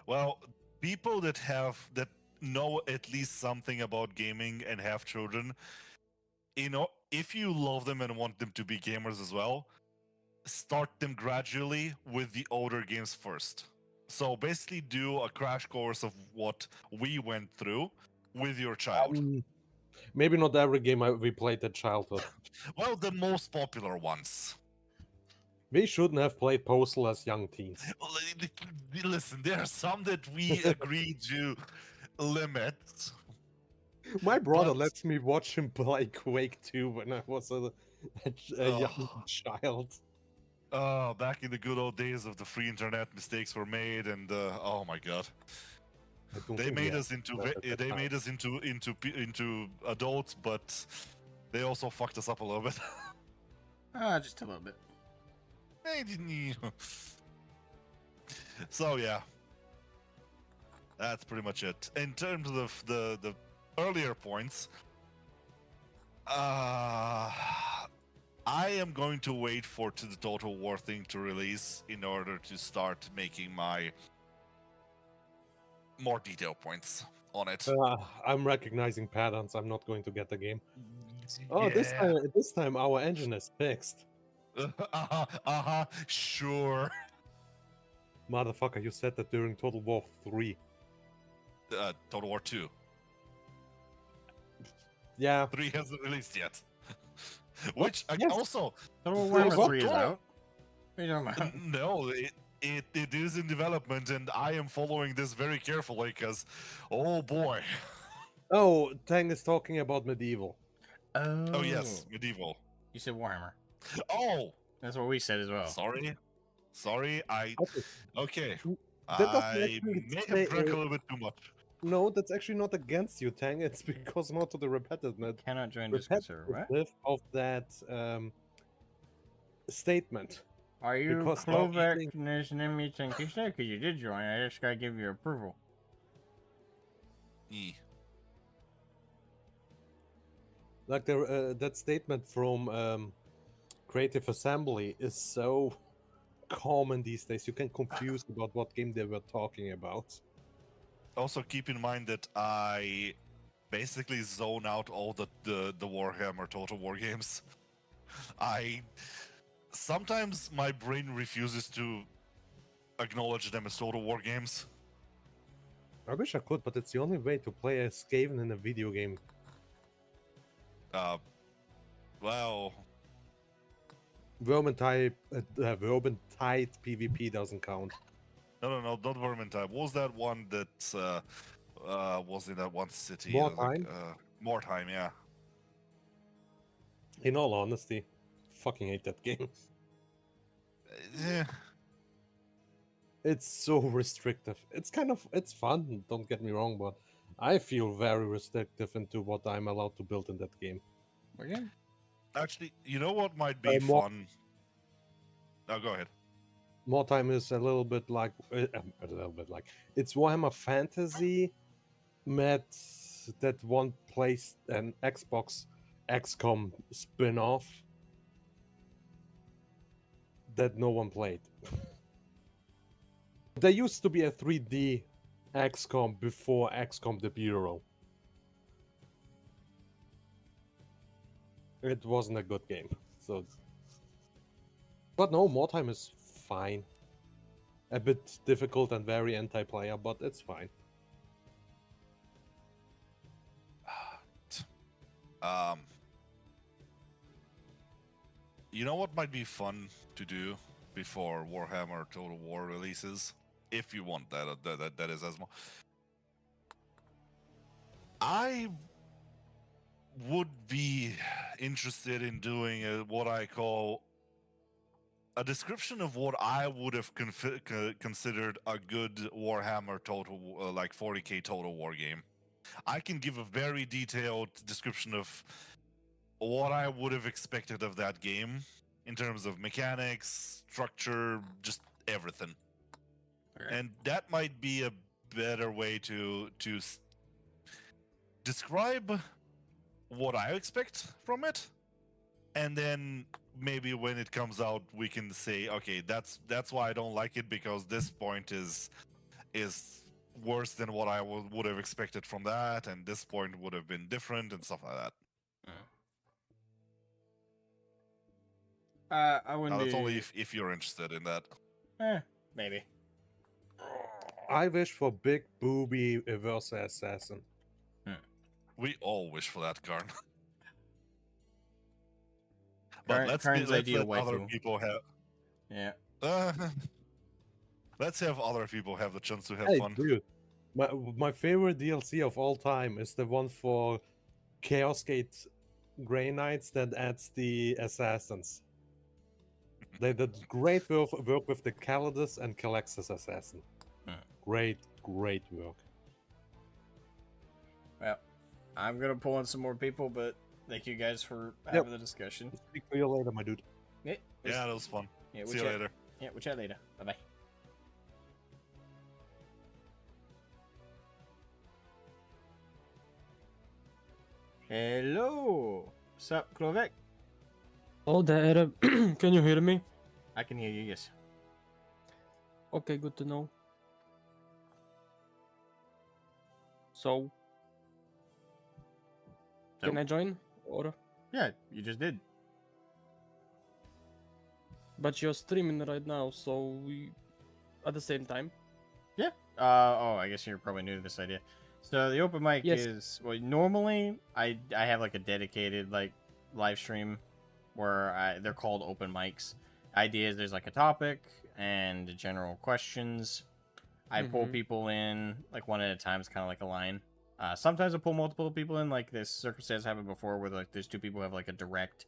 Well, people that know at least something about gaming and have children, if you love them and want them to be gamers as well, start them gradually with the older games first. So basically do a crash course of what we went through with your child. Maybe not every game we played at childhood. Well, the most popular ones. We shouldn't have played Postal as young teens. Listen, there are some that we agreed to limit. My brother But- lets me watch him play Quake 2 when I was a young child. Back in the good old days of the free internet, mistakes were made, and oh my god, I don't they think made we us into had that they time. made us into adults, but they also fucked us up a little bit. just a little bit. They didn't. So yeah, that's pretty much it. In terms of the earlier points, I am going to wait for the Total War thing to release in order to start making my more detailed points on it. I'm recognizing patterns. I'm not going to get the game. Oh, Yeah. this time our engine is fixed. Sure. Motherfucker, you said that during Total War 3. Total War 2. Yeah. 3 hasn't released yet. Which Yes. also Total Warhammer what? 3 is out. What are you talking about? no, it is in development, and I am following this very carefully because, oh boy. Oh, Tang is talking about medieval. Oh yes, medieval. You said Warhammer. Oh, That's what we said as well. sorry. Okay. That doesn't I actually may say- have drank a little bit too much. No, that's actually not against you, Tang. It's because more to the repetitiveness Cannot join Discord server. What? of that statement. Are you Because Clovek eating- Nezhnemi Tankisha? Because you did join. I just gotta give you approval. Like that statement from Creative Assembly is so common these days. You can confuse about what game they were talking about. Also, keep in mind that I basically zone out all the Warhammer Total War games. Sometimes my brain refuses to acknowledge them as Total War games. I wish I could, but it's the only way to play as Skaven in a video game. Well, Vermintide PvP doesn't count. no, not Vermintide. What was that one that was in that one city? Mordheim? Mordheim, yeah. In all honesty, fucking hate that game. eh, It's so restrictive. It's fun, don't get me wrong, but I feel very restrictive into what I'm allowed to build in that game. Okay. actually, you know what might be more, fun? Oh, go ahead. more time is a little bit like it's Warhammer Fantasy met that one place an Xbox XCOM spin-off that no one played. There used to be a 3D XCOM before XCOM the Bureau. It wasn't a good game, so. But no, more time is fine. A bit difficult and very anti-player, but it's fine. Um, you know what might be fun to do before Warhammer Total War releases, if you want that is Asmo. I would be interested in doing what I call a description of what I would have considered a good Warhammer Total like 40k Total War game. I can give a very detailed description of what I would have expected of that game in terms of mechanics, structure, just everything. Okay. And that might be a better way to describe what I expect from it, and then maybe when it comes out, we can say, okay, that's why I don't like it, because this point is worse than what I would have expected from that, and this point would have been different and stuff like that. I wouldn't Now, that's be. only if you're interested in that. Maybe. I wish for big booby Versa Assassin. We all wish for that, Karn. Karn's ideal let other waifu. people have. Yeah. Let's have other people have the chance to have Hey, fun. dude, my favorite DLC of all time is the one for Chaos Gate Grey Knights that adds the assassins. They did great work with the Calidus and Calexis assassin. Great work. Well, I'm gonna pull in some more people, but thank you guys for having the discussion. Speak to you later, my dude. Yeah, Yeah, that was fun. Yeah, See you later. Yeah, we'll chat later. Bye bye. Hello. What's up, Klovek? Oh, there. Can you hear me? I can hear you. Yes. Okay, good to know. So, can I join? Or Yeah, you just did. but you're streaming right now, so we at the same time. Yeah. Oh, I guess you're probably new to this idea. So the open mic Yes. is normally I have like a dedicated like live stream where they're called open mics. Idea is there's like a topic and general questions. I pull Mhm. people in like one at a time. It's kind of like a line. Sometimes I pull multiple people in. Like this circumstance happened before, where like there's two people who have like a direct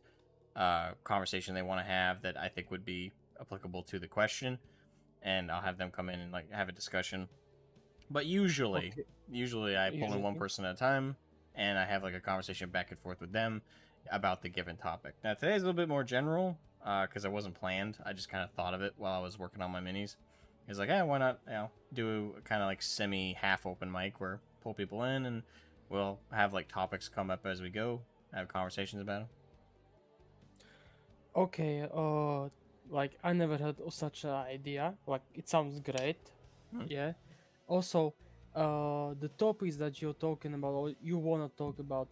conversation they want to have that I think would be applicable to the question, and I'll have them come in and like have a discussion. But usually I pull in one Usually. person at a time, and I have like a conversation back and forth with them about the given topic. Now today's a little bit more general because it wasn't planned. I just kind of thought of it while I was working on my minis. It's like, why not, do a kind of like semi-half open mic where pull people in and we'll have like topics come up as we go, have conversations about them. Okay. Like I never heard of such an idea. Like it sounds great. Yeah. Also, the topics that you're talking about, or you wanna talk about,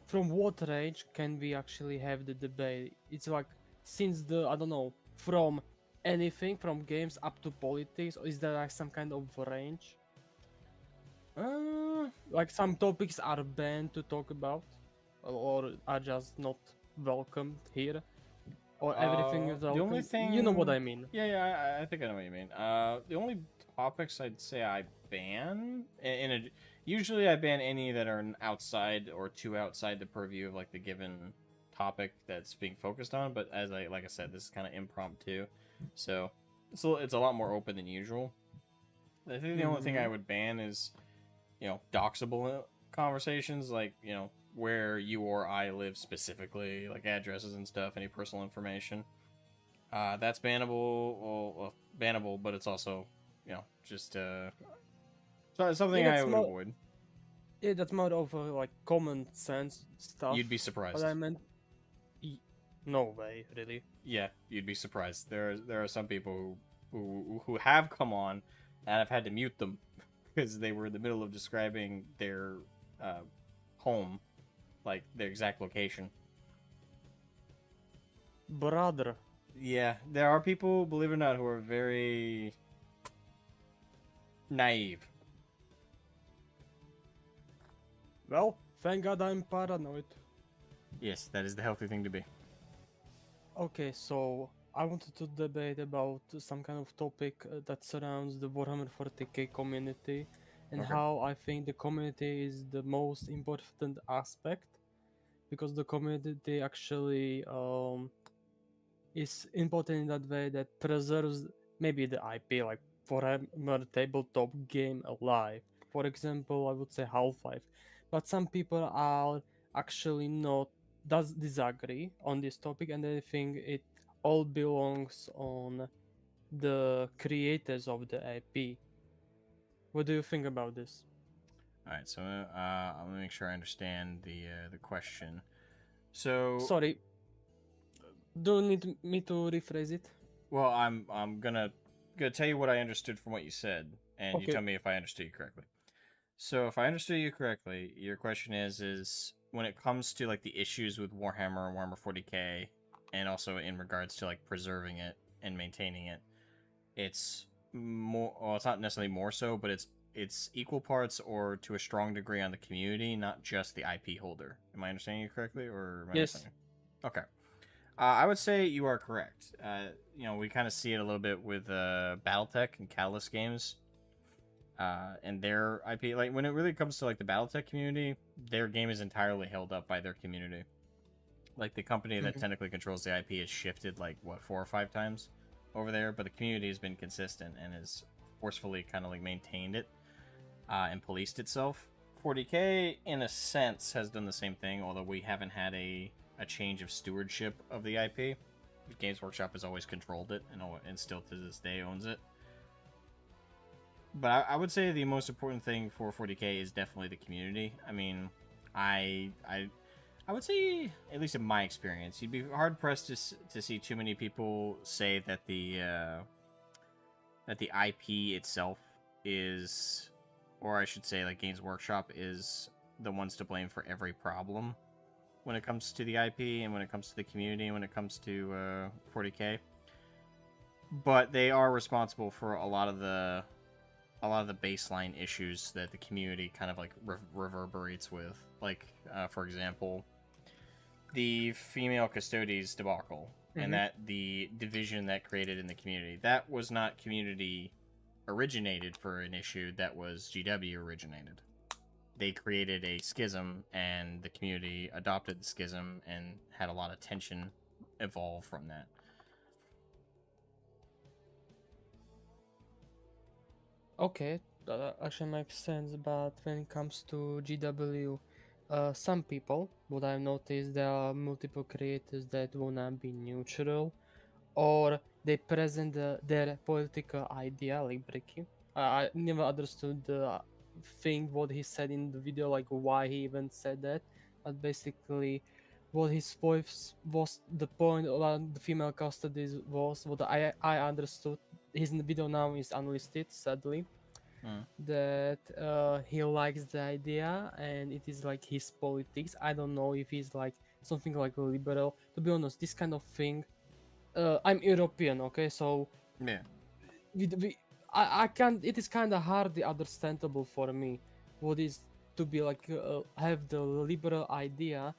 from what range can we actually have the debate? It's like since I don't know, from anything from games up to politics, or is there like some kind of range? Like some topics are banned to talk about, or are just not welcomed here, or everything is The welcome. only thing, You know what I mean? Yeah, I think I know what you mean. The only topics I'd say I ban usually I ban any that are outside or too outside the purview of like the given topic that's being focused on. But as like I said, this is kind of impromptu, so it's a lot more open than usual. I think the only thing I would ban is, doxable conversations, like, where you or I live specifically, like addresses and stuff, any personal information. That's bannable. Well, bannable, but it's also, just something Yeah, I that's would more- avoid. Yeah, that's more of a, like common sense stuff. You'd be surprised. But I meant, no way, really. Yeah, you'd be surprised. There are some people who have come on, and I've had to mute them because they were in the middle of describing their home, like their exact location. Brother. Yeah, there are people, believe it or not, who are very naive. Well, thank God I'm paranoid. Yes, that is the healthy thing to be. Okay, so I wanted to debate about some kind of topic that surrounds the Warhammer 40k community and Okay. how I think the community is the most important aspect, because the community actually is important in that way that preserves maybe the IP, like Warhammer tabletop game alive. For example, I would say Half-Life, but some people are actually not does disagree on this topic, and they think it all belongs on the creators of the IP. What do you think about this? All right, so I'm gonna make sure I understand the question. So, Sorry, do you need me to rephrase it? well, I'm gonna tell you what I understood from what you said, and you Okay. tell me if I understood you correctly. So, if I understood you correctly, your question is when it comes to like the issues with Warhammer and Warhammer 40k, and also in regards to like preserving it and maintaining it, it's more. Well, it's not necessarily more so, but it's equal parts or to a strong degree on the community, not just the IP holder. Am I understanding you correctly, or am I Yes. understanding? Okay. I would say you are correct. We kind of see it a little bit with BattleTech and Catalyst games, and their IP. Like when it really comes to like the BattleTech community, their game is entirely held up by their community. Like the company that Mhm. technically controls the IP has shifted like what 4 or 5 times over there, but the community has been consistent and has forcefully kind of like maintained it and policed itself. 40k, in a sense, has done the same thing, although we haven't had a change of stewardship of the IP. Games Workshop has always controlled it and still to this day owns it. But I would say the most important thing for 40k is definitely the community. I mean, I would say, at least in my experience, you'd be hard pressed to see too many people say that the IP itself is, or I should say, like Games Workshop is the ones to blame for every problem when it comes to the IP and when it comes to the community and when it comes to 40k. But they are responsible for a lot of the baseline issues that the community kind of like reverberates with. Like, for example, the female custodies debacle and that the division that created in the community, that was not community originated for an issue, that was GW originated. They created a schism and the community adopted the schism and had a lot of tension evolve from that. Okay, that actually makes sense, but when it comes to GW, some people, what I've noticed, there are multiple creators that wanna be neutral, or they present their political idea, like Bricky. I never understood the thing what he said in the video, like why he even said that, but basically what his voice was, the point around the female custody was what I understood. His video now is unlisted, sadly. That he likes the idea and it is like his politics. I don't know if he's like something like a liberal. To be honest, this kind of thing. I'm European, okay, so Yeah. I can't. It is kind of hardly understandable for me what is to be like have the liberal idea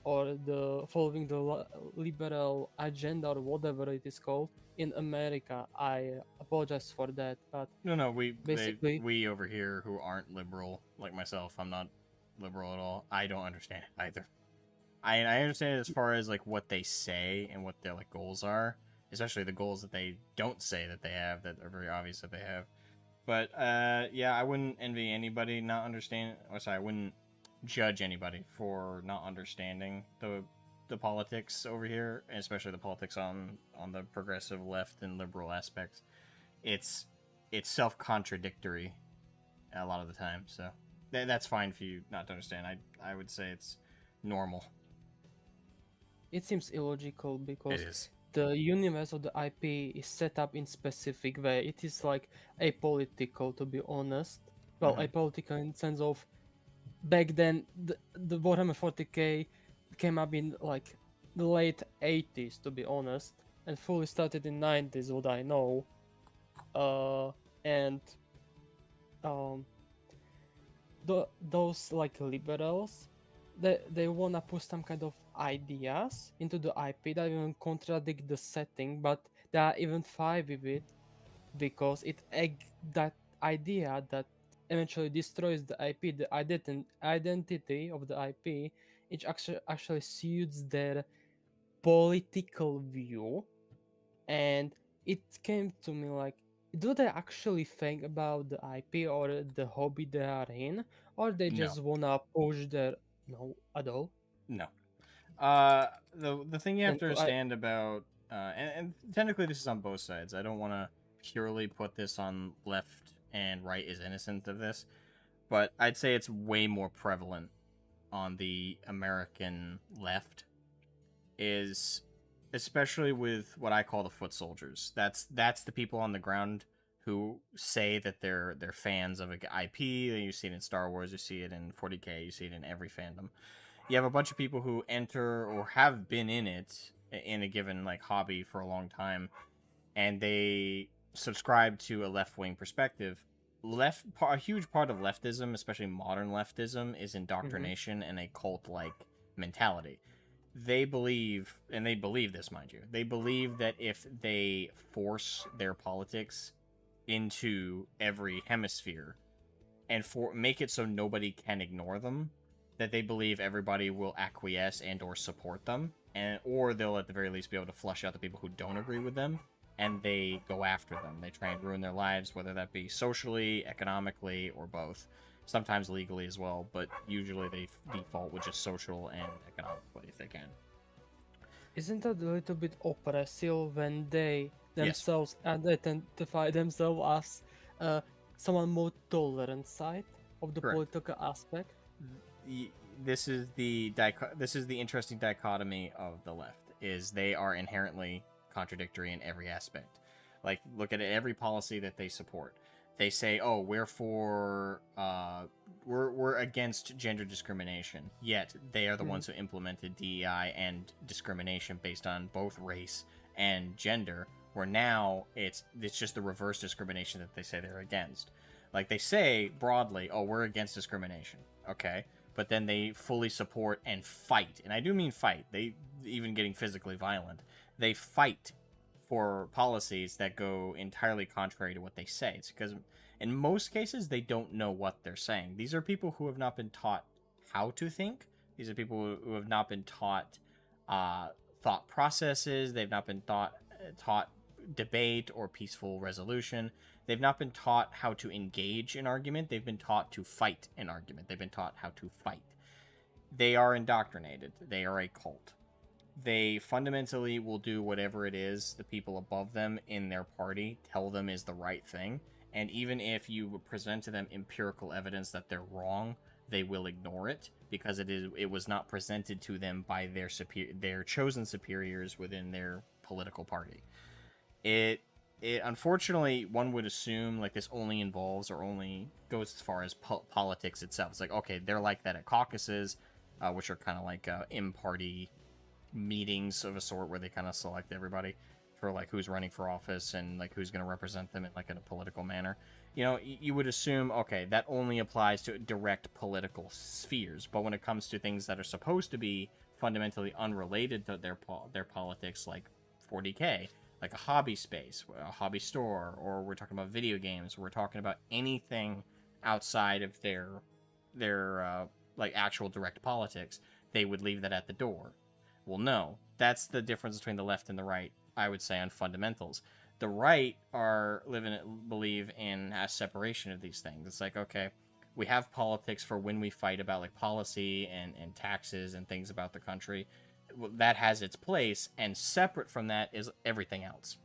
or the following the liberal agenda or whatever it is called in America. I apologize for that, but No, basically, we over here who aren't liberal, like myself, I'm not liberal at all. I don't understand it either. I understand as far as like what they say and what their like goals are, especially the goals that they don't say that they have that are very obvious that they have. But yeah, I wouldn't envy anybody not understand. Or sorry, I wouldn't judge anybody for not understanding the politics over here, and especially the politics on the progressive left and liberal aspects. It's self contradictory a lot of the time, so that's fine for you not to understand. I would say it's normal. It seems illogical It because is. the universe of the IP is set up in specific way. It is like apolitical, to be honest. Well, Mhm. apolitical in sense of back then the Warhammer 40k came up in like the late 80s, to be honest, and fully started in 90s, what I know. And um, those like liberals, they wanna put some kind of ideas into the IP that even contradict the setting, but they are even fine with it because that idea that eventually destroys the IP, the identity of the IP, it actually suits their political view. And it came to me like, do they actually think about the IP or the hobby they are in, or they No, just wanna push their no at all? no. The thing you have Then to understand about and technically this is on both sides. I don't want to purely put this on left and right is innocent of this, but I'd say it's way more prevalent on the American left, is especially with what I call the foot soldiers. That's the people on the ground who say that they're fans of an IP. You see it in Star Wars, you see it in 40k, you see it in every fandom. You have a bunch of people who enter or have been in it in a given like hobby for a long time, and they subscribe to a left-wing perspective. A huge part of leftism, especially modern leftism, is indoctrination and a cult-like mentality. They believe, and they believe this, mind you, they believe that if they force their politics into every hemisphere and make it so nobody can ignore them, that they believe everybody will acquiesce and or support them, and or they'll at the very least be able to flush out the people who don't agree with them, and they go after them. They try and ruin their lives, whether that be socially, economically, or both. Sometimes legally as well, but usually they default with just social and economically if they can. Isn't that a little bit oppressive when they Yes. themselves identify themselves as someone more tolerant side of the Correct. political aspect? This is the interesting dichotomy of the left, is they are inherently contradictory in every aspect. Like, look at every policy that they support. They say, "Oh, we're against gender discrimination." Yet they are the ones who implemented DEI and discrimination based on both race and gender. Where now it's just the reverse discrimination that they say they're against. Like, they say broadly, "Oh, we're against discrimination." Okay, but then they fully support and fight, and I do mean fight. They even getting physically violent. They fight for policies that go entirely contrary to what they say. It's because in most cases they don't know what they're saying. These are people who have not been taught how to think. These are people who have not been taught thought processes. They've not been taught debate or peaceful resolution. They've not been taught how to engage in argument. They've been taught to fight an argument. They've been taught how to fight. They are indoctrinated. They are a cult. They fundamentally will do whatever it is the people above them in their party tell them is the right thing. And even if you present to them empirical evidence that they're wrong, they will ignore it because it was not presented to them by their chosen superiors within their political party. It unfortunately, one would assume like this only involves or only goes as far as politics itself. It's like, okay, they're like that at caucuses, which are kind of like in-party meetings of a sort where they kind of select everybody for like who's running for office and like who's going to represent them in like in a political manner. You know, you would assume, okay, that only applies to direct political spheres, but when it comes to things that are supposed to be fundamentally unrelated to their politics, like 40k, like a hobby space, a hobby store, or we're talking about video games, we're talking about anything outside of their like actual direct politics, they would leave that at the door. Well, no. That's the difference between the left and the right, I would say, on fundamentals. The right believe in a separation of these things. It's like, okay, we have politics for when we fight about like policy and taxes and things about the country. That has its place, and separate from that is everything else.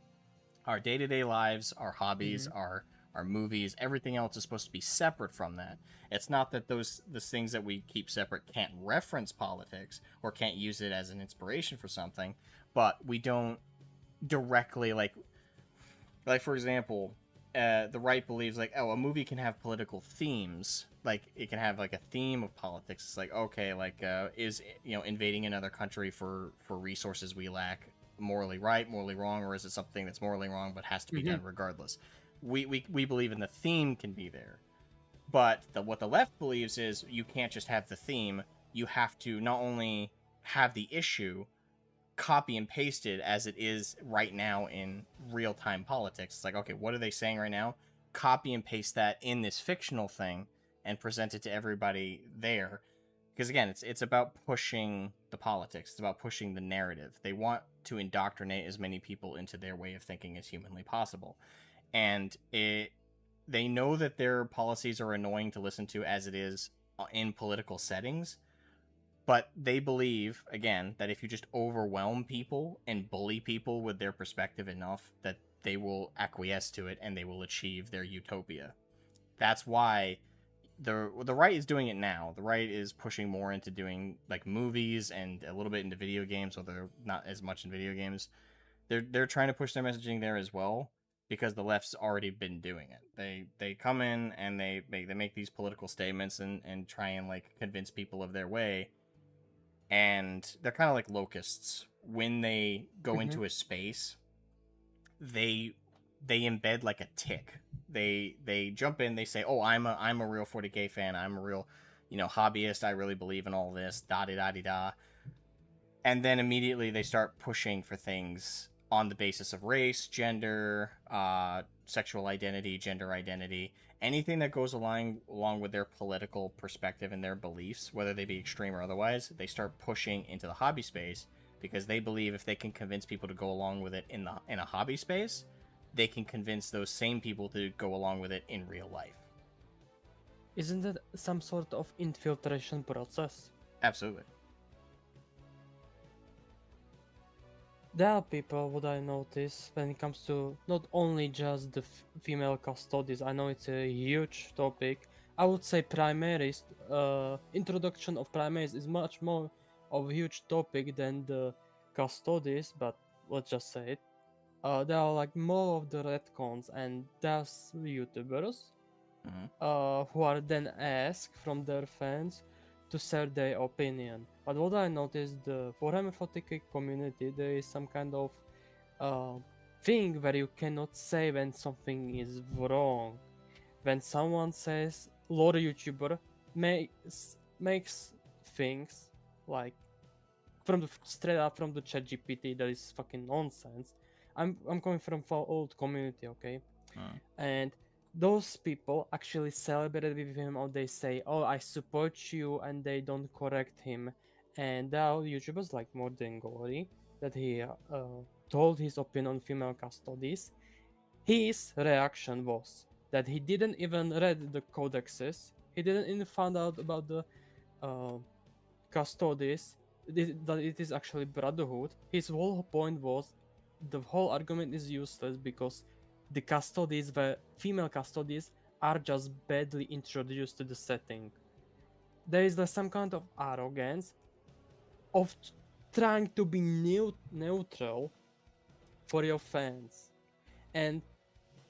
Our day-to-day lives, our hobbies, our movies, everything else is supposed to be separate from that. It's not that the things that we keep separate can't reference politics or can't use it as an inspiration for something, but we don't directly like for example, the right believes like, oh, a movie can have political themes, like it can have like a theme of politics. It's like, okay, like is invading another country for resources we lack morally right, morally wrong, or is it something that's morally wrong but has to be done regardless? We believe in the theme can be there, but what the left believes is you can't just have the theme. You have to not only have the issue, copy and paste it as it is right now in real-time politics. It's like, okay, what are they saying right now? Copy and paste that in this fictional thing and present it to everybody there. Because again, it's about pushing the politics. It's about pushing the narrative. They want to indoctrinate as many people into their way of thinking as humanly possible. And they know that their policies are annoying to listen to as it is in political settings, but they believe, again, that if you just overwhelm people and bully people with their perspective enough, that they will acquiesce to it and they will achieve their utopia. That's why the right is doing it now. The right is pushing more into doing like movies and a little bit into video games, although not as much in video games. They're trying to push their messaging there as well, because the left's already been doing it. They come in and they make these political statements and try and like convince people of their way. And they're kind of like locusts. When they go into a space, they embed like a tick. They jump in, they say, "Oh, I'm a real 40K fan. I'm a real, hobbyist. I really believe in all this. Da da da da da." And then immediately they start pushing for things on the basis of race, gender, sexual identity, gender identity, anything that goes along with their political perspective and their beliefs, whether they be extreme or otherwise. They start pushing into the hobby space because they believe if they can convince people to go along with it in a hobby space, they can convince those same people to go along with it in real life. Isn't it some sort of infiltration process? Absolutely. There are people, what I notice, when it comes to not only just the female custodies. I know it's a huge topic. I would say primaries, introduction of primaries is much more of a huge topic than the custodies, but let's just say it. There are like more of the retcons, and there's YouTubers who are then asked from their fans to share their opinion. But what I noticed, for Warhammer community, there is some kind of thing where you cannot say when something is wrong. When someone says lore YouTuber makes things like straight up from the chat GPT, that is fucking nonsense. I'm coming from old community, okay? And those people actually celebrate with him, or they say, "Oh, I support you," and they don't correct him. And there are YouTubers like More Than Glory that he told his opinion on female custodies. His reaction was that he didn't even read the codexes. He didn't even find out about the custodies, that it is actually brotherhood. His whole point was the whole argument is useless because the custodies, the female custodies, are just badly introduced to the setting. There is some kind of arrogance of trying to be neutral for your fans, and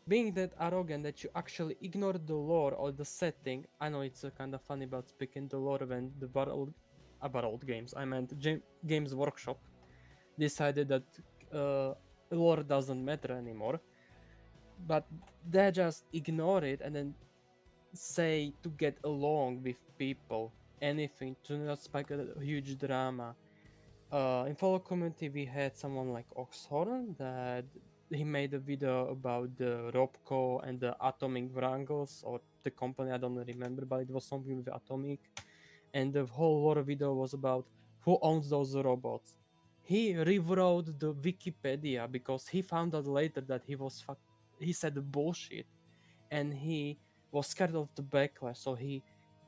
being that arrogant that you actually ignore the lore or the setting. I know it's kind of funny about speaking the lore when the Barreled Games, I meant Games Workshop, decided that lore doesn't matter anymore. But they just ignore it and then say to get along with people, anything to not spike a huge drama. In follow community, we had someone like Oxhorn that he made a video about the Robco and the Atomic Wrangles, or the company, I don't remember, but it was something with Atomic. And the whole lore video was about who owns those robots. He rewrote the Wikipedia because he found out later that he said bullshit, and he was scared of the backlash. So he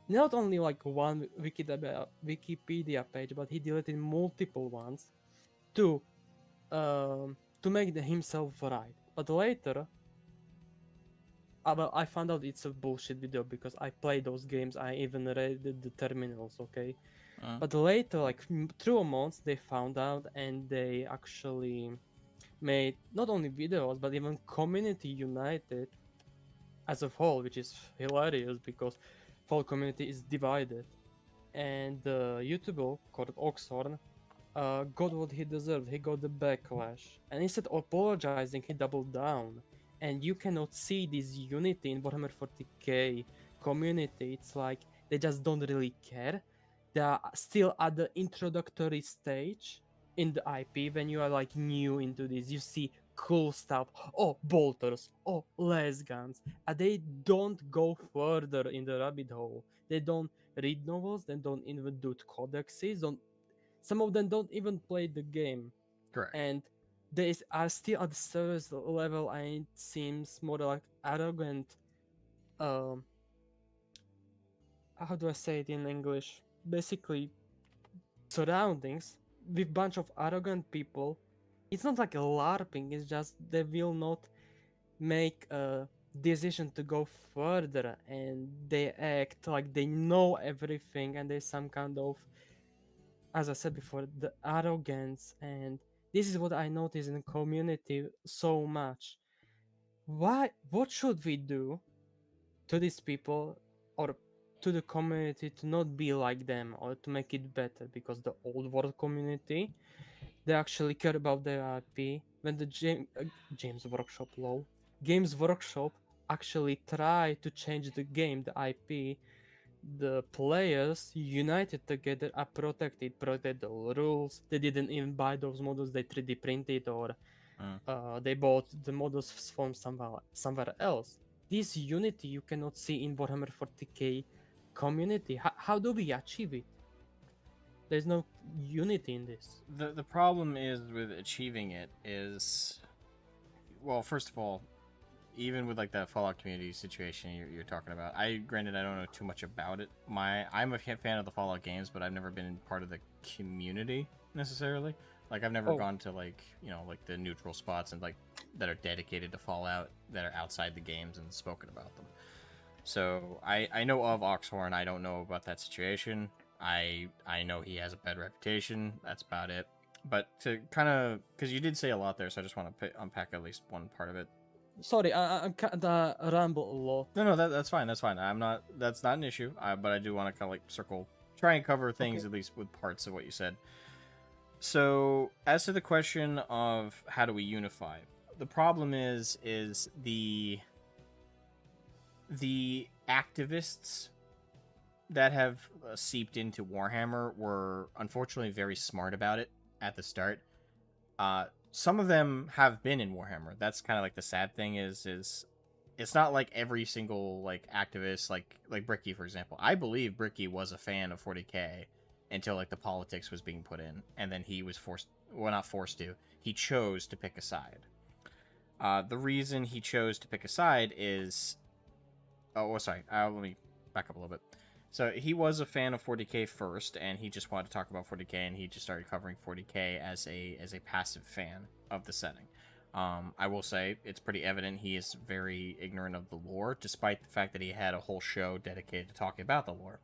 not only like one Wikipedia page, but he deleted multiple ones to make himself right. But later, well, I found out it's a bullshit video because I played those games. I even read the terminals. Okay, but later, like through months, they found out and they actually made not only videos but even community united as a whole, which is hilarious because whole community is divided. And the YouTuber called Oxhorn got what he deserved. He got the backlash, and instead of apologizing, he doubled down. And you cannot see this unity in Warhammer 40k community. It's like they just don't really care. They are still at the introductory stage in the IP. When you are like new into this, you see cool stuff. Oh, bolters. Oh, las guns. And they don't go further in the rabbit hole. They don't read novels. They don't even do codexes. Some of them don't even play the game. Correct. And they are still at the service level, and it seems more like arrogant. How do I say it in English? Basically, surroundings with bunch of arrogant people. It's not like a LARPing. It's just they will not make a decision to go further, and they act like they know everything, and there's some kind of, as I said before, the arrogance. And this is what I notice in the community so much. What should we do to these people or to the community to not be like them or to make it better? Because the old world community, they actually care about their IP. When the Games Workshop actually tried to change the game, the IP, the players united together are protected the rules. They didn't even buy those models, they 3D printed, or they bought the models from somewhere else. This unity you cannot see in Warhammer 40k community. How do we achieve it? There's no unity in this. The problem is with achieving it is, well, first of all, even with like the Fallout community situation you're talking about, granted I don't know too much about it. I'm a fan of the Fallout games, but I've never been part of the community necessarily. Like I've never gone to like like the neutral spots and like that are dedicated to Fallout that are outside the games and spoken about them. So I know of Oxhorn. I don't know about that situation. I know he has a bad reputation. That's about it. But to kind of, because you did say a lot there, so I just want to unpack at least one part of it. Sorry, I'm kind of ramble a lot. No, that's fine. That's fine. That's not an issue. But I do want to kind of like try and cover things at least with parts of what you said. So, as to the question of how do we unify, the problem is the activists that have seeped into Warhammer were unfortunately very smart about it at the start. Some of them have been in Warhammer. That's kind of like the sad thing is it's not like every single like activist like Bricky, for example. I believe Bricky was a fan of 40k until like the politics was being put in, and then he was not forced to. He chose to pick a side. The reason he chose to pick a side is sorry. Let me back up a little bit. So he was a fan of 40k first, and he just wanted to talk about 40k, and he just started covering 40k as a passive fan of the setting. I will say it's pretty evident he is very ignorant of the lore, despite the fact that he had a whole show dedicated to talking about the lore.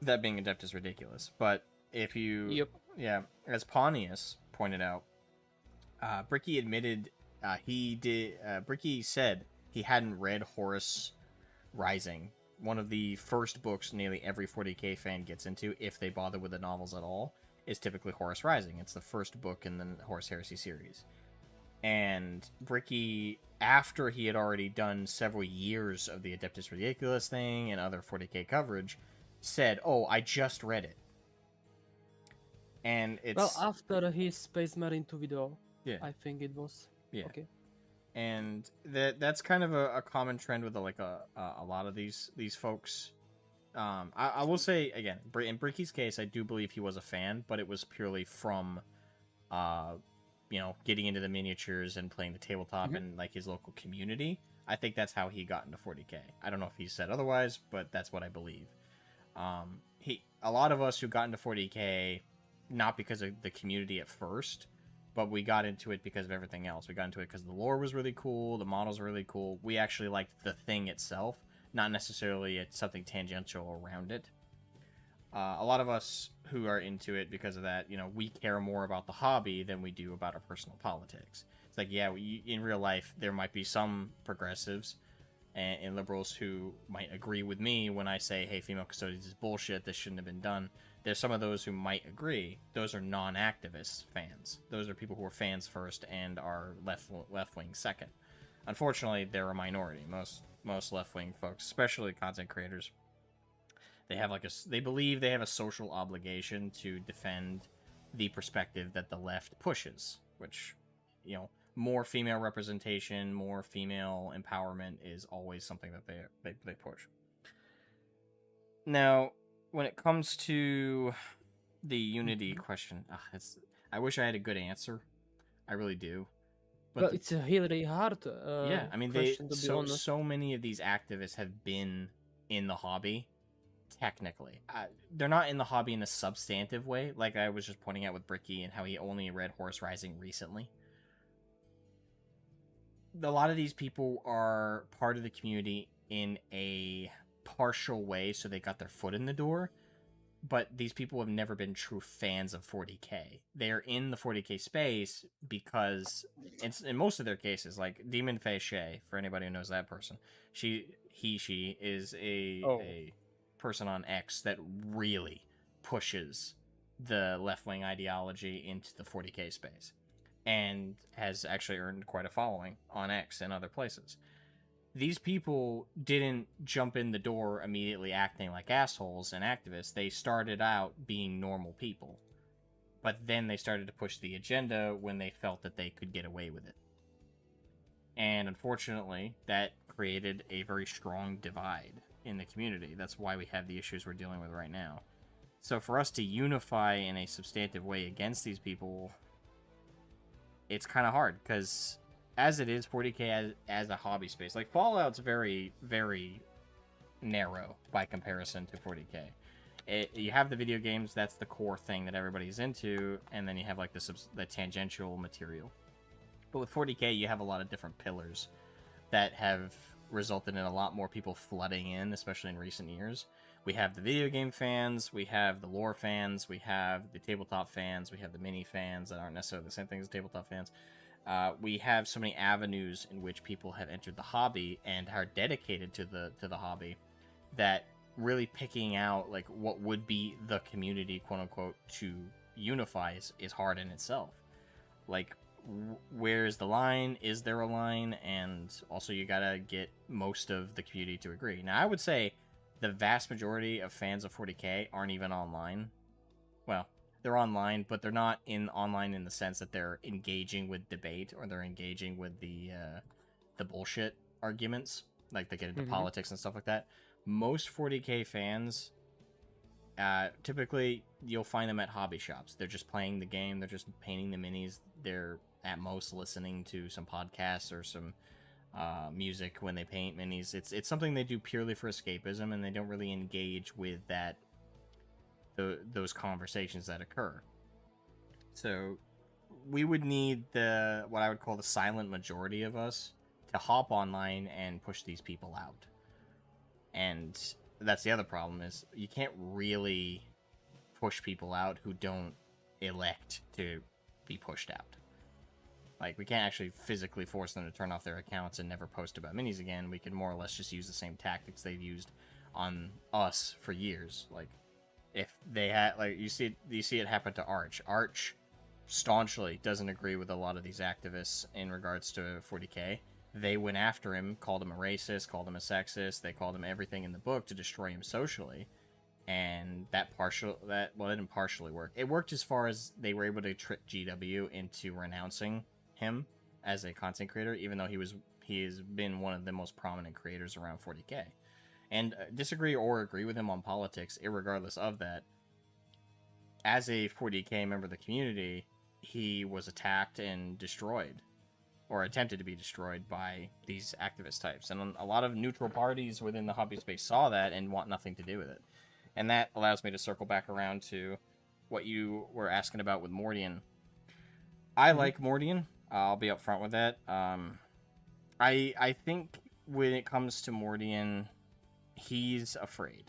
That being adept is ridiculous. But if you, as Pontius pointed out, Bricky admitted Bricky said he hadn't read Horus Rising, one of the first books nearly every 40k fan gets into, if they bother with the novels at all, is typically Horus Rising. It's the first book in the Horus Heresy series. And Bricky, after he had already done several years of the Adeptus Ridiculous thing and other 40k coverage, said, "Oh, I just read it." And it's... Well, after his Space Marine 2 video, yeah, I think it was. Yeah. Okay. And that's kind of a common trend with a lot of these folks. I will say again, in Bricky's case, I do believe he was a fan, but it was purely from, getting into the miniatures and playing the tabletop and like his local community. I think that's how he got into 40k. I don't know if he said otherwise, but that's what I believe. A lot of us who got into 40k, not because of the community at first, but we got into it because of everything else. We got into it because the lore was really cool, the models were really cool. We actually liked the thing itself, not necessarily it's something tangential around it. A lot of us who are into it because of that, we care more about the hobby than we do about our personal politics. It's like, yeah, in real life, there might be some progressives and liberals who might agree with me when I say, hey, female custodians is bullshit, this shouldn't have been done. There's some of those who might agree. Those are non-activist fans. Those are people who are fans first and are left-wing second. Unfortunately, they're a minority. Most left-wing folks, especially content creators, they believe they have a social obligation to defend the perspective that the left pushes, which, more female representation, more female empowerment is always something that they push. Now, when it comes to the Unity question, I wish I had a good answer. I really do. But it's a really hard yeah, I mean, question, to be honest. so many of these activists have been in the hobby. Technically, they're not in the hobby in a substantive way, like I was just pointing out with Bricky and how he only read Horse Rising recently. A lot of these people are part of the community in a partial way, so they got their foot in the door, but these people have never been true fans of 40k. They're in the 40k space because it's in most of their cases, like Demon Fae Shay, for anybody who knows that person, she is a person on X that really pushes the left-wing ideology into the 40k space and has actually earned quite a following on X and other places. These people didn't jump in the door immediately acting like assholes and activists. They started out being normal people, but then they started to push the agenda when they felt that they could get away with it. And unfortunately, that created a very strong divide in the community. That's why we have the issues we're dealing with right now. So for us to unify in a substantive way against these people, it's kind of hard, because as it is, 40k as a hobby space, like Fallout's very, very narrow by comparison to 40k. You have the video games, that's the core thing that everybody's into, and then you have like the tangential material. But with 40k, you have a lot of different pillars that have resulted in a lot more people flooding in, especially in recent years. We have the video game fans, we have the lore fans, we have the tabletop fans, we have the mini fans that aren't necessarily the same thing as tabletop fans. We have so many avenues in which people have entered the hobby and are dedicated to the hobby, that really picking out like what would be the community, quote unquote, to unify is hard in itself. Like, where is the line? Is there a line? And also, you gotta get most of the community to agree. Now, I would say the vast majority of fans of 40k aren't even online. Well, they're online, but they're not online in the sense that they're engaging with debate or they're engaging with the bullshit arguments, like they get into politics and stuff like that. Most 40k fans, typically you'll find them at hobby shops. They're just playing the game. They're just painting the minis. They're at most listening to some podcasts or some music when they paint minis. It's something they do purely for escapism, and they don't really engage with those conversations that occur. So we would need what I would call the silent majority of us to hop online and push these people out. And that's the other problem, is you can't really push people out who don't elect to be pushed out. Like, we can't actually physically force them to turn off their accounts and never post about minis again. We can more or less just use the same tactics they've used on us for years. Like, if they had, like, you see it happen to Arch. Arch staunchly doesn't agree with a lot of these activists in regards to 40k. They went after him, called him a racist, called him a sexist. They called him everything in the book to destroy him socially. And that didn't partially work. It worked as far as they were able to trick GW into renouncing him as a content creator, even though he has been one of the most prominent creators around 40k. and disagree or agree with him on politics, irregardless of that, as a 40K member of the community, he was attacked and destroyed, or attempted to be destroyed by these activist types. And a lot of neutral parties within the hobby space saw that and want nothing to do with it. And that allows me to circle back around to what you were asking about with Mordian. I like Mordian. I'll be upfront with that. I think when it comes to Mordian, he's afraid.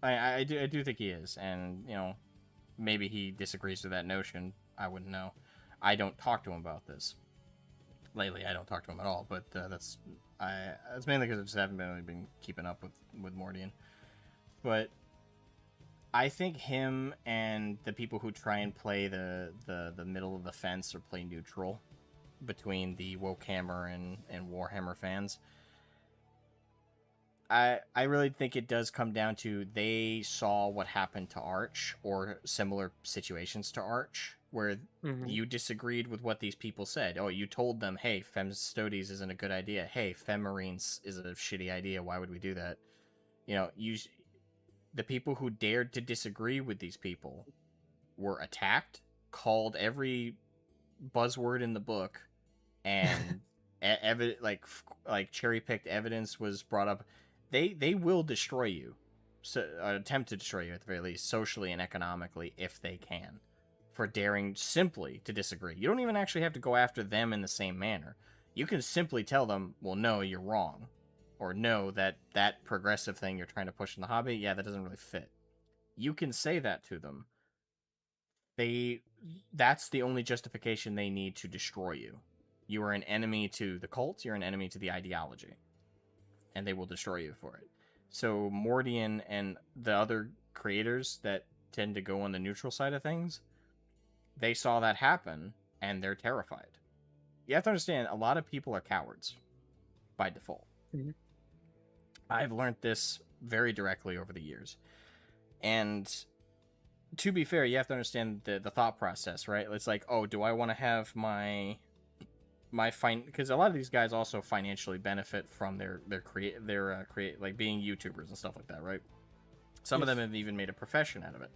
I do think he is, and you know, maybe he disagrees with that notion. I wouldn't know. I don't talk to him about this. Lately, I don't talk to him at all, but that's mainly because I just haven't really been keeping up with Mordian. But I think him and the people who try and play the middle of the fence or play neutral between the Wokehammer and Warhammer fans, I really think it does come down to they saw what happened to Arch or similar situations to Arch, where you disagreed with what these people said. Oh, you told them, hey, Femstodes isn't a good idea. Hey, Femmarines is a shitty idea. Why would we do that? You know, the people who dared to disagree with these people were attacked, called every buzzword in the book, and like cherry-picked evidence was brought up. They will destroy you, so attempt to destroy you at the very least, socially and economically, if they can, for daring simply to disagree. You don't even actually have to go after them in the same manner. You can simply tell them, well, no, you're wrong. Or no, that progressive thing you're trying to push in the hobby, yeah, that doesn't really fit. You can say that to them. That's the only justification they need to destroy you. You are an enemy to the cult, you're an enemy to the ideology. And they will destroy you for it. So Mordian and the other creators that tend to go on the neutral side of things, they saw that happen, and they're terrified. You have to understand, a lot of people are cowards by default. I've learned this very directly over the years. And to be fair, you have to understand the thought process, right? It's like, oh, do I want to have my because a lot of these guys also financially benefit from their like being YouTubers and stuff like that, right? Some of them have even made a profession out of it.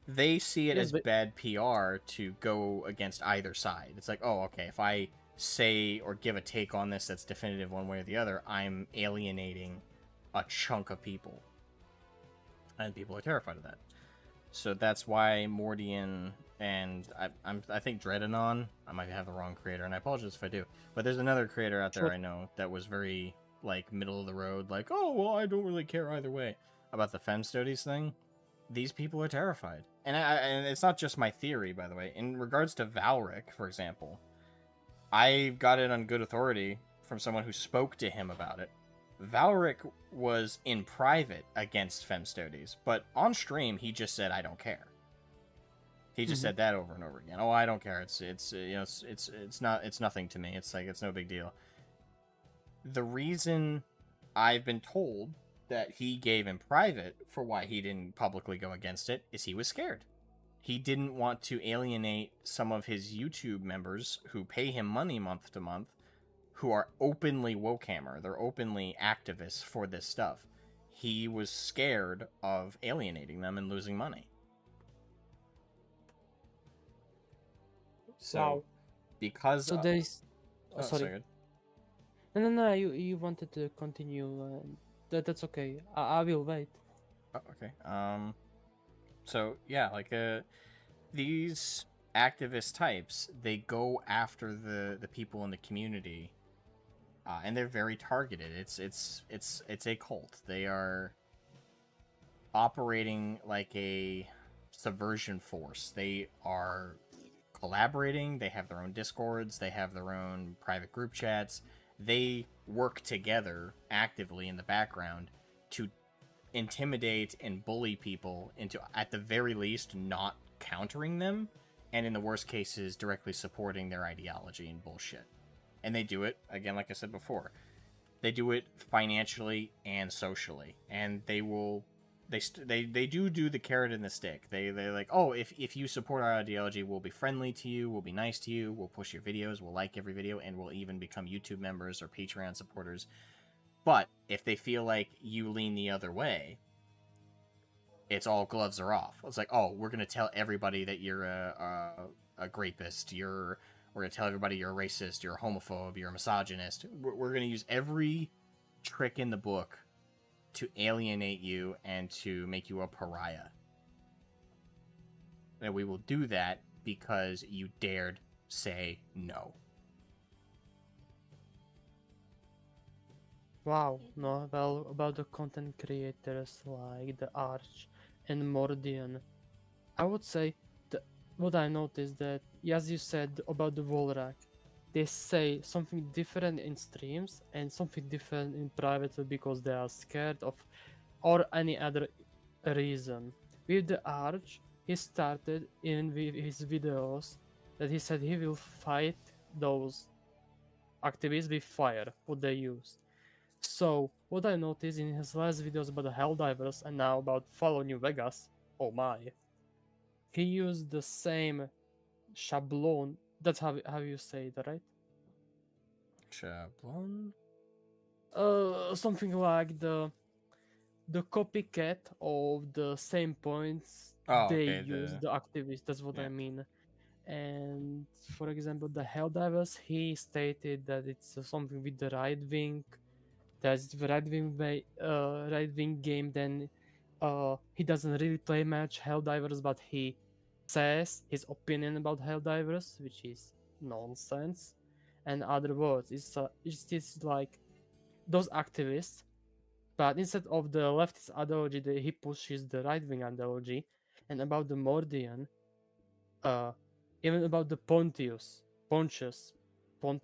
They see it as bad PR to go against either side. It's like, oh, okay, if I say or give a take on this that's definitive one way or the other, I'm alienating a chunk of people, and people are terrified of that. So that's why Mordian and I think Dreadanon, I might have the wrong creator, and I apologize if I do, but there's another creator out there I know that was very like middle of the road, like, oh well, I don't really care either way about the Femstodes thing. These people are terrified, and it's not just my theory, by the way. In regards to Valric, for example, I got it on good authority from someone who spoke to him about it. Valric was in private against Femstodes, but on stream he just said, "I don't care." He just said that over and over again. Oh, I don't care. It's you know, it's nothing to me. It's like, it's no big deal. The reason I've been told that he gave in private for why he didn't publicly go against it is he was scared. He didn't want to alienate some of his YouTube members who pay him money month to month, who are openly Wokehammer. They're openly activists for this stuff. He was scared of alienating them and losing money. So, wow. Because so there's sorry. No, you wanted to continue. That's okay. I will wait. Oh, okay. So yeah, like these activist types, they go after the people in the community, and they're very targeted. It's a cult. They are operating like a subversion force. They are collaborating. They have their own discords. They have their own private group chats. They work together actively in the background to intimidate and bully people into, at the very least, not countering them, and in the worst cases, directly supporting their ideology and bullshit. And they do it, again, like I said before, they do it financially and socially, and they will, they do the carrot and the stick. They're like, oh, if you support our ideology, we'll be friendly to you, we'll be nice to you, we'll push your videos, we'll like every video, and we'll even become YouTube members or Patreon supporters. But if they feel like you lean the other way, it's all gloves are off. It's like, oh, we're gonna tell everybody that you're a rapist. We're gonna tell everybody you're a racist. You're a homophobe. You're a misogynist. We're gonna use every trick in the book to alienate you and to make you a pariah. And we will do that because you dared say no. Wow, no, well, about the content creators like the Arch and Mordian, I would say what I noticed that, as you said about the Volrak, they say something different in streams and something different in private because they are scared of or any other reason. With the Arch, he started in his videos that he said he will fight those activists with fire, what they use. So, what I noticed in his last videos about the Helldivers and now about Follow New Vegas, oh my, he used the same shablon. That's how you say that, right? Shablon? Something like the copycat of the same points Oh, they okay. use the activists. That's what I mean. And for example, the Helldivers, he stated that it's something with the right wing. That's the right wing game. Then he doesn't really play much Helldivers, but he says his opinion about Helldivers, which is nonsense. And other words, it's just like those activists, but instead of the leftist ideology, he pushes the right wing ideology. And about the Mordian, uh, even about the Pontius, Pontius. I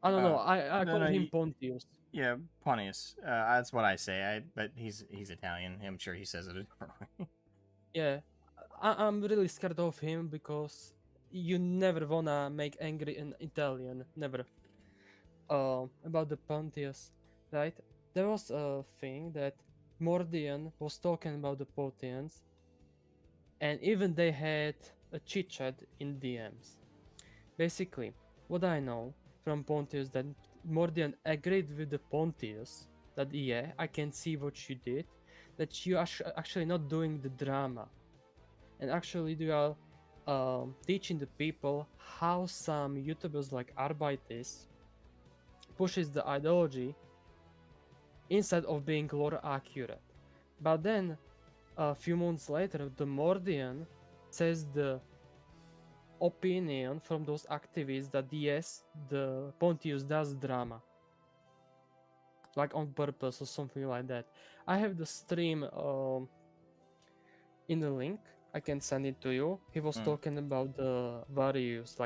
don't know. I no, call no, him Pontius. Yeah, Pontius. That's what I say. But he's Italian. I'm sure he says it a different way. Yeah, I'm really scared of him because you never wanna make angry an Italian. Never. About the Pontius, right? There was a thing that Mordian was talking about the Pontians, and even they had a chit chat in DMs. Basically, what I know from Pontius that Mordian agreed with the Pontius that yeah, I can see what you did, that you are actually not doing the drama, and actually you are teaching the people how some YouTubers like Arbeitis pushes the ideology instead of being lore accurate. But then a few months later, the Mordian says the opinion from those activists that yes, the Pontius does drama, like on purpose or something like that. I have the stream in the link. I can send it to you. He was talking about the various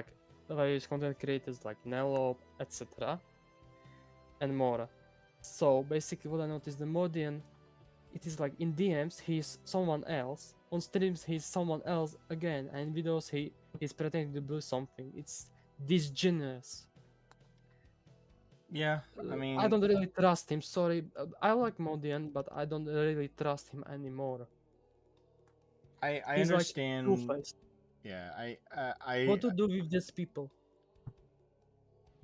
content creators like Nello, etc. and more. So basically, what I noticed, the Mordian, it is like in DMs he's someone else, on streams he's someone else again, and in videos he's pretending to do something. It's disgenerous. Yeah, I mean, I don't really trust him. Sorry, I like Mordian, but I don't really trust him anymore. I He's understand. like two-faced. Yeah, What to do with these people?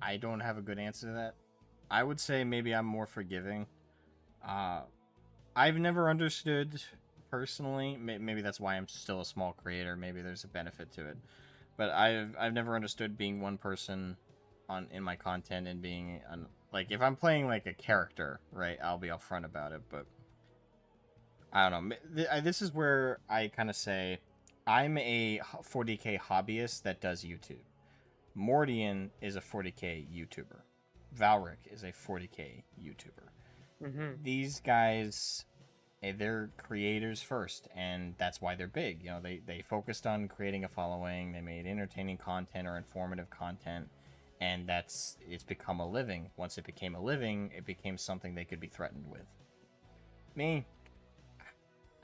I don't have a good answer to that. I would say maybe I'm more forgiving. I've never understood personally. Maybe that's why I'm still a small creator. Maybe there's a benefit to it, but I've never understood being one person in my content and being like if I'm playing like a character, right? I'll be upfront about it, but I don't know. This is where I kind of say I'm a 40k hobbyist that does YouTube. Mordian is a 40k YouTuber. Valric is a 40k YouTuber. These guys, they're creators first, and that's why they're big. You know, they focused on creating a following. They made entertaining content or informative content, and it's become a living. Once it became a living, it became something they could be threatened with. Me,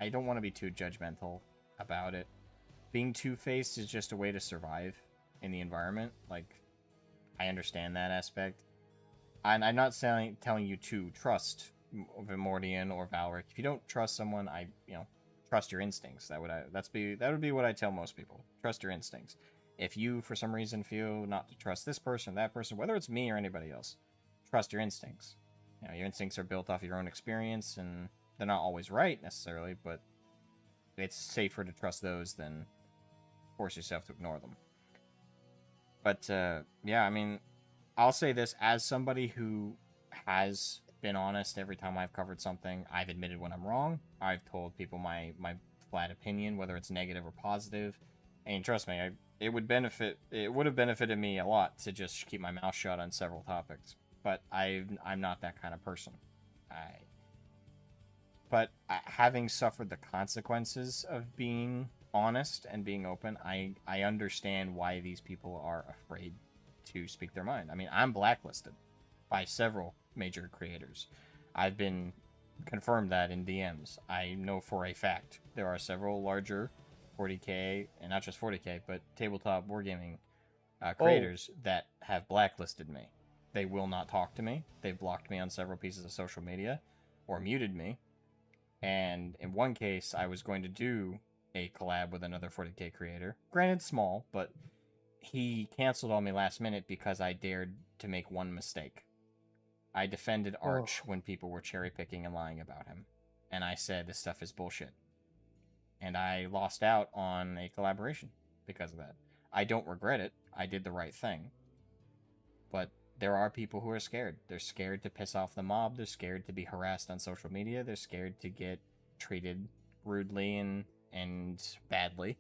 I don't want to be too judgmental about it. Being two-faced is just a way to survive in the environment. Like, I understand that aspect. And I'm not telling you to trust Vimordian or Valric. If you don't trust someone, trust your instincts. That would be what I tell most people. Trust your instincts. If you, for some reason, feel not to trust this person or that person, whether it's me or anybody else, trust your instincts. You know, your instincts are built off your own experience, and they're not always right necessarily, but it's safer to trust those than force yourself to ignore them. But yeah, I mean, I'll say this as somebody who has been honest every time I've covered something. I've admitted when I'm wrong. I've told people my flat opinion, whether it's negative or positive. And trust me, it would have benefited me a lot to just keep my mouth shut on several topics. But I'm not that kind of person. But having suffered the consequences of being honest and being open, I understand why these people are afraid to speak their mind. I mean, I'm blacklisted by several major creators. I've been confirmed that in DMs. I know for a fact there are several larger 40k, and not just 40k, but tabletop wargaming creators that have blacklisted me. They will not talk to me. They've blocked me on several pieces of social media or muted me. And in one case, I was going to do a collab with another 40k creator. Granted, small, but he canceled on me last minute because I dared to make one mistake. I defended Arch when people were cherry picking and lying about him. And I said this stuff is bullshit. And I lost out on a collaboration because of that. I don't regret it. I did the right thing. But there are people who are scared. They're scared to piss off the mob. They're scared to be harassed on social media. They're scared to get treated rudely and badly.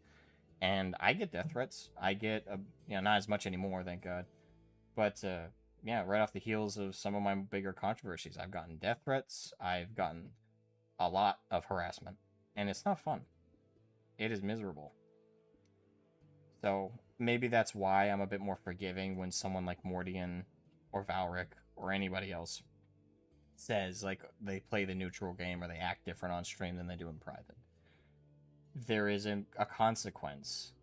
And I get death threats. I get, not as much anymore, thank God. But, yeah, right off the heels of some of my bigger controversies, I've gotten death threats. I've gotten a lot of harassment. And it's not fun. It is miserable. So maybe that's why I'm a bit more forgiving when someone like Mordian or Valric or anybody else says, like, they play the neutral game or they act different on stream than they do in private. There is a consequence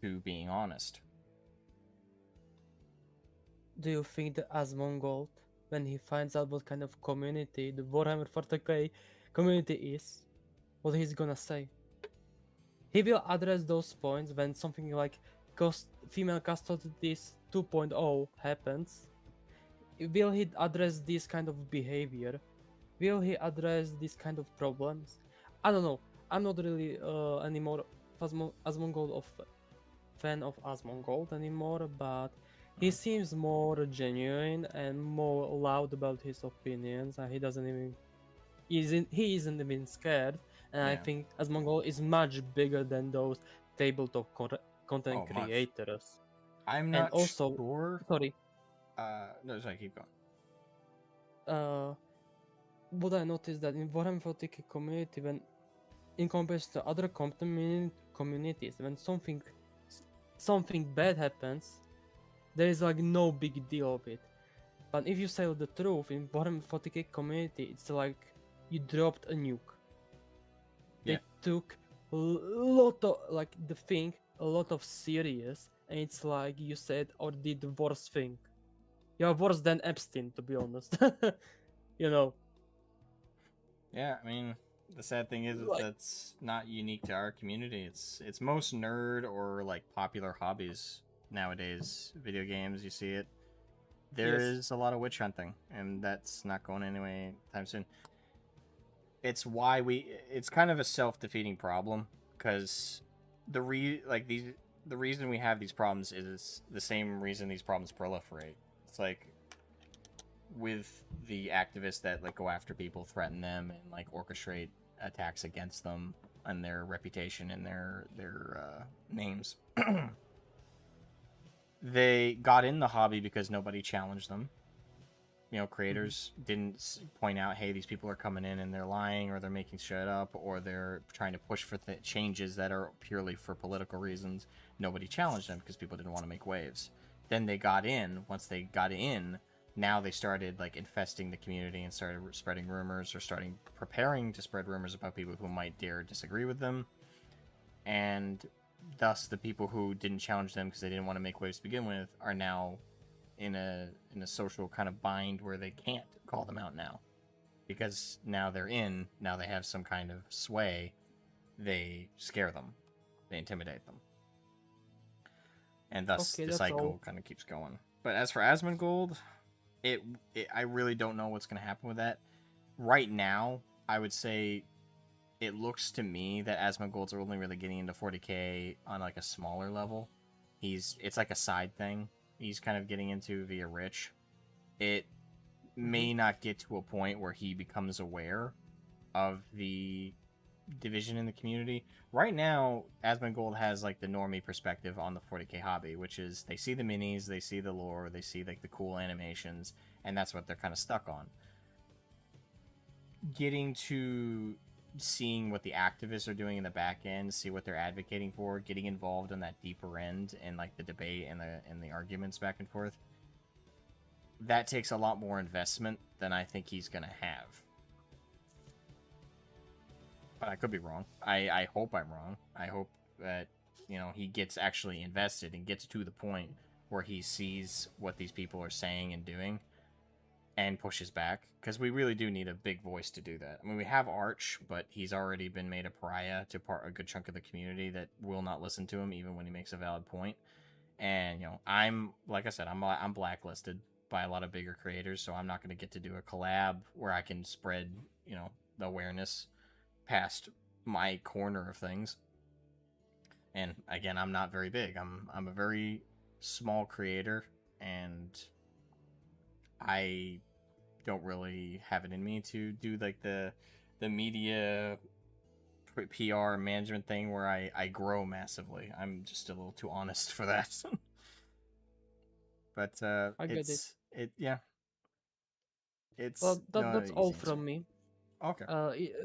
to being honest. Do you think that Asmongold, when he finds out what kind of community the Warhammer 40k community is, what he's gonna say? He will address those points when something like female custodies 2.0 happens. Will he address this kind of behavior? Will he address these kind of problems? I don't know. I'm not really anymore Asmongold fan of Asmongold anymore, but he seems more genuine and more loud about his opinions, and he isn't even scared. And I think Asmongold is much bigger than those tabletop content creators. I'm not sure. Sorry. No, sorry, keep going. What I noticed that in Warhammer 40k community, when in comparison to other communities, when something bad happens, there is like no big deal of it. But if you say the truth in Warhammer 40k community, it's like you dropped a nuke. They took a lot of serious, and it's like you said or did the worst thing. You're worse than Epstein, to be honest. You know. Yeah, I mean, the sad thing is that's not unique to our community. It's most nerd or like popular hobbies nowadays. Video games, you see it. There is a lot of witch hunting, and that's not going anywhere anytime soon. It's why it's kind of a self-defeating problem, because the reason we have these problems is the same reason these problems proliferate. It's like with the activists that like go after people, threaten them, and like orchestrate attacks against them and their reputation and their names. They got in the hobby because nobody challenged them. You know, creators didn't point out, hey, these people are coming in and they're lying, or they're making shit up, or they're trying to push for changes that are purely for political reasons. Nobody challenged them because people didn't want to make waves. Then they got in. Once they got in, now they started like infesting the community and started spreading rumors, or preparing to spread rumors about people who might dare disagree with them. And thus, the people who didn't challenge them because they didn't want to make waves to begin with are now in a social kind of bind where they can't call them out now, because now they're in. Now they have some kind of sway. They scare them. They intimidate them. And thus the cycle kind of keeps going. But as for Asmongold, I really don't know what's going to happen with that. Right now, I would say it looks to me that Asmongold's only really getting into 40k on like a smaller level. It's like a side thing. He's kind of getting into via Rich. It may not get to a point where he becomes aware of the division in the community. Right now, Asmongold has like the normie perspective on the 40k hobby, which is they see the minis, they see the lore, they see like the cool animations, and that's what they're kind of stuck on. Getting to seeing what the activists are doing in the back end, see what they're advocating for, getting involved on that deeper end and like the debate and the arguments back and forth. That takes a lot more investment than I think he's gonna have. But I could be wrong. I hope I'm wrong. I hope that, you know, he gets actually invested and gets to the point where he sees what these people are saying and doing and pushes back, because we really do need a big voice to do that. I mean, we have Arch, but he's already been made a pariah to a good chunk of the community that will not listen to him even when he makes a valid point. And, you know, I'm, like I said, I'm blacklisted by a lot of bigger creators, so I'm not going to get to do a collab where I can spread, you know, the awareness past my corner of things. And again, I'm not very big. I'm a very small creator, and I don't really have it in me to do like the media PR management thing where I grow massively. I'm just a little too honest for that. But I get yeah. It's Well, not that's an all easy answer. from me. Okay.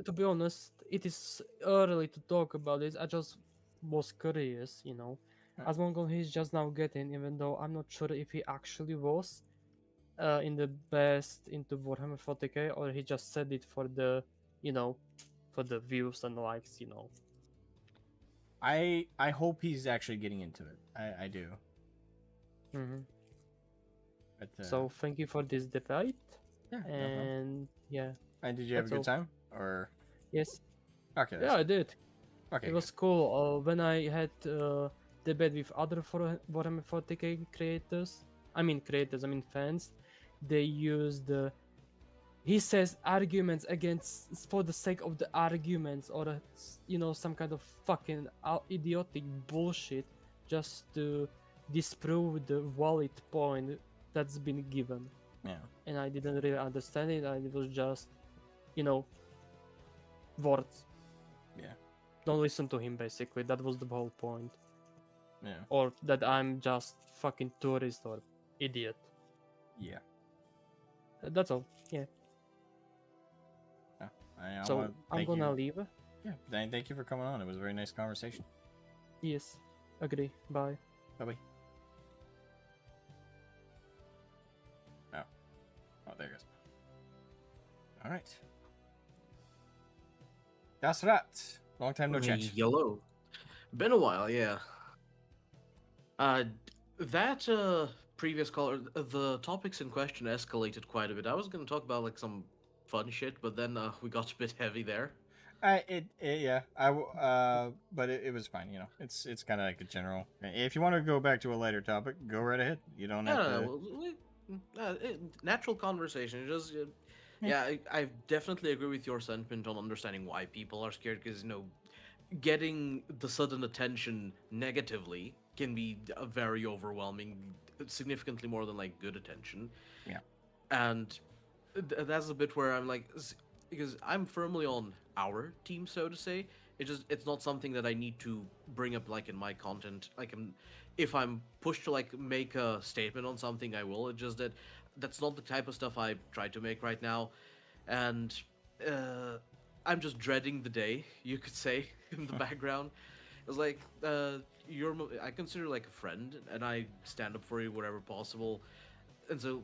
To be honest, it is early to talk about this. I just was curious, you know. Right. Asmongold he's just now getting, even though I'm not sure if he actually was in the best into Warhammer 40k, or he just said it for the, you know, for the views and likes, you know. I hope he's actually getting into it. I do. But, So thank you for this debate. yeah, no problem. And yeah, And did you have a that's good all. time? Or Yes. okay, Yeah, I did. okay. It was cool. When I had debate with other Warhammer 40k creators, I mean fans, they used he says arguments against for the sake of the arguments, or you know, some kind of fucking idiotic bullshit just to disprove the valid point that's been given. Yeah. And I didn't really understand it. It was just, you know, words. Yeah. Don't listen to him, basically. That was the whole point. Yeah. Or that I'm just fucking tourist or idiot. Yeah. That's all. Yeah. So I'm gonna leave. Yeah. Thank you for coming on. It was a very nice conversation. Yes. Agree. Bye. Bye-bye. Oh, there it goes. All right. That's right. Long time no chat. Yellow. Been a while, yeah. That previous caller, the topics in question escalated quite a bit. I was gonna talk about like some fun shit, but then we got a bit heavy there. Yeah. But it was fine. You know, it's kind of like a general. If you want to go back to a lighter topic, go right ahead. You don't have to. Natural conversation. Just yeah, I definitely agree with your sentiment on understanding why people are scared, because, you know, getting the sudden attention negatively can be a very overwhelming, significantly more than like good attention. Yeah. And that's a bit where I'm like, because I'm firmly on our team, so to say. It's not something that I need to bring up like in my content. Like, if I'm pushed to like make a statement on something, I will. It's just that that's not the type of stuff I try to make right now, and I'm just dreading the day, you could say, in the background. It's like, I consider like a friend, and I stand up for you wherever possible. And so,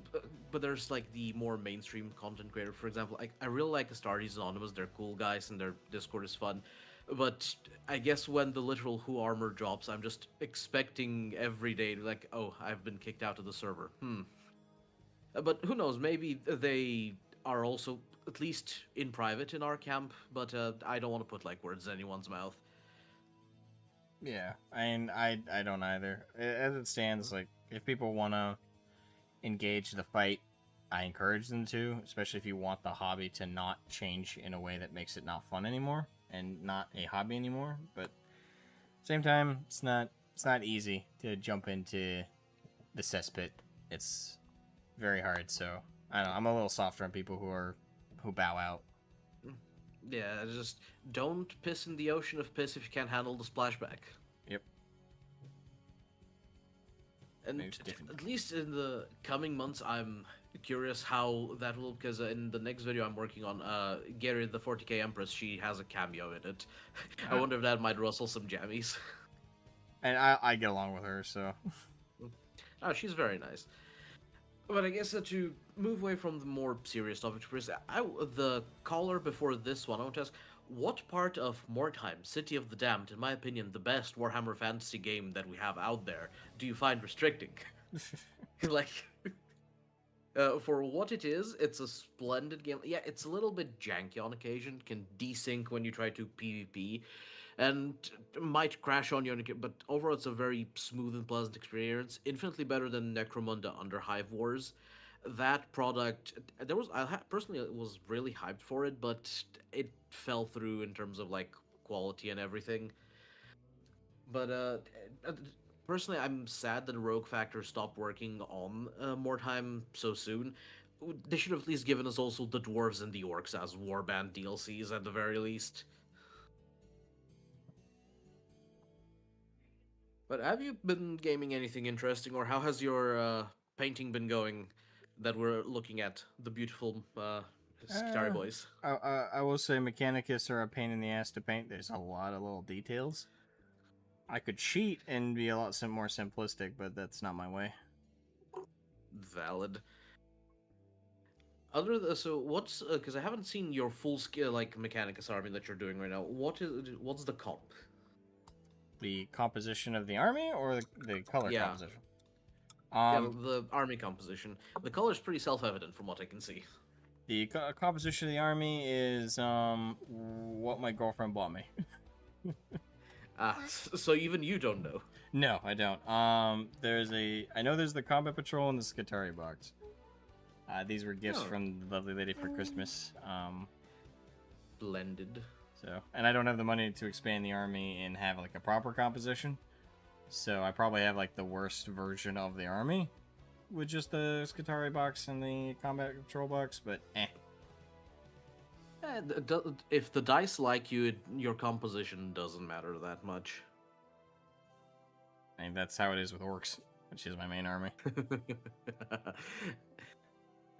but there's like the more mainstream content creator, for example. I really like Skitarii Anonymous. They're cool guys, and their Discord is fun. But I guess when the literal Who armor drops, I'm just expecting every day, like, oh, I've been kicked out of the server. But who knows? Maybe they are also at least in private in our camp. But I don't want to put like words in anyone's mouth. Yeah, I don't either. As it stands, like, if people want to engage the fight, I encourage them to, especially if you want the hobby to not change in a way that makes it not fun anymore and not a hobby anymore. But same time, it's not easy to jump into the cesspit. It's very hard. So I don't know, I'm a little softer on people who bow out. Yeah, just don't piss in the ocean of piss if you can't handle the splashback. Yep. And Maybe it's different. at least in the coming months, I'm curious how that will, because in the next video I'm working on, Gary, the 40k Empress, she has a cameo in it. I Ah. wonder if that might rustle some jammies. And I get along with her, so Oh, she's very nice. But I guess to move away from the more serious topics, the caller before this one, I want to ask, what part of Mordheim, City of the Damned, in my opinion, the best Warhammer Fantasy game that we have out there, do you find restricting? Like, for what it is, it's a splendid game. Yeah, it's a little bit janky on occasion, can desync when you try to PvP, and might crash on you, but overall it's a very smooth and pleasant experience. Infinitely better than Necromunda under Hive Wars. That product, personally was really hyped for it, but it fell through in terms of like quality and everything. But personally, I'm sad that Rogue Factor stopped working on Mordheim so soon. They should have at least given us also the dwarves and the orcs as warband DLCs at the very least. But have you been gaming anything interesting, or how has your painting been going that we're looking at? The beautiful Skitarii boys. I will say Mechanicus are a pain in the ass to paint. There's a lot of little details. I could cheat and be a lot more simplistic, but that's not my way. Valid. So what's because I haven't seen your full scale like Mechanicus army that you're doing right now. What's the comp? The composition of the army or the color Yeah. composition? Yeah, the army composition. The color's pretty self-evident from what I can see. The composition of the army is what my girlfriend bought me. So even you don't know. No, I don't. I know there's the combat patrol and the Skitarii box. These were gifts Oh. from the lovely lady for Christmas. Blended. So, and I don't have the money to expand the army and have like a proper composition. So I probably have like the worst version of the army with just the Skitarii box and the combat patrol box, but If the dice like you, your composition doesn't matter that much. I mean, that's how it is with orcs, which is my main army.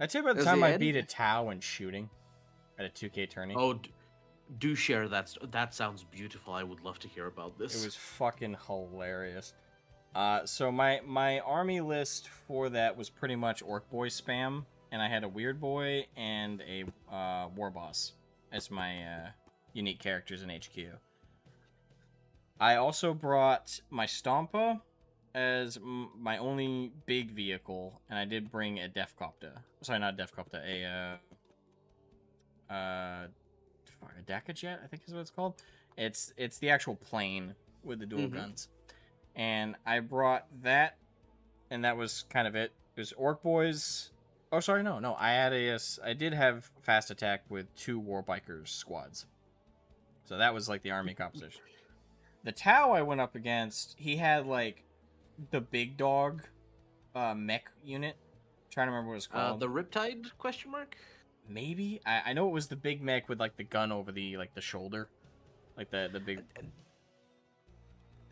I'd say by the Is time the I end- beat a Tau in shooting at a 2K tourney, Oh, do share that. That sounds beautiful. I would love to hear about this. it was fucking hilarious. So my army list for that was pretty much Orc Boy spam, and I had a Weird Boy and a War Boss as my unique characters in HQ. I also brought my Stompa as my only big vehicle, and I did bring a Defcopter. Sorry, not Defcopter, a Dakajet, I think is what it's called. It's the actual plane with the dual guns. And I brought that, and that was kind of it. It was Orc Boys. Oh, sorry, no. I did have fast attack with 2 Warbikers squads. So that was like the army composition. The Tau I went up against, he had like the big dog mech unit. Trying to remember what it's called. The Riptide question mark? Maybe I know it was the big mech with like the gun over the shoulder, like the big.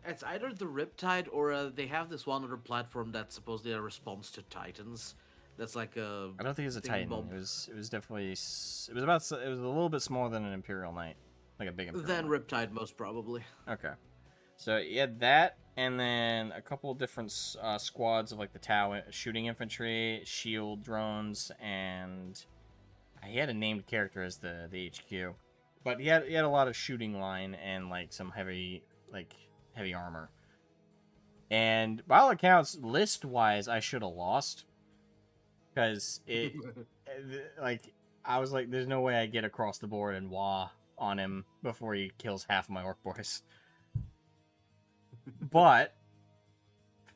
It's either the Riptide or they have this one other platform that's supposedly a response to Titans. That's like a. I don't think it was a Titan. Thingamabob. It was definitely it was a little bit smaller than an Imperial Knight, like a big Imperial. Then Knight. Riptide, most probably. Okay, so you had that, and then a couple of different squads of like the Tau shooting infantry, shield drones, and he had a named character as the HQ, but he had a lot of shooting line and like some heavy armor. And by all accounts, list wise, I should have lost because it like I was like, there's no way I get across the board and wah on him before he kills half of my Orc Boys. But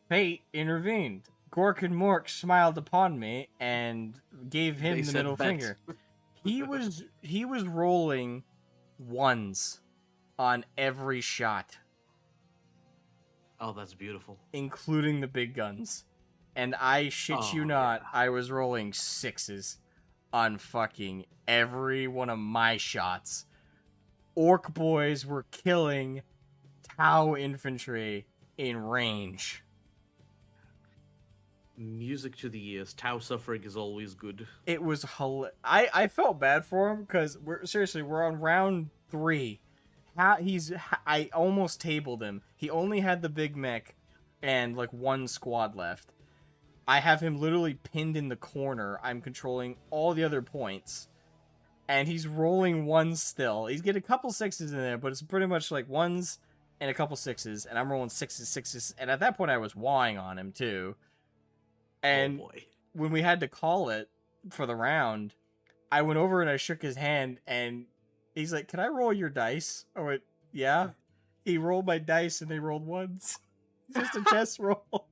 fate intervened. Gork and Mork smiled upon me and gave him They the said middle bet. finger. He was rolling ones on every shot, Oh, that's beautiful. including the big guns. And I shit you Oh, not, yeah. I was rolling sixes on fucking every one of my shots. Orc boys were killing Tau infantry in range. Music to the ears. Tau suffering is always good. It was I felt bad for him because we're on round 3. I almost tabled him. He only had the big mech and like one squad left. I have him literally pinned in the corner. I'm controlling all the other points. And he's rolling ones still. He's getting a couple sixes in there, but it's pretty much like ones and a couple sixes. And I'm rolling sixes. And at that point, I was wawing on him too. And Oh boy. when we had to call it for the round, I went over and I shook his hand. And he's like, "Can I roll your dice?" I went, "Yeah." He rolled my dice and they rolled ones. Just a test roll.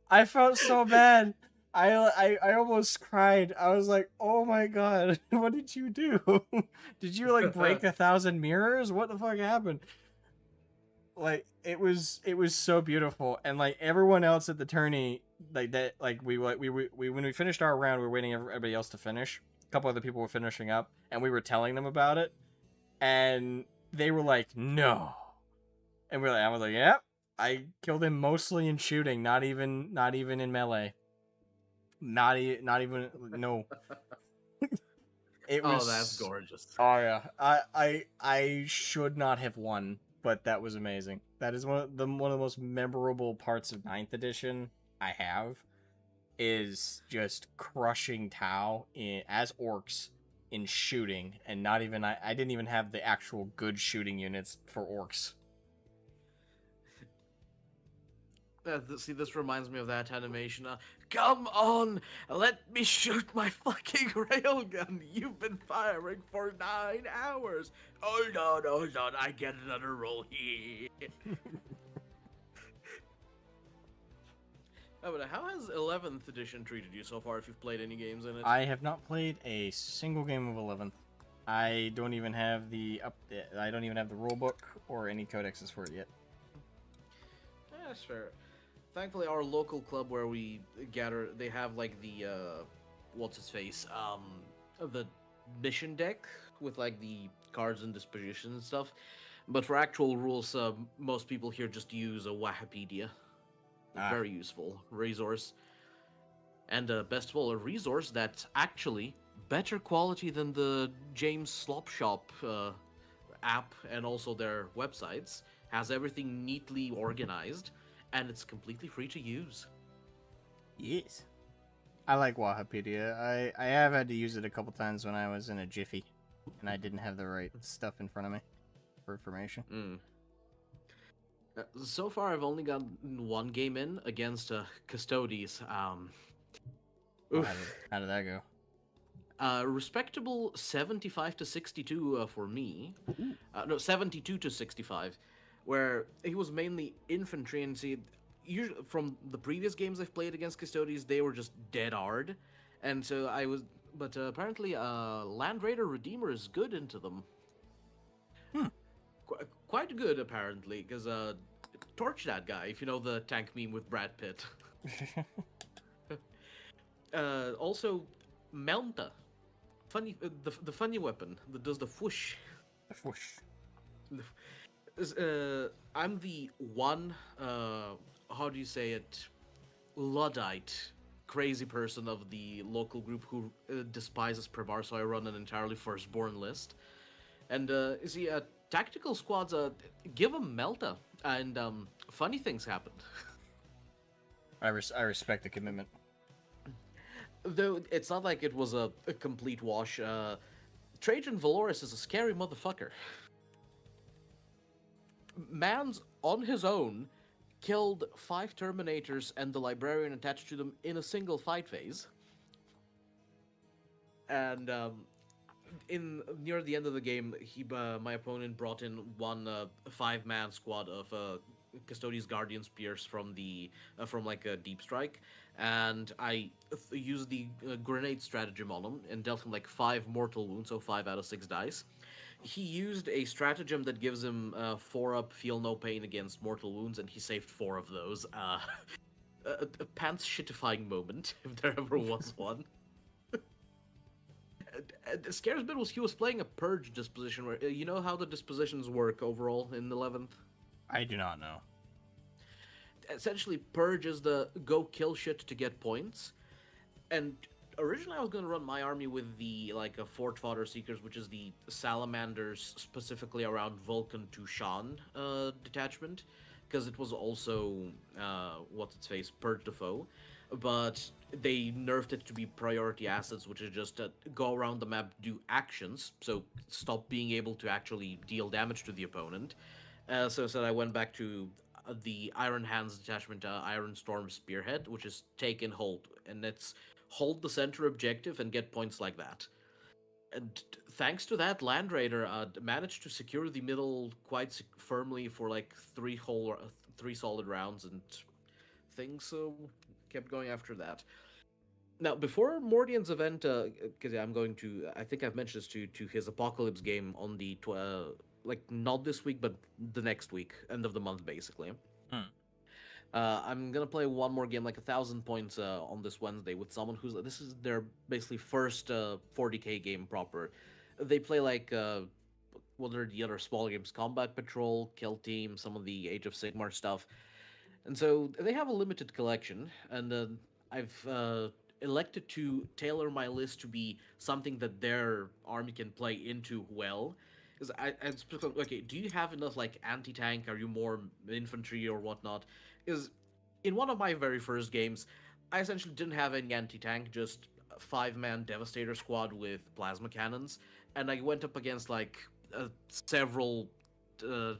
I felt so bad. I almost cried. I was like, "Oh my god, what did you do? Did you like break 1,000 mirrors? What the fuck happened?" Like it was so beautiful, and like everyone else at the tourney, like that, like we when we finished our round, we were waiting everybody else to finish. A couple other people were finishing up, and we were telling them about it, and they were like, "No," and I was like, "Yep." I killed him mostly in shooting, not even in melee. Not even no. It was. Oh, that's gorgeous. Oh yeah, I should not have won, but that was amazing. That is one of the most memorable parts of 9th edition I have, is just crushing Tau as orcs in shooting, and not even I didn't even have the actual good shooting units for orcs. See, this reminds me of that animation. Come on, let me shoot my fucking railgun. You've been firing for 9 hours. Hold on, I get another roll here. Oh, but how has 11th edition treated you so far, if you've played any games in it? I have not played a single game of 11th. I don't even have the rule book or any codexes for it yet. Yeah, sure. Thankfully, our local club where we gather, they have like the what's its face, the mission deck with like the cards and disposition and stuff. But for actual rules, most people here just use a Wikipedia. Very useful resource. And best of all, a resource that's actually better quality than the James Slop Shop app and also their websites. Has everything neatly organized, and it's completely free to use. Yes. I like Wikipedia. I have had to use it a couple times when I was in a jiffy, and I didn't have the right stuff in front of me for information. So far, I've only gotten one game in against Custodes. How did that go? Respectable 75 to 62 for me. No, 72 to 65, where he was mainly infantry, and see, usually from the previous games I've played against Custodes, they were just dead hard, and so I was. But apparently, Land Raider Redeemer is good into them. Quite good, apparently, because torch that guy, if you know the tank meme with Brad Pitt. Also, Melta. Funny, the funny weapon that does the whoosh. The whoosh. I'm the one, how do you say it, Luddite, crazy person of the local group who despises Prevar, so I run an entirely firstborn list. And, you see, tactical squads, give them Melta, and funny things happen. I respect the commitment. Though it's not like it was a complete wash. Trajan Valoris is a scary motherfucker. Man's on his own killed 5 Terminators and the Librarian attached to them in a single fight phase. And near the end of the game, my opponent brought in one 5-man squad of Custodes Guardian Spears from the from like a Deep Strike, and I used the grenade stratagem on him and dealt him like 5 mortal wounds, so 5 out of 6 dice. He used a stratagem that gives him 4 up, feel no pain against mortal wounds, and he saved 4 of those. A pants shitifying moment, if there ever was one. The scariest bit was he was playing a purge disposition where you know how the dispositions work overall in 11th. I do not know. Essentially, purge is the go kill shit to get points, and originally I was gonna run my army with the like a Fort Fodder Seekers, which is the salamanders specifically around Vulcan to Shan detachment, because it was also what's its face purge the foe, but they nerfed it to be priority assets, which is just go around the map, do actions, so stop being able to actually deal damage to the opponent. So I went back to the Iron Hands detachment, Iron Storm Spearhead, which is take and hold, and it's hold the center objective and get points like that. And thanks to that, Land Raider managed to secure the middle quite firmly for like 3 solid rounds, and things kept going after that. Now, before Mordian's event, because I'm going to, I think I've mentioned this to his Apocalypse game on the, like, not this week, but the next week, end of the month, basically. I'm gonna play one more game, like 1,000 points on this Wednesday with someone who's, this is their basically first 40k game proper. They play like, what are the other small games? Combat Patrol, Kill Team, some of the Age of Sigmar stuff. And so they have a limited collection, and I've elected to tailor my list to be something that their army can play into well. Because okay, do you have enough like anti-tank? Are you more infantry or whatnot? Is in one of my very first games, I essentially didn't have any anti-tank, just a 5-man Devastator squad with plasma cannons, and I went up against like several the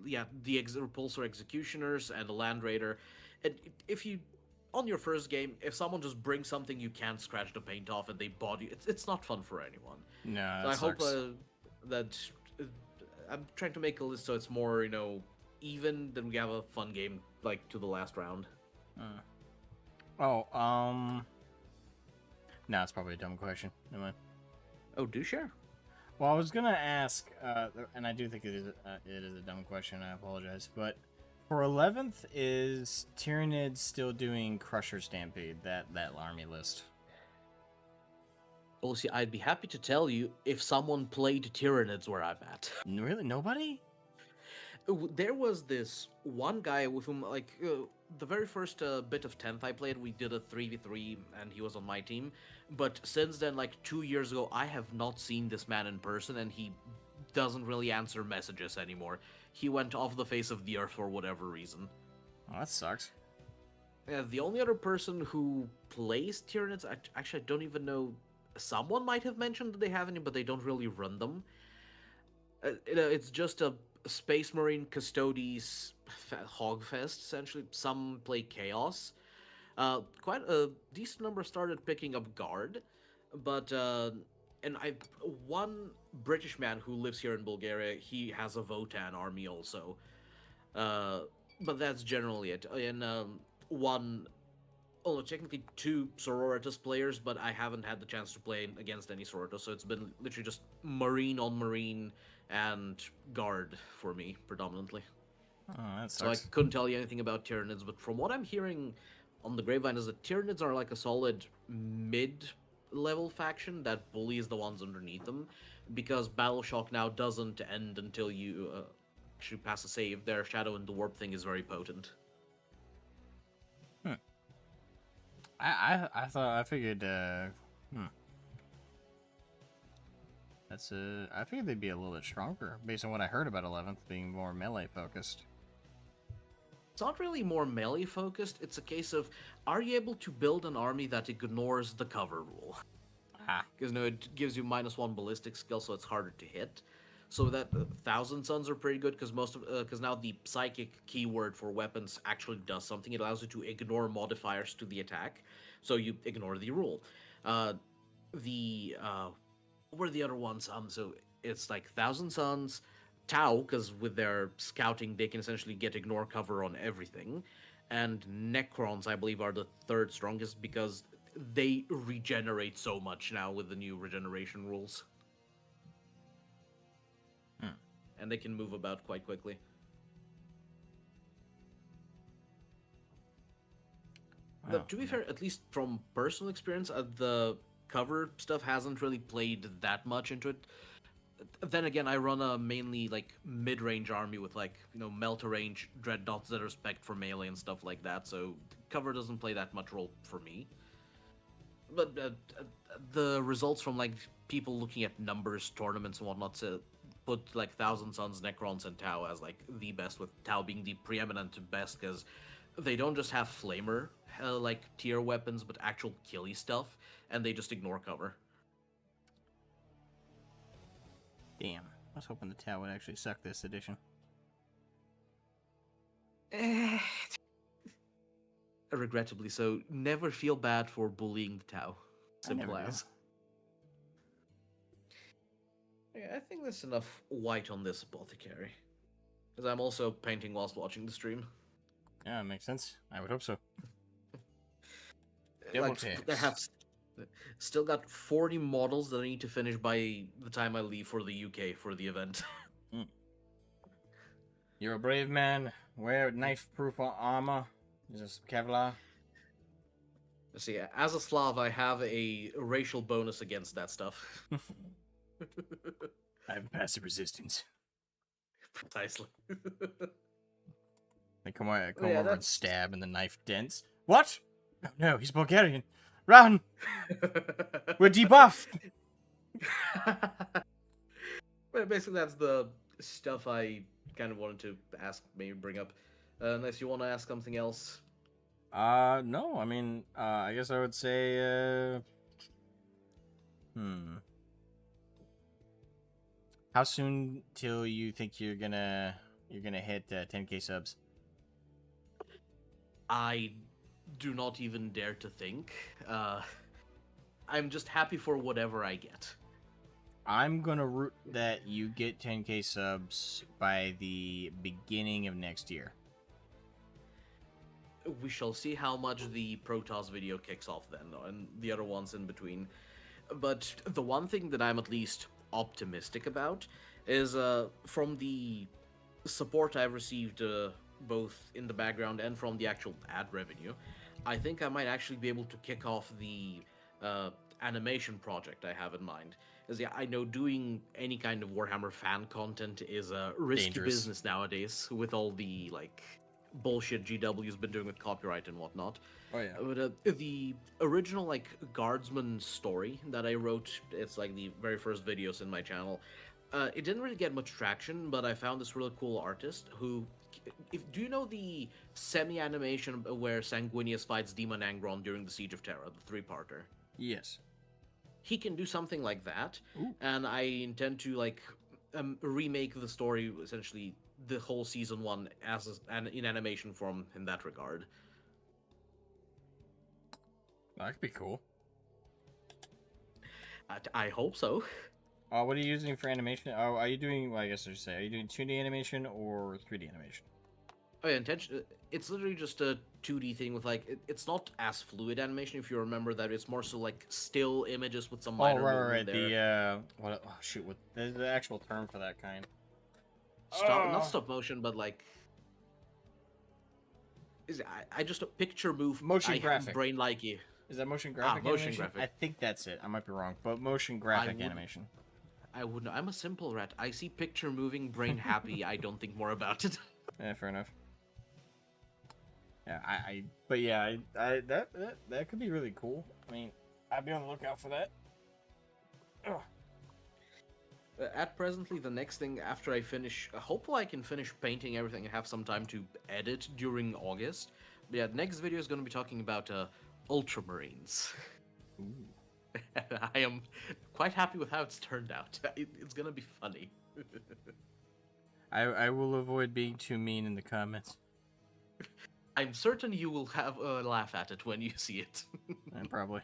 repulsor executioners and a land raider. And if you on your first game, if someone just brings something you can't scratch the paint off and they body, it's not fun for anyone. No, So that I hope sucks. that I'm trying to make a list so it's more even, then we have a fun game like to the last round. Oh, no, it's probably a dumb question. Never mind. Oh, do share. Well, I was gonna ask, and I do think it is a dumb question. I apologize, but for 11th, is Tyranids still doing Crusher Stampede? That army list. Well, see, I'd be happy to tell you if someone played Tyranids where I'm at. Really, nobody? There was this one guy with whom, like, the very first bit of 10th I played, we did a 3v3, and he was on my team. But since then, like 2 years ago, I have not seen this man in person, and he doesn't really answer messages anymore. He went off the face of the earth for whatever reason. Oh, that sucks. The only other person who plays Tyranids, actually, I don't even know. Someone might have mentioned that they have any, but they don't really run them. It's just a Space Marine Custodes Hogfest, essentially. Some play Chaos. Quite a decent number started picking up Guard, but and one British man who lives here in Bulgaria, he has a Votan army also. But that's generally it. And technically 2 Sororitas players, but I haven't had the chance to play against any Sororitas, so it's been literally just Marine on Marine and Guard for me, predominantly. Oh, that So I sucks. couldn't tell you anything about Tyranids, but from what I'm hearing on the Grapevine is that Tyranids are like a solid mid-level faction that bullies the ones underneath them, because Battle Shock now doesn't end until you actually pass a save. Their Shadow and the Warp thing is very potent. I figured I figured they'd be a little bit stronger based on what I heard about 11th being more melee focused. It's not really more melee focused, it's a case of, are you able to build an army that ignores the cover rule? Because it gives you -1 ballistic skill, so it's harder to hit. So that 1,000 Suns are pretty good, because now the psychic keyword for weapons actually does something. It allows you to ignore modifiers to the attack, so you ignore the rule. What were the other ones? So it's like 1,000 Suns, Tau, because with their scouting, they can essentially get ignore cover on everything. And Necrons, I believe, are the third strongest because they regenerate so much now with the new regeneration rules. And they can move about quite quickly. But to be fair, at least from personal experience, the cover stuff hasn't really played that much into it. Then again, I run a mainly like mid-range army with like melta range dreadnoughts that are spec'd for melee and stuff like that. So cover doesn't play that much role for me. But the results from like people looking at numbers, tournaments, and whatnot to put like Thousand Suns, Necrons, and Tau as like the best, with Tau being the preeminent best because they don't just have flamer like tier weapons, but actual killy stuff, and they just ignore cover. Damn. I was hoping the Tau would actually suck this edition. Regrettably so. Never feel bad for bullying the Tau. Simple never do. as. Yeah, I think there's enough white on this apothecary. Because I'm also painting whilst watching the stream. Yeah, it makes sense. I would hope so. I have still got 40 models that I need to finish by the time I leave for the UK for the event. You're a brave man. Wear knife-proof armor. Is this Kevlar? See, as a Slav, I have a racial bonus against that stuff. I have passive resistance. Precisely. They come over Yeah, and stab and the knife dents. What? Oh no, he's Bulgarian. Run! We're debuffed! Well, basically, that's the stuff I kind of wanted to ask, maybe bring up. Unless you want to ask something else. No, I mean, I guess I would say, How soon till you think you're gonna hit 10k subs? I do not even dare to think. I'm just happy for whatever I get. I'm gonna root that you get 10k subs by the beginning of next year. We shall see how much the Protoss video kicks off then, and the other ones in between. But the one thing that I'm at least optimistic about is from the support I've received both in the background and from the actual ad revenue, I think I might actually be able to kick off the animation project I have in mind. Because yeah, I know doing any kind of Warhammer fan content is a risky Dangerous. business nowadays with all the like bullshit GW's been doing with copyright and whatnot. Oh yeah. But the original like Guardsman story that I wrote, it's like the very first videos in my channel. It didn't really get much traction, but I found this really cool artist who, do you know the semi-animation where Sanguinius fights Demon Angron during the Siege of Terra, the 3-parter? Yes. He can do something like that, Ooh. and I intend to like remake the story, essentially the whole season 1 in animation form in that regard. That could be cool. I hope so. What are you using for animation? Oh, are you doing? Well, I guess I should say, are you doing 2D animation or 3D animation? Oh yeah, it's literally just a 2D thing with like it's not as fluid animation if you remember that. It's more so like still images with some minor movement there. The what? Oh, shoot, what the actual term for that kind? Not stop motion, but like I just picture move Motion graphic. brain like you. Is that motion graphic motion animation? graphic. I think that's it. I might be wrong, but motion graphic animation. I wouldn't. I'm a simple rat. I see picture moving, brain happy. I don't think more about it. Yeah, fair enough. Yeah, but yeah, that could be really cool. I mean, I'd be on the lookout for that. Ugh. At presently, the next thing after I finish, hopefully I can finish painting everything and have some time to edit during August. But yeah, next video is going to be talking about Ultramarines. Ooh. I am quite happy with how it's turned out. It's going to be funny. I will avoid being too mean in the comments. I'm certain you will have a laugh at it when you see it. Probably.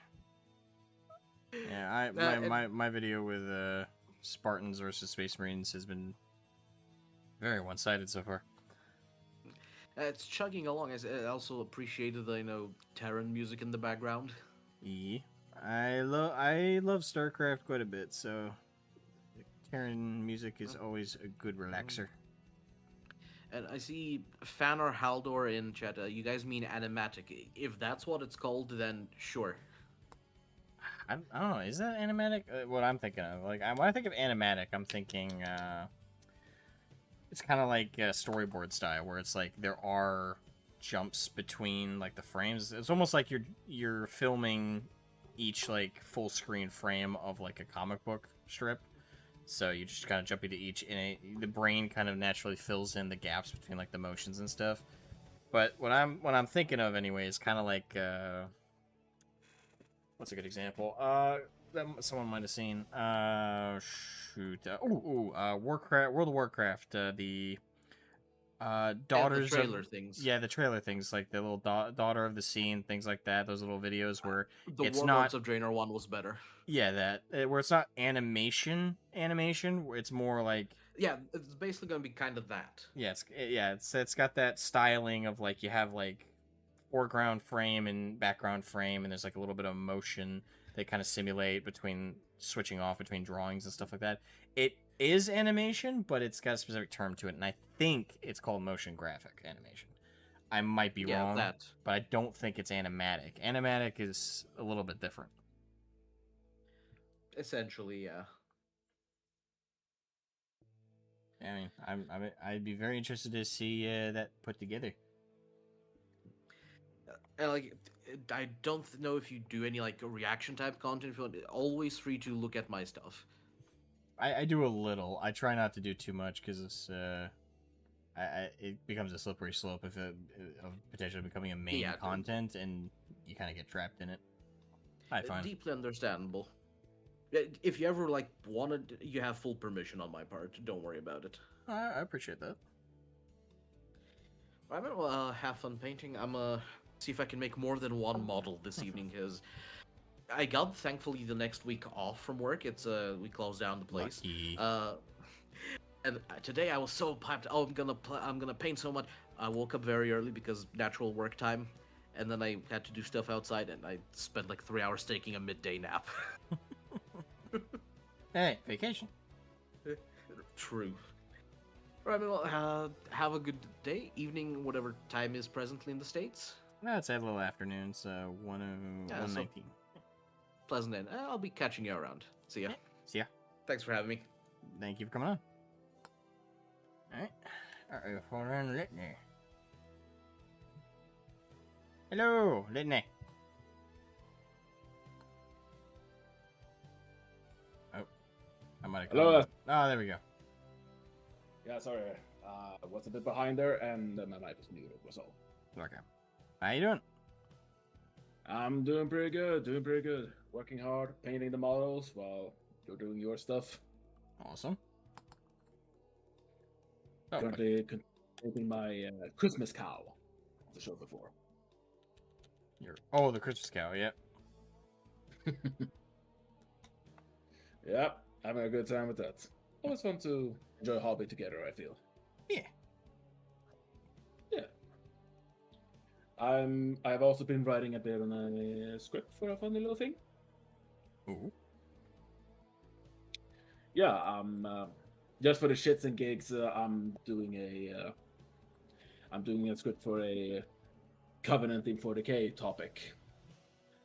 Yeah, my video with Spartans versus Space Marines has been Very one-sided so far. It's chugging along. I also appreciated the Terran music in the background. Yeah. I love StarCraft quite a bit, so Terran music is always a good relaxer. And I see Fanar Haldor in chat. You guys mean animatic? If that's what it's called, then sure. I don't know. Is that animatic? What I'm thinking of, like, when I think of animatic, I'm thinking it's kind of like storyboard style, where it's like there are jumps between like the frames. It's almost like you're filming each like full screen frame of like a comic book strip. So you just kind of jump into each, and the brain kind of naturally fills in the gaps between like the motions and stuff. But what I'm thinking of anyway is kind of like what's a good example? That someone might have seen. Shoot. Warcraft, World of Warcraft. The daughters the trailer of things. yeah, the trailer things, like the little daughter of the sea and things like that. Those little videos where The it's Warlords not of Draenor one was better. yeah that where it's not animation, where it's more like Yeah, it's basically gonna be kind of that. it's got that styling of like you have like foreground frame and background frame, and there's like a little bit of motion they kind of simulate between switching off between drawings and stuff like that. It is animation, but it's got a specific term to it, and I think it's called motion graphic animation. I might be wrong, but I don't think it's animatic. Animatic is a little bit different. Essentially, yeah. I mean, I'd be very interested to see that put together. Like, I don't know if you do any like reaction type content. If you want, always free to look at my stuff. I do a little. I try not to do too much because it's it becomes a slippery slope of potentially becoming a main content, and you kind of get trapped in it. I find deeply understandable. If you ever like wanted, you have full permission on my part. Don't worry about it. I appreciate that. I'm gonna have fun painting. I'm see if I can make more than one model this evening, because I got thankfully the next week off from work. It's we closed down the place. Lucky. And today I was so pumped. Oh, I'm gonna paint so much. I woke up very early because natural work time, and then I had to do stuff outside, and I spent like 3 hours taking a midday nap. Hey, vacation. True. Alright, well, have a good day, evening, whatever time is presently in the States. No, it's a little afternoon, so 1:19. Pleasant end. I'll be catching you around. See ya. See ya. Thanks for having me. Thank you for coming on. Alright. Alright, hold on, Litney. Hello, Litney. Oh, I might have. Hello. Oh, there we go. Yeah, sorry. Was a bit behind there, and my mic was muted. Was all. Okay. How you doing? I'm doing pretty good. Doing pretty good. Working hard, painting the models while you're doing your stuff. Awesome. Oh, Currently painting my Christmas cow. The show before. The Christmas cow. Yep. Yep, having a good time with that. Always fun to enjoy a hobby together, I feel. Yeah. Yeah. I've also been writing a bit on a script for a funny little thing. Ooh. Yeah, just for the shits and gigs, I'm doing a script for a Covenant in 40k topic.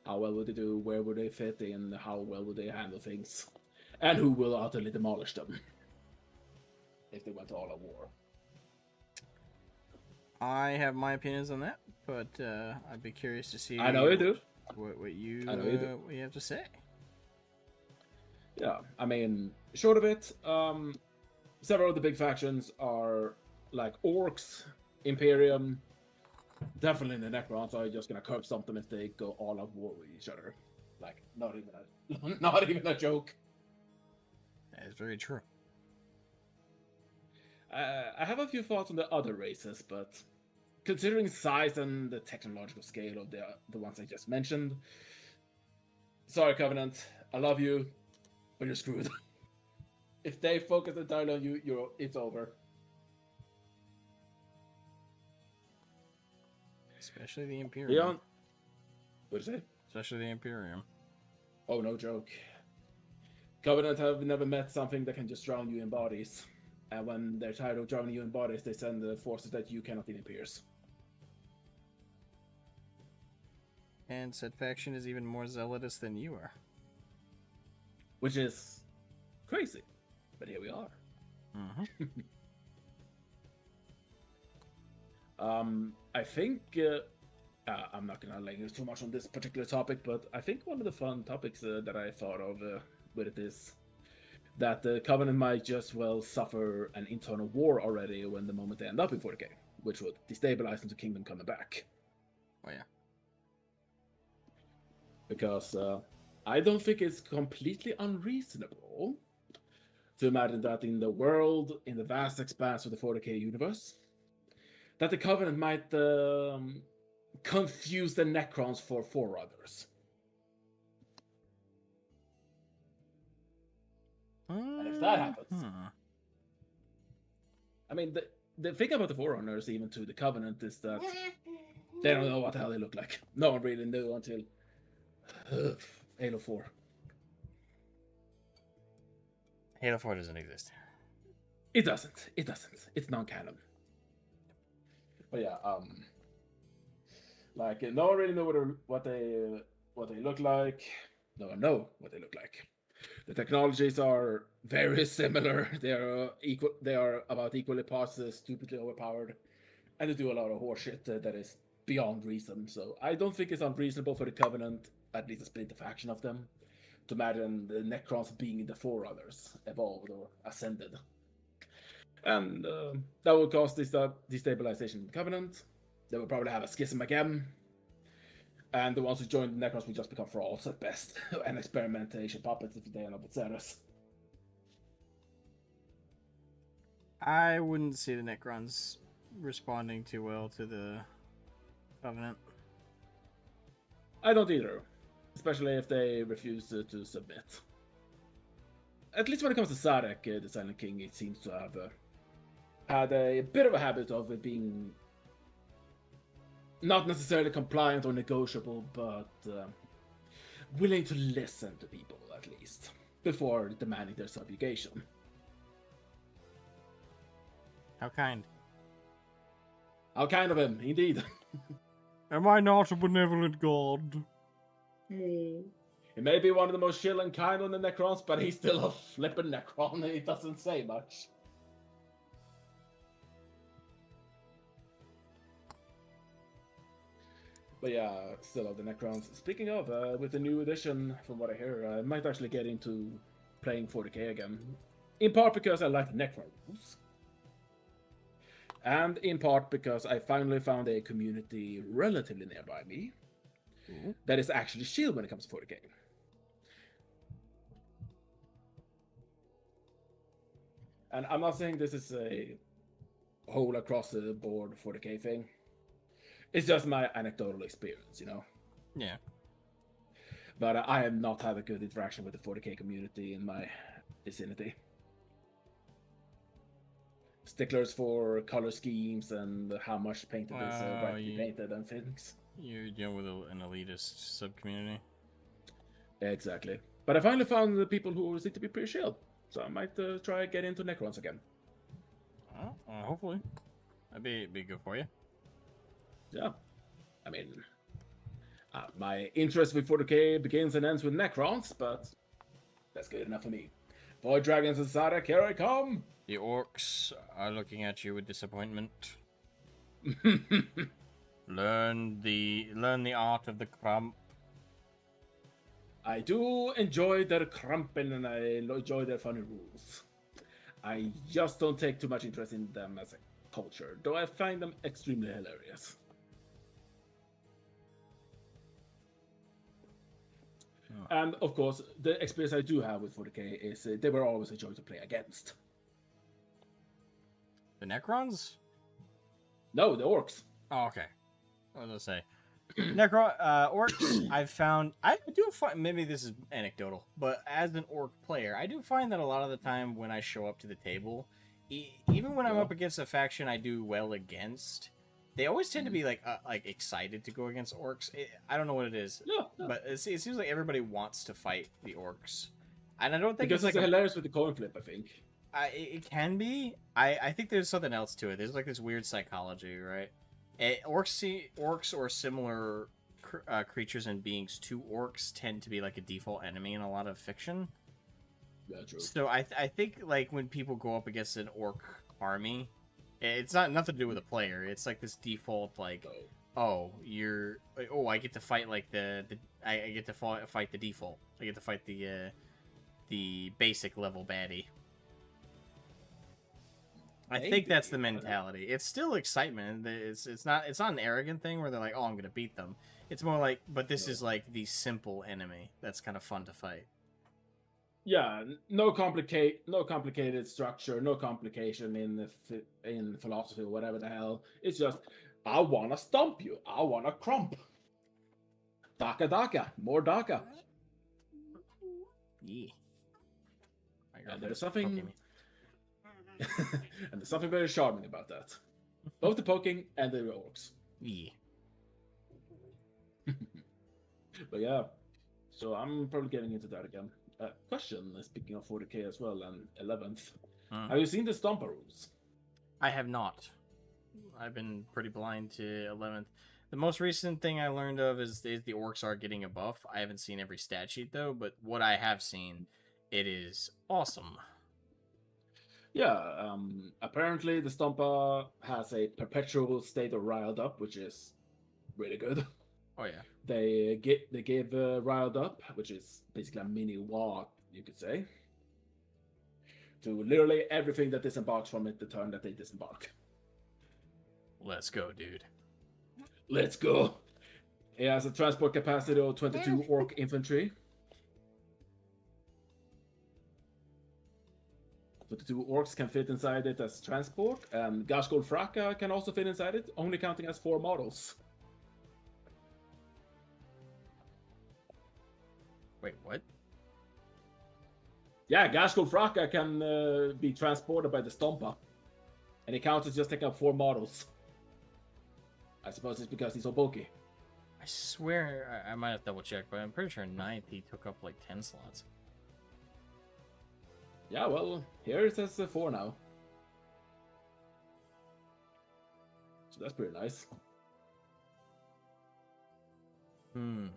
How well would they do? Where would they fit in? How well would they handle things? And who will utterly demolish them if they went to all out war? I have my opinions on that, but I'd be curious to see. I know you do. What you have to say. Yeah, I mean, short of it, several of the big factions are like Orcs, Imperium, definitely the Necrons are just gonna curb something if they go all out war with each other. Like, not even a joke. That is very true. I have a few thoughts on the other races, but considering size and the technological scale of the ones I just mentioned, sorry, Covenant, I love you, but you're screwed. If they focus entirely on you, it's over. Especially the Imperium. Beyond. What'd you say? Especially the Imperium. Oh, no joke. Covenant have never met something that can just drown you in bodies. And when they're tired of drowning you in bodies, they send the forces that you cannot even pierce. And said faction is even more zealotous than you are. Which is crazy. But here we are. Mm-hmm. I think I'm not gonna linger too much on this particular topic, but I think one of the fun topics that I thought of with it is that the Covenant might just well suffer an internal war already when the moment they end up in 40k, which would destabilize into Kingdom coming back. Oh yeah. Because I don't think it's completely unreasonable to imagine that in the world, in the vast expanse of the 40k universe, that the Covenant might confuse the Necrons for Forerunners. And if that happens, I mean, the thing about the Forerunners, even to the Covenant, is that they don't know what the hell they look like. No one really knew until Halo 4. Halo 4 doesn't exist. It doesn't. It doesn't. It's non-canon. But yeah, like no one really know what they look like. No one know what they look like. The technologies are very similar. They are equal. They are about equally parts stupidly overpowered, and they do a lot of horseshit that is beyond reason. So I don't think it's unreasonable for the Covenant, at least a splinter faction of them, to imagine the Necrons being the Forerunners, evolved or ascended. And that will cause destabilization in the Covenant. They will probably have a schism again. And the ones who join the Necrons will just become frauds at best. And experimentation puppets if they end up with Ceres. I wouldn't see the Necrons responding too well to the Covenant. I don't either. Especially if they refuse to submit. At least when it comes to Sarek, the Silent King, it seems to have had a bit of a habit of being not necessarily compliant or negotiable, but willing to listen to people, at least, before demanding their subjugation. How kind. How kind of him, indeed. Am I not a benevolent god? He may be one of the most chill and kind on the Necrons, but he's still a flippin' Necron, and he doesn't say much. But yeah, still of the Necrons. Speaking of, with the new edition, from what I hear, I might actually get into playing 40k again. In part because I like the Necron rules. And in part because I finally found a community relatively nearby me that is actually chill when it comes to 40k. And I'm not saying this is a whole across the board 40k thing. It's just my anecdotal experience, you know? Yeah. But I have not had a good interaction with the 40k community in my vicinity. Sticklers for color schemes and how much painted is right to be painted and things. You deal with an elitist sub-community. Exactly. But I finally found the people who seem to be pretty chill. So I might try get into Necrons again. Well, hopefully. That'd be good for you. Yeah. I mean, my interest with 40k begins and ends with Necrons, but that's good enough for me. Void Dragons and Sarek, here I come! The orcs are looking at you with disappointment. Learn the art of the crump. I do enjoy their crumping and I enjoy their funny rules. I just don't take too much interest in them as a culture, though I find them extremely hilarious. And of course, the experience I do have with 40k is they were always a joy to play against. The Necrons? No, the orcs. Oh, okay. What was I say? Orcs, I've found, I do find, maybe this is anecdotal, but as an orc player, I do find that a lot of the time when I show up to the table, even when I'm up against a faction I do well against, they always tend to be like excited to go against orcs. I don't know what it is, Yeah, yeah. but it seems like everybody wants to fight the orcs, and I don't think Because it's it's like hilarious with the coin flip, I think. it can be. I think there's something else to it. There's like this weird psychology, right? Orcs or similar creatures and beings to orcs tend to be like a default enemy in a lot of fiction. Yeah, true. So I think like when people go up against an orc army, it's nothing to do with the player. It's like this default like, I get to fight like I get to fight the default. I get to fight the basic level baddie. I think that's the mentality. It's still excitement. It's not an arrogant thing where they're like, oh, I'm gonna beat them. It's more like, but this is like the simple enemy that's kind of fun to fight. Yeah, no complicated structure, no complication in philosophy or whatever the hell. It's just, I wanna stomp you. I wanna crump. Daka, more Daka. Yeah. And there's something and there's something very charming about that. Both the poking and the orcs. Yeah. But yeah, so I'm probably getting into that again. Question, speaking of 40k as well, and 11th. Have you seen the Stomper rules? I have not. I've been pretty blind to 11th. The most recent thing I learned of is the orcs are getting a buff. I haven't seen every stat sheet though, but what I have seen, it is awesome. Yeah, apparently the Stomper has a perpetual state of riled up, which is really good. Oh yeah. They give riled up, which is basically a mini war, you could say, to literally everything that disembarks from it the turn that they disembark. Let's go, dude. Let's go. It has a transport capacity of 22 orc infantry. 22 orcs can fit inside it as transport, and Gashgol Fraka can also fit inside it, only counting as 4 models. Wait, what? Yeah, Gashgol Fraka can be transported by the Stompa, and it counts as just taking up 4 models. I suppose it's because he's so bulky. I swear, I might have double checked, but I'm pretty sure 9th he took up like 10 slots. Yeah, well, here it says 4 now. So that's pretty nice. And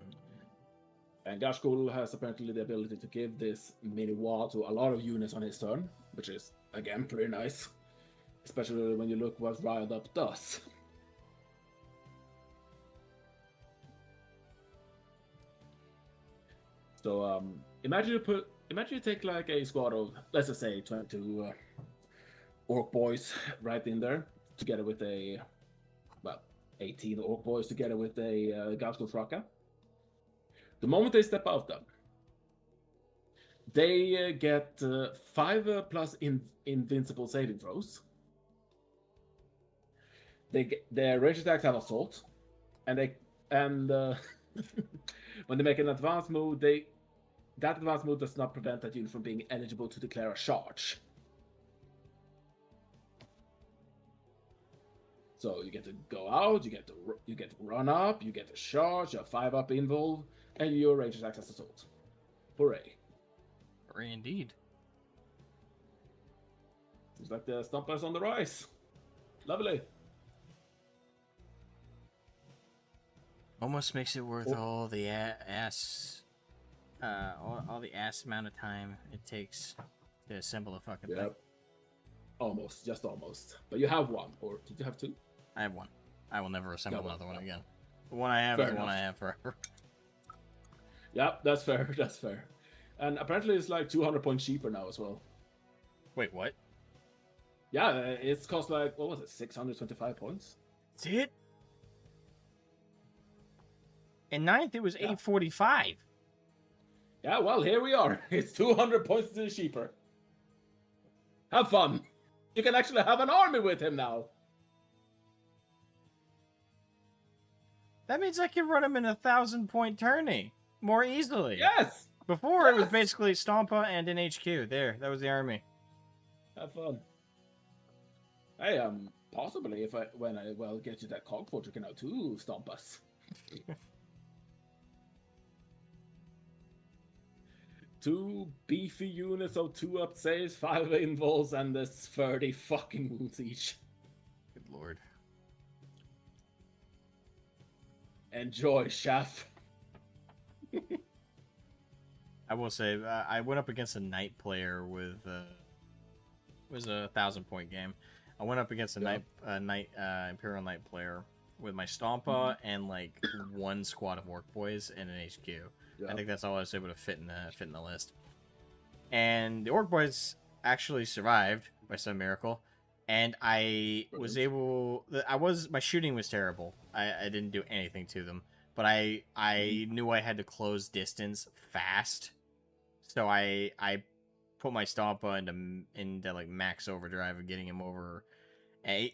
Gashgul has apparently the ability to give this mini wall to a lot of units on his turn, which is, again, pretty nice. Especially when you look what Riled Up does. So, imagine you take like a squad of, let's just say, 22 orc boys right in there, together with 18 orc boys together with a Gashgul Fraka. The moment they step out, though, they get 5 plus invincible saving throws. Their range attacks have assault, and when they make an advanced move, that advanced move does not prevent that unit from being eligible to declare a charge. So you get to go out, you get to run up, you get to charge, you have 5 up invuln, and your range attacks as assault. Hooray! Hooray indeed. Seems like the Stomper's on the rise. Lovely. Almost makes it worth all the all the ass amount of time it takes to assemble a fucking thing. Almost, just almost. But you have 1, or did you have 2? I have 1. I will never assemble another one no. again. The one I have Fair is the one enough. I have forever. Yeah, that's fair. That's fair. And apparently it's like 200 points cheaper now as well. Wait, what? Yeah, it's cost like, what was it, 625 points? That's it? In 9th, it was 845. Yeah, well, here we are. It's 200 points cheaper. Have fun. You can actually have an army with him now. That means I can run him in a 1,000-point tourney more easily. Yes! Before, it was Yes! basically Stompa and an HQ. There, that was the army. Have fun. Hey, Possibly, when I get you that cogforge, you can now too stomp us. 2 beefy units of 2 up saves, 5 involves, and there's 30 fucking wounds each. Good lord. Enjoy, chef. I will say, I went up against a knight player with it was a 1,000-point game. I went up against a Imperial Knight player with my Stompa and like 1 squad of Orc boys and an HQ. Yeah. I think that's all I was able to fit in the list. And the Orc boys actually survived by some miracle, and I was able. My shooting was terrible. I didn't do anything to them, but I knew I had to close distance fast, so I put my Stompa into like max overdrive and getting him over. And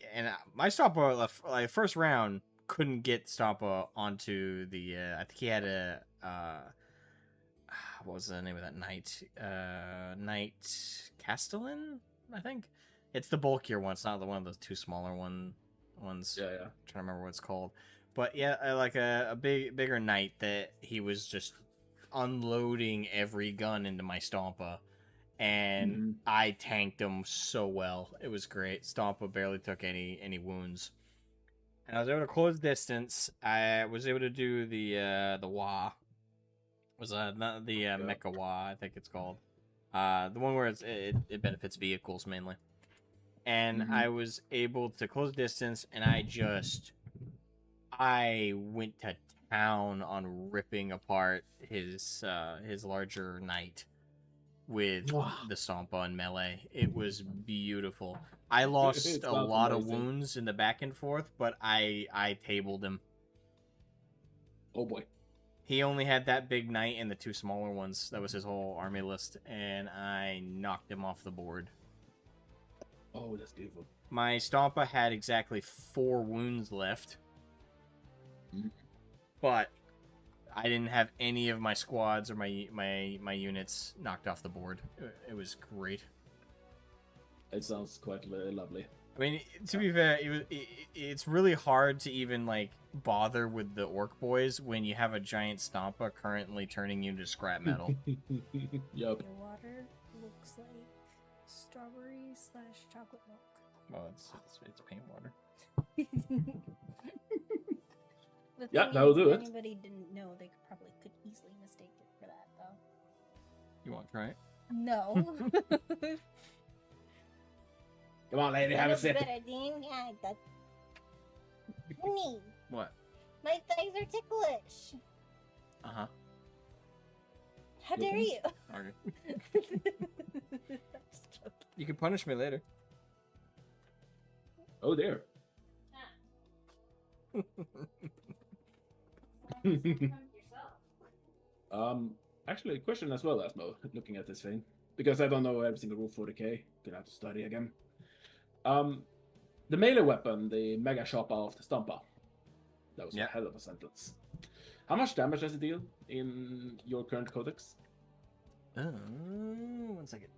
my Stompa, like first round, couldn't get Stompa onto the. I think he had a. What was the name of that knight? Knight Castellan, I think. It's the bulkier one. It's not the one of those 2 smaller ones. Yeah. I'm trying to remember what it's called. But yeah, like a bigger knight that he was just unloading every gun into my Stompa. And I tanked him so well. It was great. Stompa barely took any wounds. And I was able to close distance. I was able to do the Wa. Was not the Mecha Wa, I think it's called. The one where it benefits vehicles mainly. And I was able to close distance, and I went to town on ripping apart his larger knight with the Stompa and melee. It was beautiful. I lost a lot of wounds in the back and forth, but I tabled him. Oh boy. He only had that big knight and the 2 smaller ones. That was his whole army list, and I knocked him off the board. Oh, that's beautiful. My Stompa had exactly 4 wounds left, but I didn't have any of my squads or my units knocked off the board. It was great. It sounds quite lovely. I mean, to be fair, it's really hard to even like bother with the Orc boys when you have a giant Stompa currently turning you into scrap metal. Yup. Your water looks like strawberry/chocolate milk. Well, it's paint water. The Yeah, thing that'll is, do if it. anybody didn't know, they could easily mistake it for that, though. You want to try it? No. Come on, lady, have a sip. Me. What? My thighs are ticklish. Uh-huh. How dare you? Okay. You can punish me later. Oh dear. Actually, a question as well, Asmo, looking at this thing, because I don't know every single rule for the K. Gonna have to study again. The melee weapon, the Mega Chopper of the Stompa. That was a hell of a sentence. How much damage does it deal in your current codex? 1 second.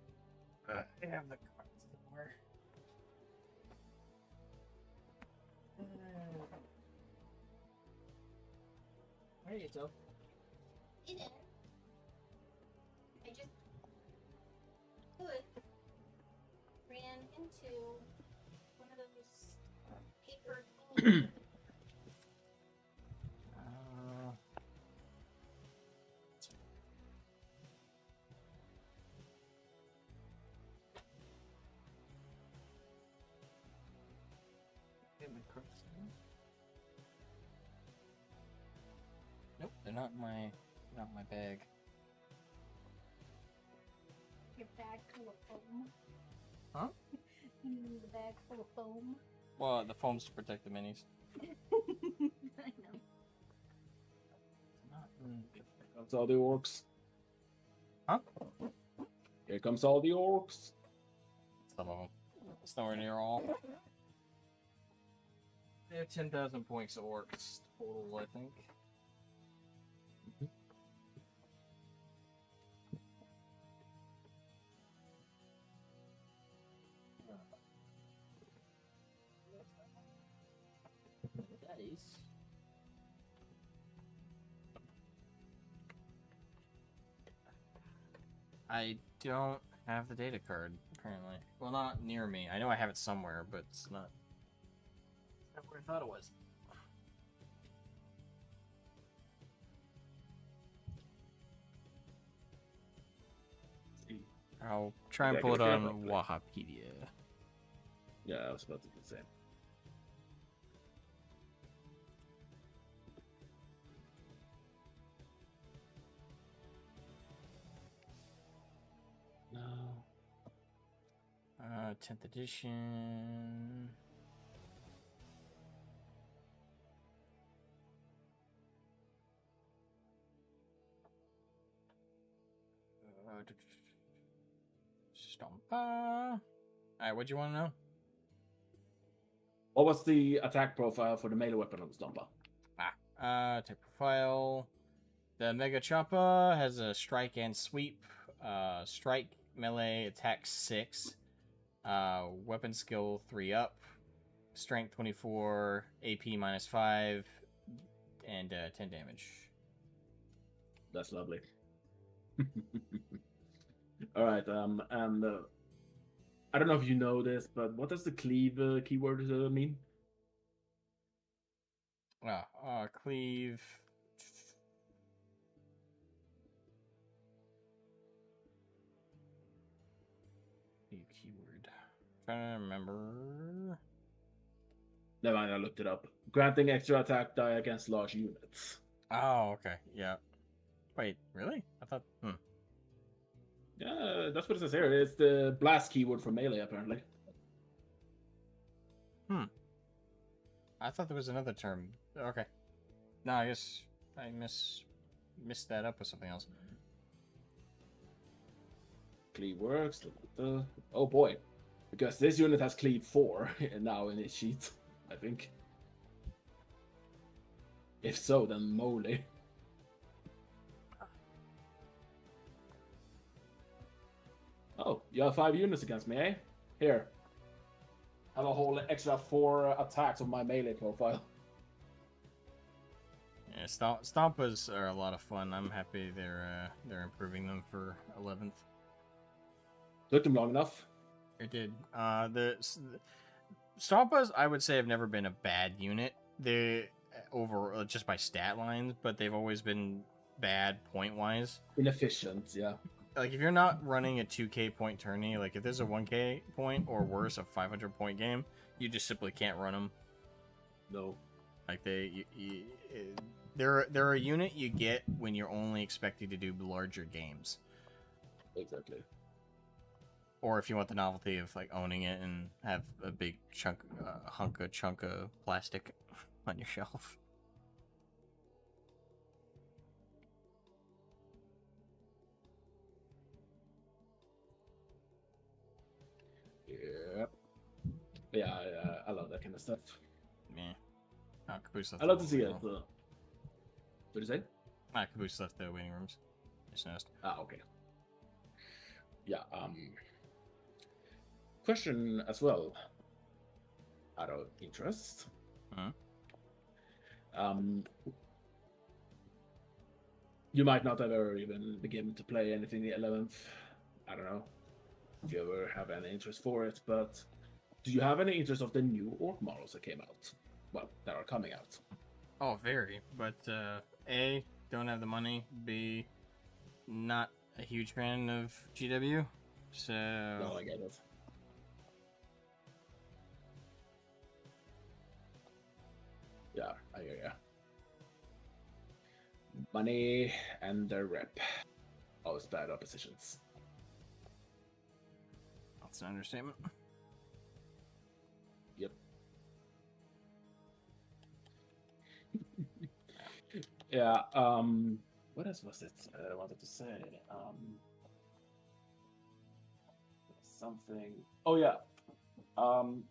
I have the cards somewhere. There you go. You did. I just ran into one of those paper thingies. Nope, they're not in my bag. Your bag full of foam. Huh? You the bag full of foam. Well, the foam's to protect the minis. I know. Here comes all the orcs. Huh? Here comes all the orcs. Some of them. It's nowhere near all. They have 10,000 points of orcs total, I think. Yes. I don't have the data card, apparently. Well, not near me. I know I have it somewhere, but it's not where I thought it was. I'll try and Yeah, pull it get it on properly. Wikipedia. Yeah, I was about to do the same. No. 10th edition. Stompa. Alright, what do you want to know? What was the attack profile for the melee weapon on the Stompa? Type profile. The Mega Choppa has a strike and sweep. Strike, melee, attack 6. Weapon skill 3 up. Strength 24, AP minus 5, and 10 damage. That's lovely. All right, and I don't know if you know this, but what does the cleave keyword mean? Cleave. Cleave keyword. Trying to remember. Never mind, I looked it up. Granting extra attack die against large units. Oh, okay. Yeah. Wait, really? I thought. Yeah, that's what it says here. It's the blast keyword for melee, apparently. I thought there was another term. Okay. No, I guess I missed that up with something else. Cleave works. Oh boy. Because this unit has cleave 4 now in its sheet, I think. If so, then moly. Oh, you have 5 units against me, eh? Here. Have a whole extra 4 attacks on my melee profile. Yeah, Stompas are a lot of fun. I'm happy they're improving them for 11th. Took them long enough. It did. The Stompas, I would say, have never been a bad unit. They over just by stat lines, but they've always been bad point wise. Inefficient, yeah. Like if you're not running a 2K point tourney, like if there's a 1K point or worse, a 500 point game, you just simply can't run them. No. Like they're a unit you get when you're only expecting to do larger games. Exactly. Or if you want the novelty of like owning it and have a big chunk of plastic on your shelf. Yep. Yeah, I love that kind of stuff. Yeah. Caboose left I love the to see it. waiting room. What did you say? Caboose left the waiting rooms. Just noticed. Okay. Yeah, question as well. Out of interest. You might not have ever even begun to play anything the 11th. I don't know if you ever have any interest for it, but do you have any interest of the new orc models that came out? Well, that are coming out. Oh, very. But A, don't have the money. B, not a huge fan of GW. So No, I get it. Yeah, I hear ya. Money and the rep. Always bad oppositions. that's an understatement. Yep. Yeah, what else was it I wanted to say? Something. Oh yeah. I'm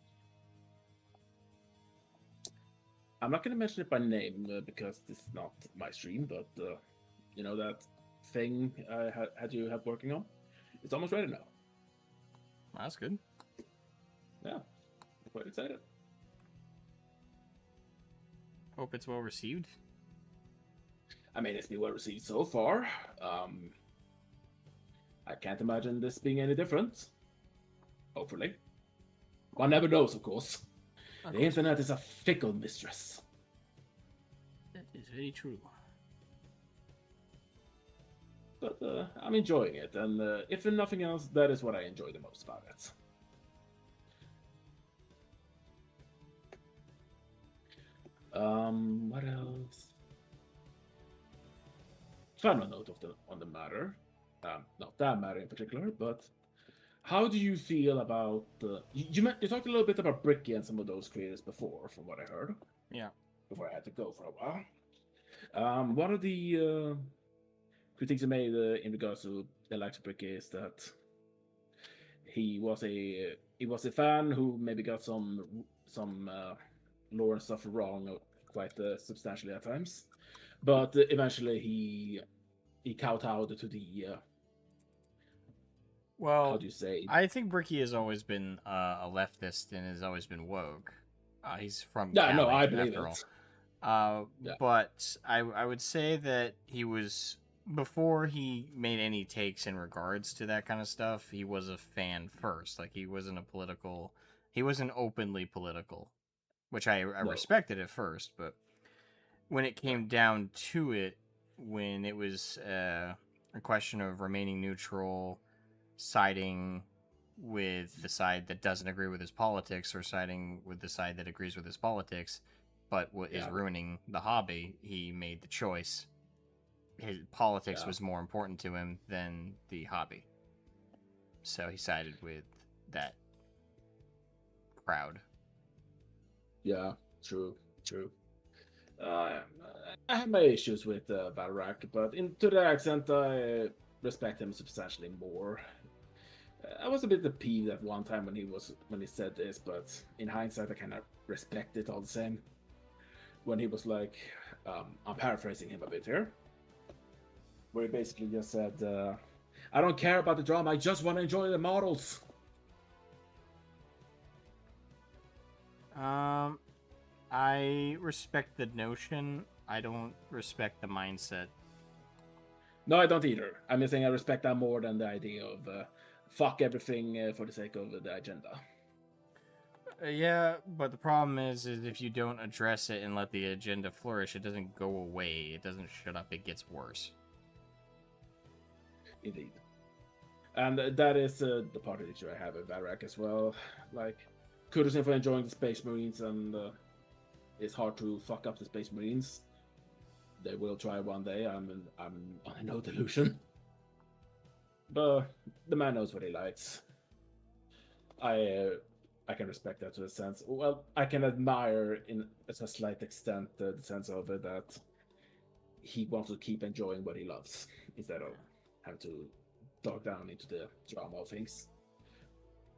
not gonna mention it by name because this is not my stream, but you know that thing I had you help working on? It's almost ready now. That's good. Yeah, I'm quite excited. Hope it's well received. I mean, it's been well received so far. I can't imagine this being any different. Hopefully. One never knows, of course. The internet is a fickle mistress. That is very true. But I'm enjoying it, and if nothing else, that is what I enjoy the most about it. What else? Final note on the matter. Not that matter in particular, but how do you feel about you talked a little bit about Bricky and some of those creators before, from what I heard. Yeah. Before I had to go for a while. One of the critiques I made in regards to Alex Bricky is that he was a fan who maybe got some lore and stuff wrong quite substantially at times, but eventually he kowtowed to the well, how do you say? I think Bricky has always been a leftist and has always been woke. He's from Yeah, no, Cali, I believe after it. all. Yeah. But I would say that he was, before he made any takes in regards to that kind of stuff, he was a fan first. Like, he wasn't openly political, which I respected at first, but when it came down to it, when it was a question of remaining neutral, siding with the side that doesn't agree with his politics, or siding with the side that agrees with his politics, but what is ruining the hobby, he made the choice. His politics was more important to him than the hobby. So he sided with that crowd. Yeah, true. I have my issues with Valrak, but to that extent, I respect him substantially more. I was a bit peeved at one time when he said this, but in hindsight, I kind of respect it all the same. When he was like, I'm paraphrasing him a bit here, where he basically just said, "I don't care about the drama. I just want to enjoy the models." I respect the notion. I don't respect the mindset. No, I don't either. I'm just saying I respect that more than the idea of fuck everything for the sake of the agenda. Yeah, but the problem is if you don't address it and let the agenda flourish, it doesn't go away. It doesn't shut up. It gets worse. Indeed. And that is the part of the issue I have with Valrak as well. Like, kudos him for enjoying the Space Marines, and it's hard to fuck up the Space Marines. They will try one day. I'm on no delusion. But the man knows what he likes. I can respect that to a sense. Well, I can admire in a slight extent the sense of it that he wants to keep enjoying what he loves instead of having to dog down into the drama of things,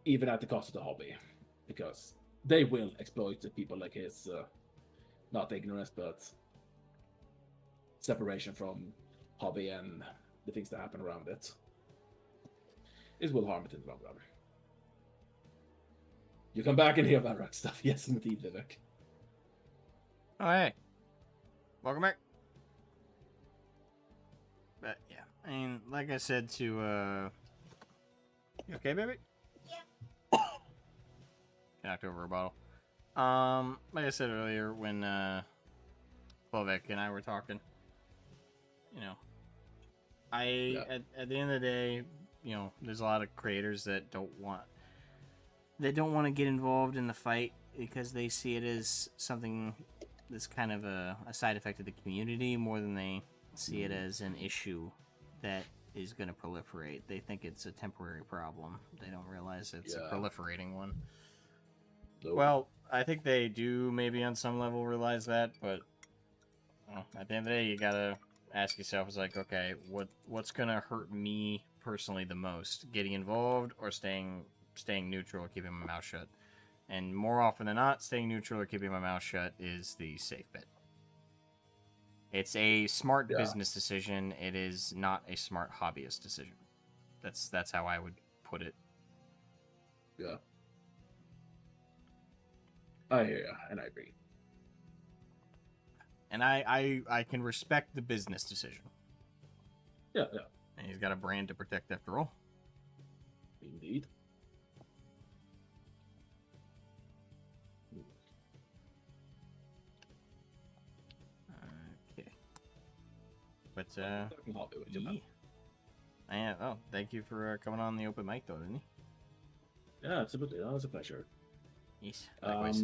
even at the cost of the hobby, because they will exploit the people like his, not ignorance, but separation from hobby and the things that happen around it. It will harm it in the long run. You come back and hear about rock stuff. Yes, indeed, Vivek. Oh, hey. Welcome back. But, yeah. I mean, like I said to, You okay, baby? Yeah. Knocked over a bottle. Like I said earlier, when, Vivek and I were talking, you know, at the end of the day, you know, there's a lot of creators that don't want to get involved in the fight because they see it as something that's kind of a side effect of the community more than they see it as an issue that is going to proliferate. They think it's a temporary problem. They don't realize it's a proliferating one. Nope. Well, I think they do maybe on some level realize that, but at the end of the day, you gotta ask yourself, it's like, okay, what's gonna hurt me personally the most? Getting involved or staying neutral or keeping my mouth shut? And more often than not, staying neutral or keeping my mouth shut is the safe bet. It's a smart business decision. It is not a smart hobbyist decision. That's how I would put it. Yeah. I hear ya, and I agree. And I can respect the business decision. Yeah, yeah, And he's got a brand to protect after all. indeed. Okay. But Talking hobby with you, man. yeah. Oh, thank you for coming on the open mic, though, didn't you? Yeah, absolutely. That was a pleasure. Yes. Likewise.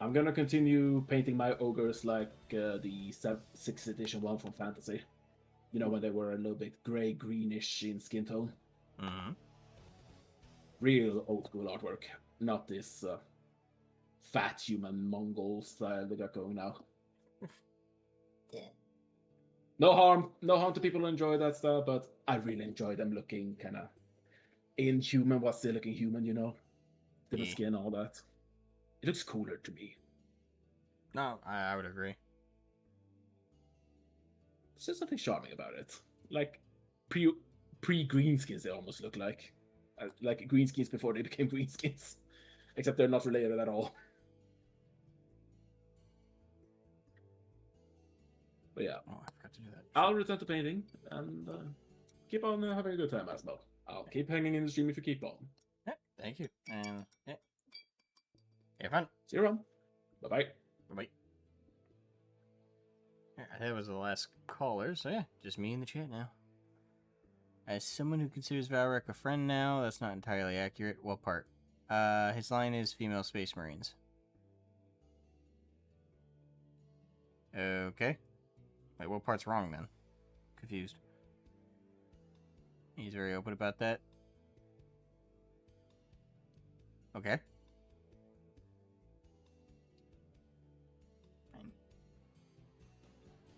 I'm gonna continue painting my ogres like the 6th edition one from Fantasy. You know, when they were a little bit gray greenish in skin tone. Mm-hmm. Real old school artwork, not this fat human Mongol style they got going now. No harm to people who enjoy that style, but I really enjoy them looking kind of inhuman while still looking human, you know? The Yeah. skin, all that. It looks cooler to me. No, I would agree. There's just something charming about it. Like pre greenskins, they almost look like greenskins before they became greenskins, except they're not related at all. But yeah, Oh, I forgot to do that. I'll return to painting and keep on having a good time, Asmo. I'll keep hanging in the stream if you keep on. Yeah, thank you. And yeah. Have fun. See you around. Bye bye. Bye. Yeah, that was the last caller, so yeah, just me in the chat now. As someone who considers Valric a friend now, that's not entirely accurate. What part? His line is female space marines. Okay. Wait, what part's wrong then? Confused. He's very open about that. Okay. Fine.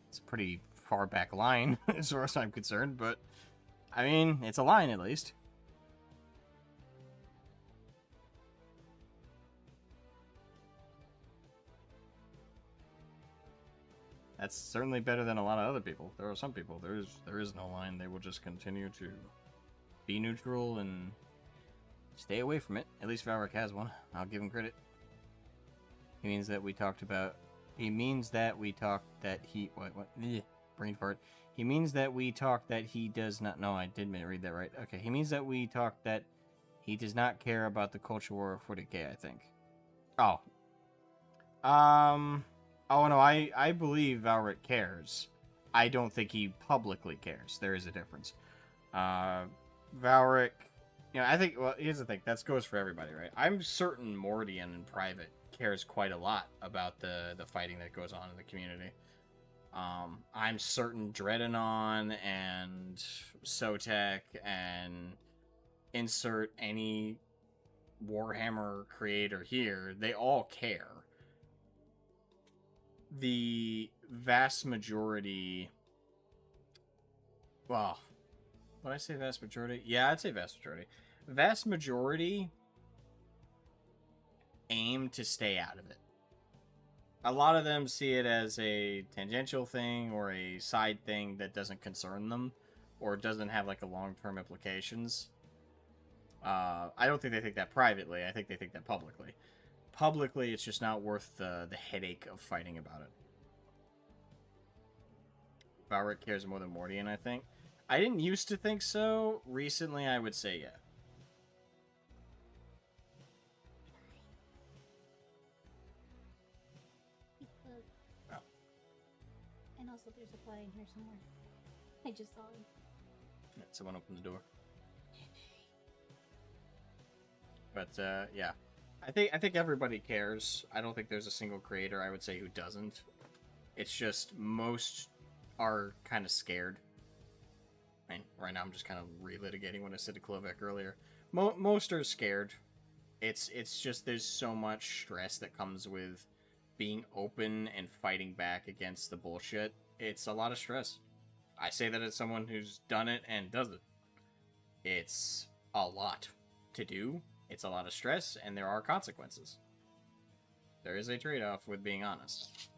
It's a pretty far back line, as far as I'm concerned, but I mean, it's a line at least. That's certainly better than a lot of other people. There are some people, there is no line. They will just continue to be neutral and stay away from it. At least Valric has one. I'll give him credit. He means that we talked about... He means that we talked that he... What? Ugh, brain fart. He means that we talked that he does not... No, I didn't read that right. Okay, he means that we talked that he does not care about the culture war of 40k, I think. Oh. Oh, no, I believe Valric cares. I don't think he publicly cares. There is a difference. Valric... You know, I think... Well, here's the thing. That goes for everybody, right? I'm certain Mordian in private cares quite a lot about the fighting that goes on in the community. I'm certain Dreadanon and Sotek and insert any Warhammer creator here, they all care. The vast majority... Well, would I say vast majority? Yeah, I'd say vast majority. Vast majority aim to stay out of it. A lot of them see it as a tangential thing or a side thing that doesn't concern them or doesn't have like a long-term implications. I don't think they think that privately. I think they think that publicly. Publicly, it's just not worth the headache of fighting about it. Valric cares more than Mordian, I think. I didn't used to think so. Recently, I would say yeah. Oh. And also, there's a fly in here somewhere. I just saw it. Yeah, someone opened the door. But yeah, I think everybody cares. I don't think there's a single creator I would say who doesn't. It's just most are kind of scared. I mean, right now I'm just kind of relitigating what I said to Klovek earlier. Most are scared. It's just there's so much stress that comes with being open and fighting back against the bullshit. It's a lot of stress. I say that as someone who's done it and does it. It's a lot to do. It's a lot of stress, and there are consequences. There is a trade-off with being honest.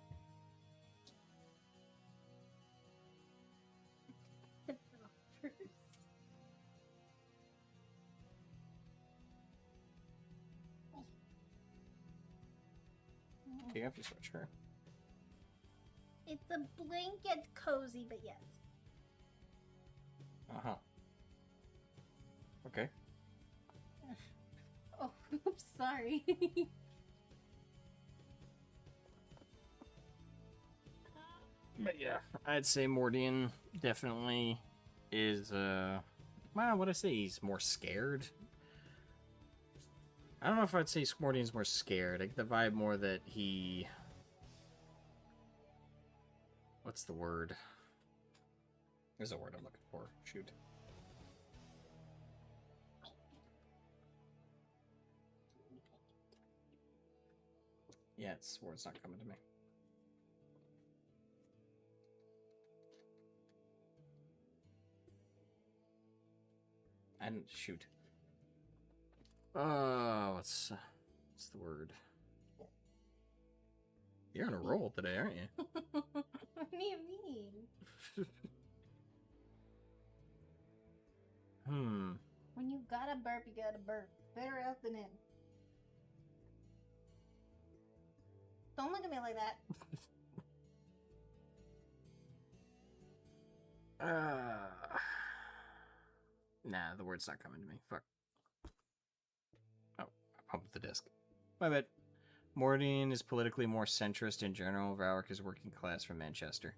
Take off your sweatshirt. It's a blanket cozy, but yes. Uh-huh. Okay. Oh, oops, sorry. But yeah, I'd say Mordian definitely is, well, what I say, he's more scared. I don't know if I'd say Mordian's more scared. I get the vibe more that he... What's the word? There's a word I'm looking for. Shoot. Yeah, it's word's not coming to me. And shoot. What's the word? You're on a roll today, aren't you? What do you mean? When you gotta burp, you gotta burp. Better out than in. Don't look at me like that. Nah, the word's not coming to me. Fuck. Oh, I pumped the disc. My bad. Mordian is politically more centrist in general. Valric is working class from Manchester.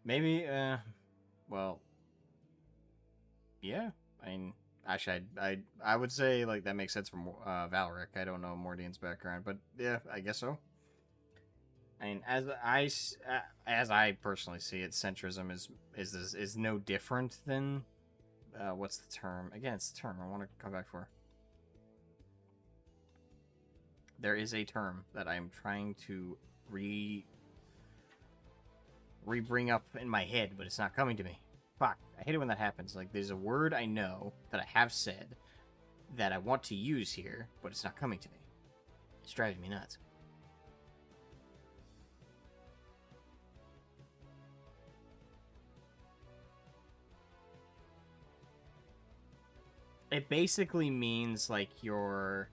Maybe, well, yeah. I mean, actually, I would say, like, that makes sense from Valric. I don't know Mordian's background, but yeah, I guess so. I mean, as I personally see it, centrism is no different than what's the term? Again, it's the term I want to come back for. There is a term that I'm trying to re-bring up in my head, but it's not coming to me. Fuck, I hate it when that happens. Like, there's a word I know that I have said that I want to use here, but it's not coming to me. It's driving me nuts. It basically means, like, you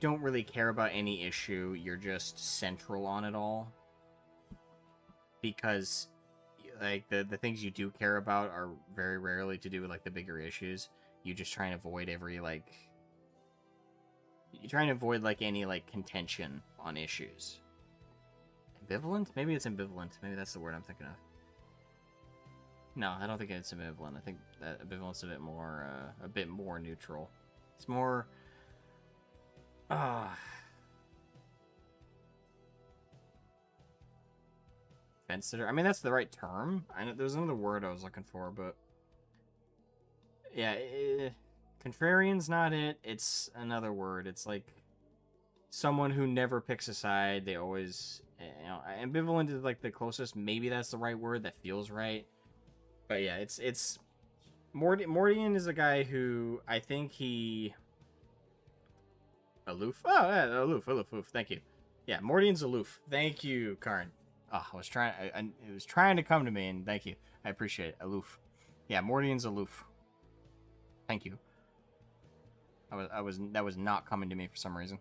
don't really care about any issue, you're just central on it all. Because, like, the things you do care about are very rarely to do with, like, the bigger issues. You just try and avoid every, like... You try and avoid, like, any, like, contention on issues. Ambivalent? Maybe it's ambivalent. Maybe that's the word I'm thinking of. No, I don't think it's ambivalent. I think that ambivalent's a bit more neutral. It's more... Fence-sitter? I mean, that's the right term. I know there's another word I was looking for, but... Yeah, contrarian's not it. It's another word. It's like... someone who never picks a side. They always... You know, ambivalent is, like, the closest. Maybe that's the right word. That feels right. But yeah, it's... Mordian is a guy who... I think he... Aloof? Oh, yeah, aloof. Thank you. Yeah, Mordian's aloof. Thank you, Karn. Oh, I was trying. It was trying to come to me, and thank you. I appreciate it. Aloof. Yeah, Mordian's aloof. Thank you. That was not coming to me for some reason.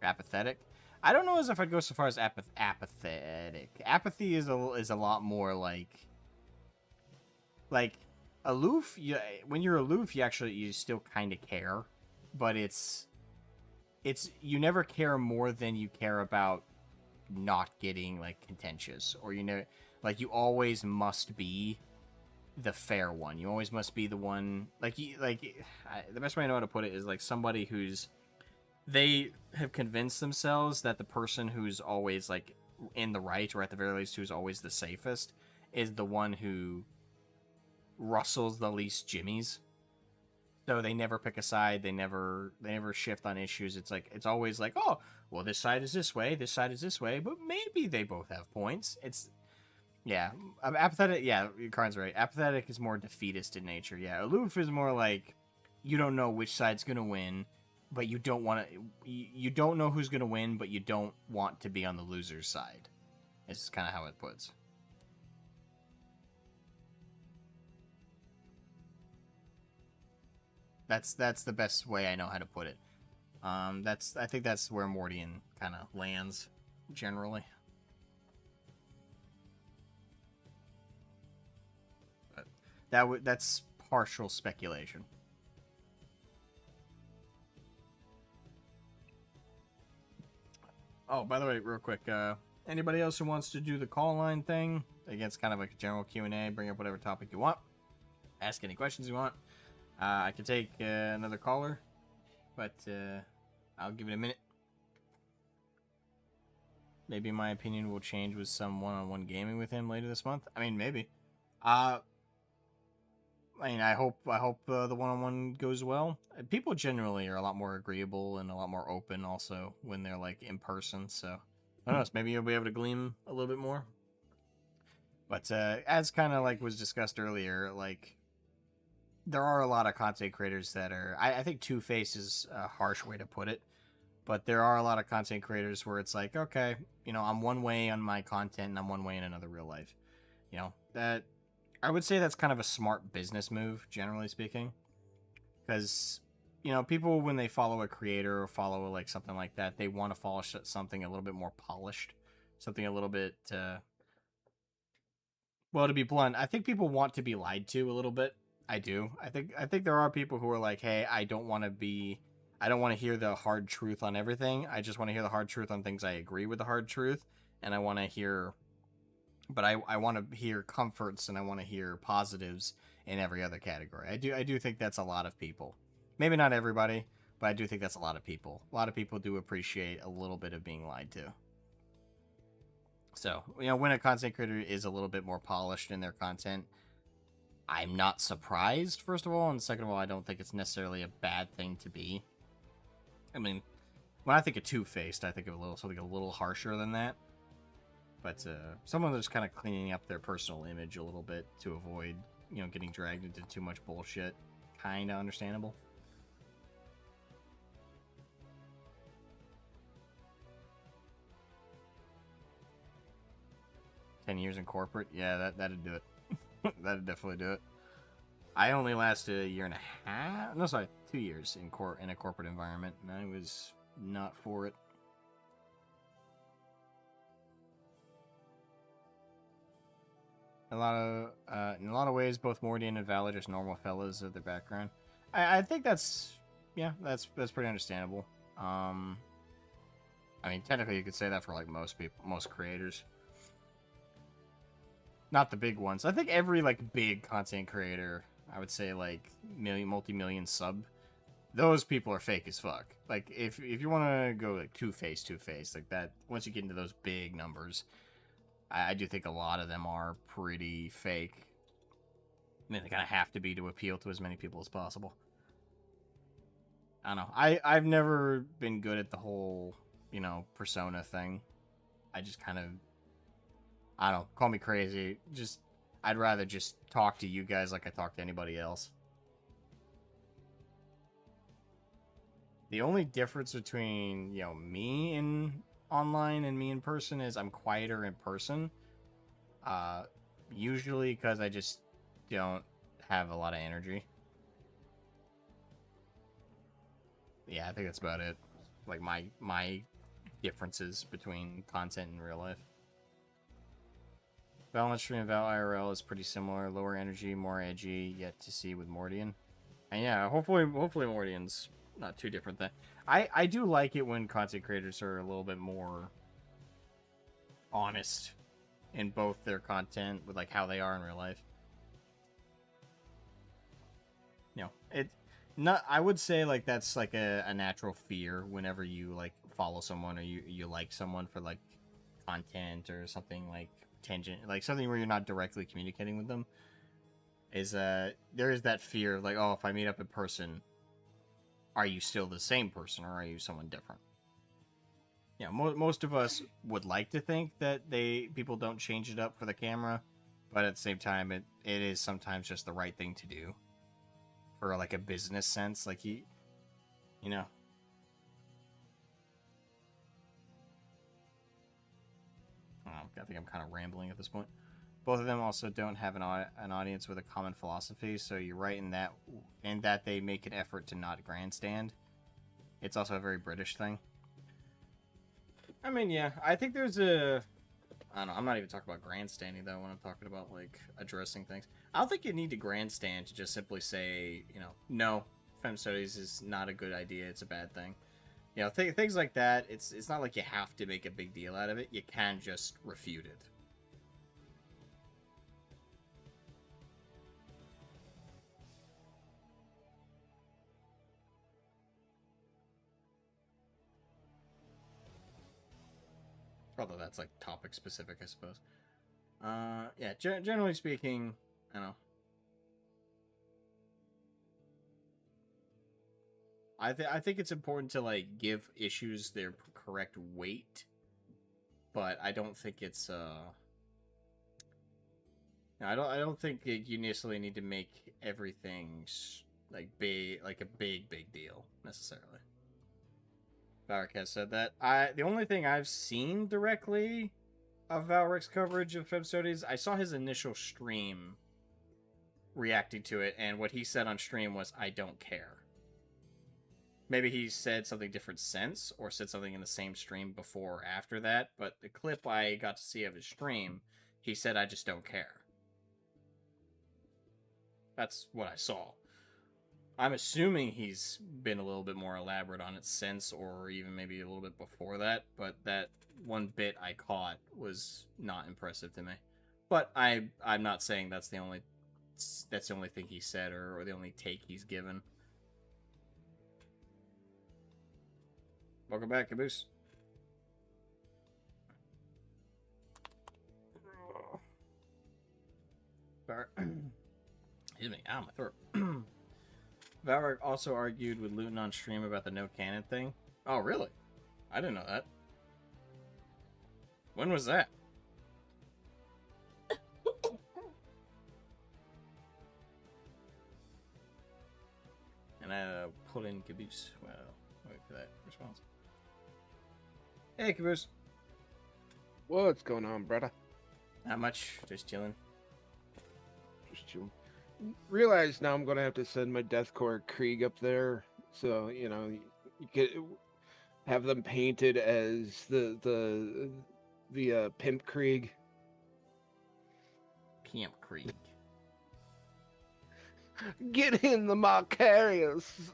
Apathetic. I don't know as if I'd go so far as apathetic. Apathy is a lot more like aloof. When you're aloof, you still kind of care, but it's you never care more than you care about not getting, like, contentious, or like, you always must be the fair one. You always must be the one, the best way I know how to put it is like somebody who's, they have convinced themselves that the person who's always, like, in the right, or at the very least who's always the safest, is the one who rustles the least jimmies. So they never pick a side. They never shift on issues. It's like, it's always like, oh, well, this side is this way, this side is this way, but maybe they both have points. It's, yeah, apathetic. Yeah, Karn's right. Apathetic is more defeatist in nature. Yeah, aloof is more like, you don't know which side's gonna win, but you don't want to. You don't know who's gonna win, but you don't want to be on the loser's side. It's kind of how it puts. That's the best way I know how to put it. I think that's where Mordian kind of lands generally. But that's partial speculation. Oh, by the way, real quick, anybody else who wants to do the call line thing? Again, it's kind of like a general Q&A. Bring up whatever topic you want. Ask any questions you want. I can take another caller, but I'll give it a minute. Maybe my opinion will change with some one-on-one gaming with him later this month. I mean, maybe. I hope the one-on-one goes well. People generally are a lot more agreeable and a lot more open also when they're like in person. So I don't know. Maybe you'll be able to glean a little bit more. But as kind of like was discussed earlier, like there are a lot of content creators that are. I think two-face is a harsh way to put it. But there are a lot of content creators where it's like, okay, I'm one way on my content and I'm one way in another real life. That I would say that's kind of a smart business move, generally speaking. Because, people, when they follow a creator or follow like something like that, they want to follow something a little bit more polished. Something a little bit, well, to be blunt, I think people want to be lied to a little bit. I do. I think there are people who are like, hey, I don't want to hear the hard truth on everything. I just want to hear the hard truth on things I agree with the hard truth. And I want to hear, but I want to hear comforts and I want to hear positives in every other category. I do think that's a lot of people. Maybe not everybody, but I do think that's a lot of people. A lot of people do appreciate a little bit of being lied to. So, when a content creator is a little bit more polished in their content, I'm not surprised, first of all. And second of all, I don't think it's necessarily a bad thing to be. I mean, when I think of two-faced, I think of something a little harsher than that. But someone that's kind of cleaning up their personal image a little bit to avoid, getting dragged into too much bullshit, kind of understandable. $10 years in corporate, yeah, that'd do it. That'd definitely do it. I only lasted a year and a half. No, sorry, 2 years in a corporate environment, and I was not for it. In a lot of ways, both Mordian and Val are just normal fellas of their background. I think that's pretty understandable. I mean, technically, you could say that for like most people, most creators. Not the big ones. I think every like big content creator, I would say like multi-million sub, those people are fake as fuck. Like if you want to go like two-face like that, once you get into those big numbers, I do think a lot of them are pretty fake. I mean, they kind of have to be to appeal to as many people as possible. I don't know. I've never been good at the whole, persona thing. I just kind of, I don't know, call me crazy. I'd rather just talk to you guys like I talk to anybody else. The only difference between, me in online and me in person is I'm quieter in person. Usually because I just don't have a lot of energy. Yeah, I think that's about it. Like my differences between content and real life. Balance stream and Val IRL is pretty similar. Lower energy, more edgy. Yet to see with Mordian. And yeah, hopefully Mordian's not too different. I do like it when content creators are a little bit more honest in both their content with like how they are in real life. I would say like that's like a natural fear whenever you like follow someone or you like someone for like content or something like tangent, like something where you're not directly communicating with them, is there is that fear of like, oh, if I meet up in person, are you still the same person or are you someone different? Most of us would like to think that people don't change it up for the camera, but at the same time, it is sometimes just the right thing to do for like a business sense. Like I think I'm kind of rambling at this point. Both of them also don't have an audience with a common philosophy, so you're right in that they make an effort to not grandstand. It's also a very British thing. I mean, yeah, I think there's a... I don't know, I'm not even talking about grandstanding, though, when I'm talking about, like, addressing things. I don't think you need to grandstand to just simply say, you know, no, fem studies is not a good idea, it's a bad thing. You know, things like that, it's not like you have to make a big deal out of it. You can just refute it. Although that's, like, topic specific, I suppose. Yeah, generally speaking, I don't know. I think it's important to, like, give issues their correct weight, but I don't think it's I don't think you necessarily need to make everything like a big deal necessarily. Valric has said that. The only thing I've seen directly of Valric's coverage of Feb Studies, I saw his initial stream reacting to it, and what he said on stream was, "I don't care." Maybe he said something different since, or said something in the same stream before or after that, but the clip I got to see of his stream, he said, "I just don't care." That's what I saw. I'm assuming he's been a little bit more elaborate on it since, or even maybe a little bit before that, but that one bit I caught was not impressive to me. But I'm not saying that's the only thing he said, or the only take he's given. Welcome back, Caboose. Excuse me, ow, my throat. Valric also argued with Luton on stream about the no cannon thing. Oh, really? I didn't know that. When was that? And I pull in Caboose. Well, wait for that response. Hey, Caboose. What's going on, brother? Not much. Just chilling. Just chilling. Realize now I'm gonna have to send my Deathcore Krieg up there, so you know you could have them painted as the Pimp Krieg. Pimp Krieg. Get in the Macarius.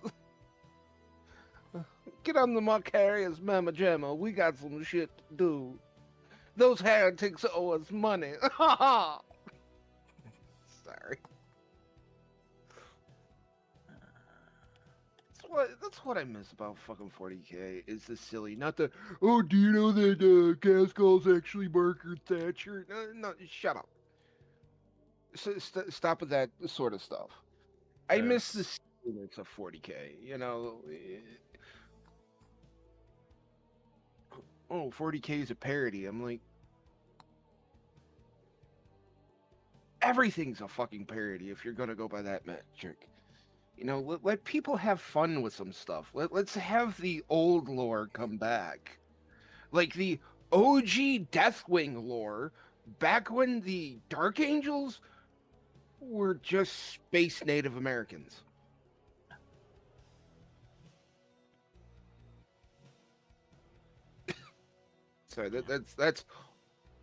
Get on the Macarius, Mama Jamma. We got some shit to do. Those heretics owe us money. Ha ha. Sorry. That's what I miss about fucking 40K is the silly, not the, oh, do you know that Cascall's actually Margaret Thatcher? No, shut up. Stop with that sort of stuff. I miss the silliness of 40K, you know. Oh, 40K is a parody. I'm like, everything's a fucking parody if you're gonna go by that metric. You know, let people have fun with some stuff. Let's have the old lore come back. Like the OG Deathwing lore, back when the Dark Angels were just space Native Americans. Sorry, that's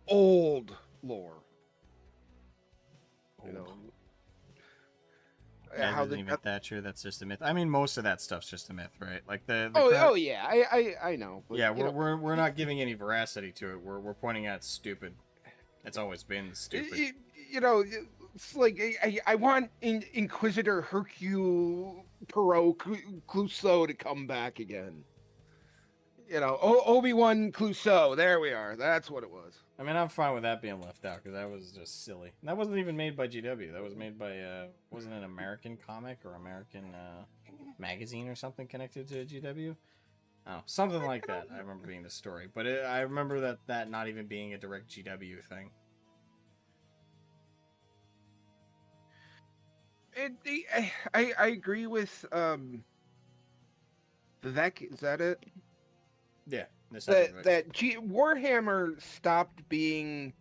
old lore. You know. That isn't even Thatcher. That's just a myth. I mean, most of that stuff's just a myth, right? Like the oh yeah, I know. But, yeah, we're not giving any veracity to it. We're pointing out it's stupid. It's always been stupid. You know, it's like I want Inquisitor Hercule Poirot Clouseau to come back again. You know, Obi-Wan Clouseau. There we are. That's what it was. I mean, I'm fine with that being left out because that was just silly. That wasn't even made by GW. That was made by wasn't an American comic or American magazine or something connected to GW. Oh, something like that. I remember being the story, but I remember that not even being a direct GW thing. I agree with Vivek. Is that it? Yeah. That Warhammer stopped being,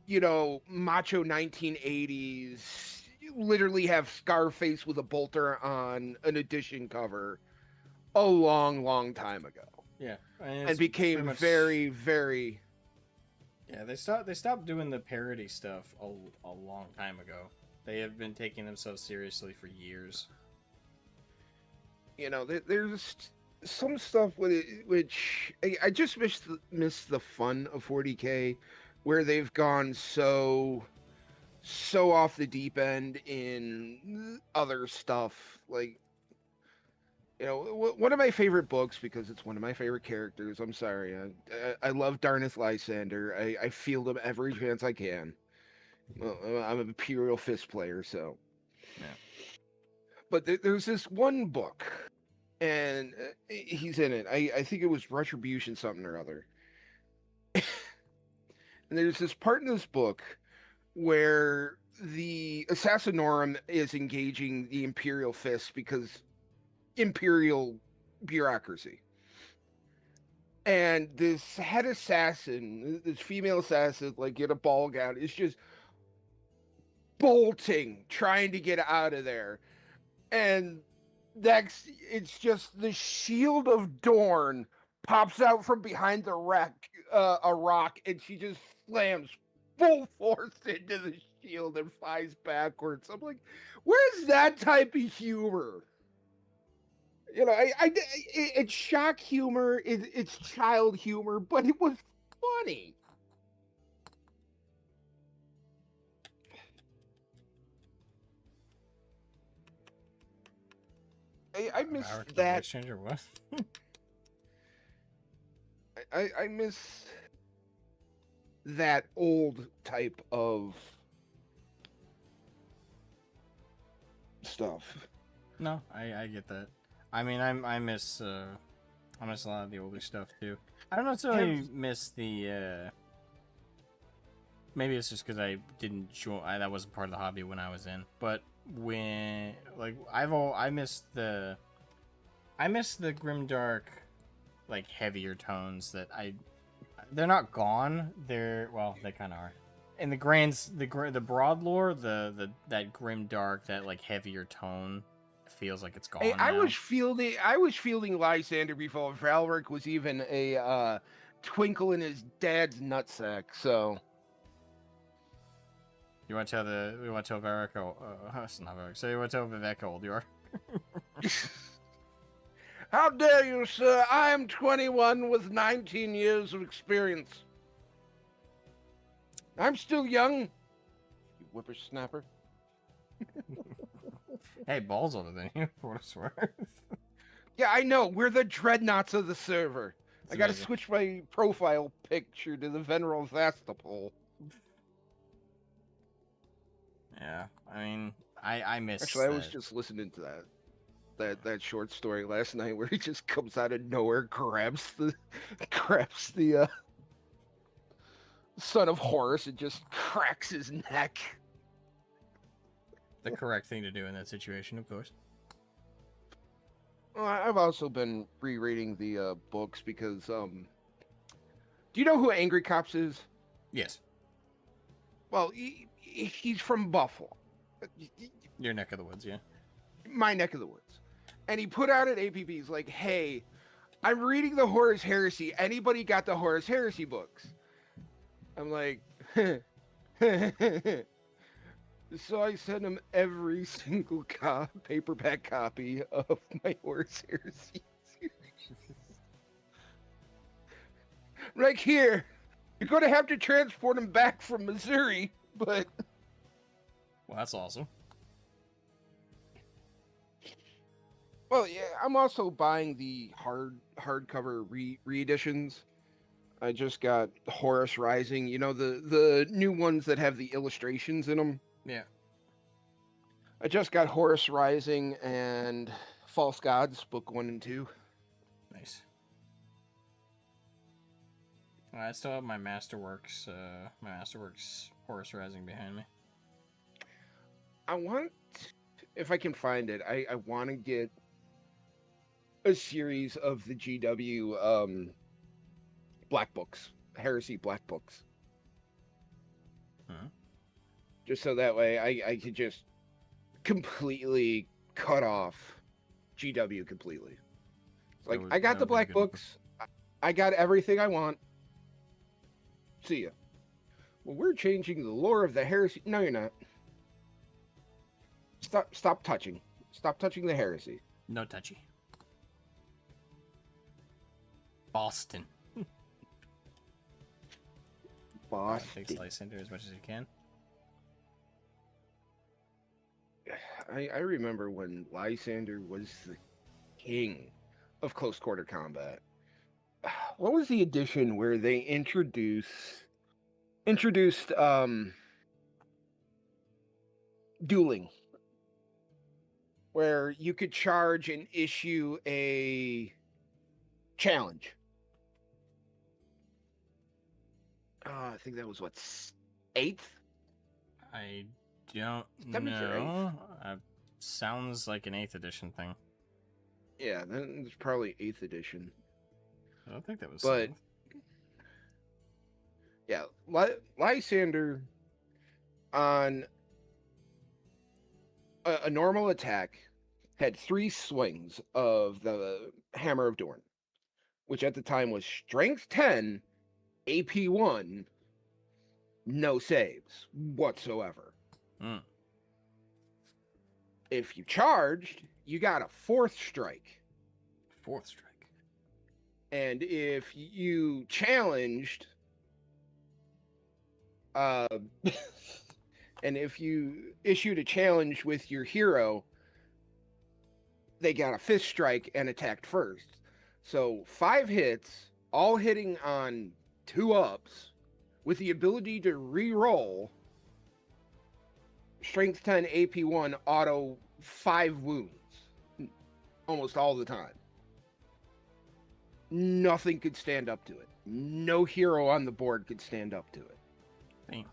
you know, macho 1980s. You literally have Scarface with a bolter on an edition cover. a long, long time ago, Yeah, and it's became pretty much- very, very. Yeah, they stopped doing the parody stuff a long time ago. They have been taking themselves seriously for years. You know, there's some stuff with it, which I just miss the fun of 40K, where they've gone so off the deep end in other stuff. Like, you know, one of my favorite books, because it's one of my favorite characters. I'm sorry, I love Darnith Lysander. I field him every chance I can. Well, I'm an Imperial Fist player, so. Yeah. But there's this one book, and he's in it. I think it was Retribution something or other. And there's this part in this book where the Assassinorum is engaging the Imperial Fist because Imperial bureaucracy. And this head assassin, this female assassin, like in a ball gown, is just bolting, trying to get out of there. And next, it's just the Shield of Dorn pops out from behind the a rock, and she just slams full force into the shield and flies backwards. I'm like, where's that type of humor? You know, it's shock humor, it's child humor, but it was funny. I miss Power to the that. voice changer, what? I miss that old type of stuff. No, I get that. I mean, I miss a lot of the older stuff too. I don't necessarily miss the. Maybe it's just because I didn't join. That wasn't part of the hobby when I was in. But when I miss the grimdark, like heavier tones that they're not gone. They kind of are. In the broad lore, that grimdark, that like heavier tone feels like it's gone. Hey, I now. was fielding Lysander before Valric was even a twinkle in his dad's nutsack. So You want to tell Varric it's not Varric. So you want to tell Vivek how old you are? how dare you, sir? I am 21 with 19 years of experience. I'm still young. You whippersnapper. Hey, Ball's older than you, for what it's worth. Yeah, I know. We're the dreadnoughts of the server. It's I gotta amazing. switch my profile picture to the Veneral Vastapole. Yeah, I mean, I miss. Actually, I was that. just listening to that short story last night where he just comes out of nowhere, grabs the son of Horus and just cracks his neck. The correct thing to do in that situation, of course. Well, I've also been rereading the books because do you know who Angry Cops is? Yes, Well, he's from Buffalo, your neck of the woods, yeah. my neck of the woods, and he put out at APBs like, "Hey, I'm reading the Horus Heresy. Anybody got the Horus Heresy books?" I'm like, so I sent him every single paperback copy of my Horus Heresy series. Right here. You're going to have to transport him back from Missouri, but... Well, that's awesome. Well, yeah, I'm also buying the hardcover re-editions. I just got Horus Rising, you know, the new ones that have the illustrations in them. Yeah. I just got Horus Rising and False Gods, book 1 and 2. Nice. I still have my Masterworks Horus Rising behind me. I want, if I can find it, I want to get a series of the GW Black Books, Heresy Black Books. Huh? Just so that way I could just completely cut off GW completely. Like, would- I got that the would be a black good one. books. I got everything I want. See ya. Well, we're changing the lore of the heresy. No, you're not. Stop touching. Stop touching the heresy. No touchy. Boston. Boston. Take Lysander as much as you can. I remember when Lysander was the king of close quarter combat. What was the edition where they introduced dueling, where you could charge and issue a challenge? I think that was what, 8th? I don't 7th or know. Sounds like an 8th edition thing. Yeah, then it's probably 8th edition. I don't think that was. But 7th. yeah, Lysander on a normal attack had 3 swings of the Hammer of Dorn, which at the time was Strength 10, AP 1, no saves whatsoever. Mm. If you charged, you got a 4th strike. 4th strike. And if you challenged, and if you issued a challenge with your hero, they got a 5th strike and attacked first. So 5 hits, all hitting on 2 ups, with the ability to re-roll. Strength 10, AP 1, auto 5 wounds. Almost all the time. Nothing could stand up to it. No hero on the board could stand up to it. Damn.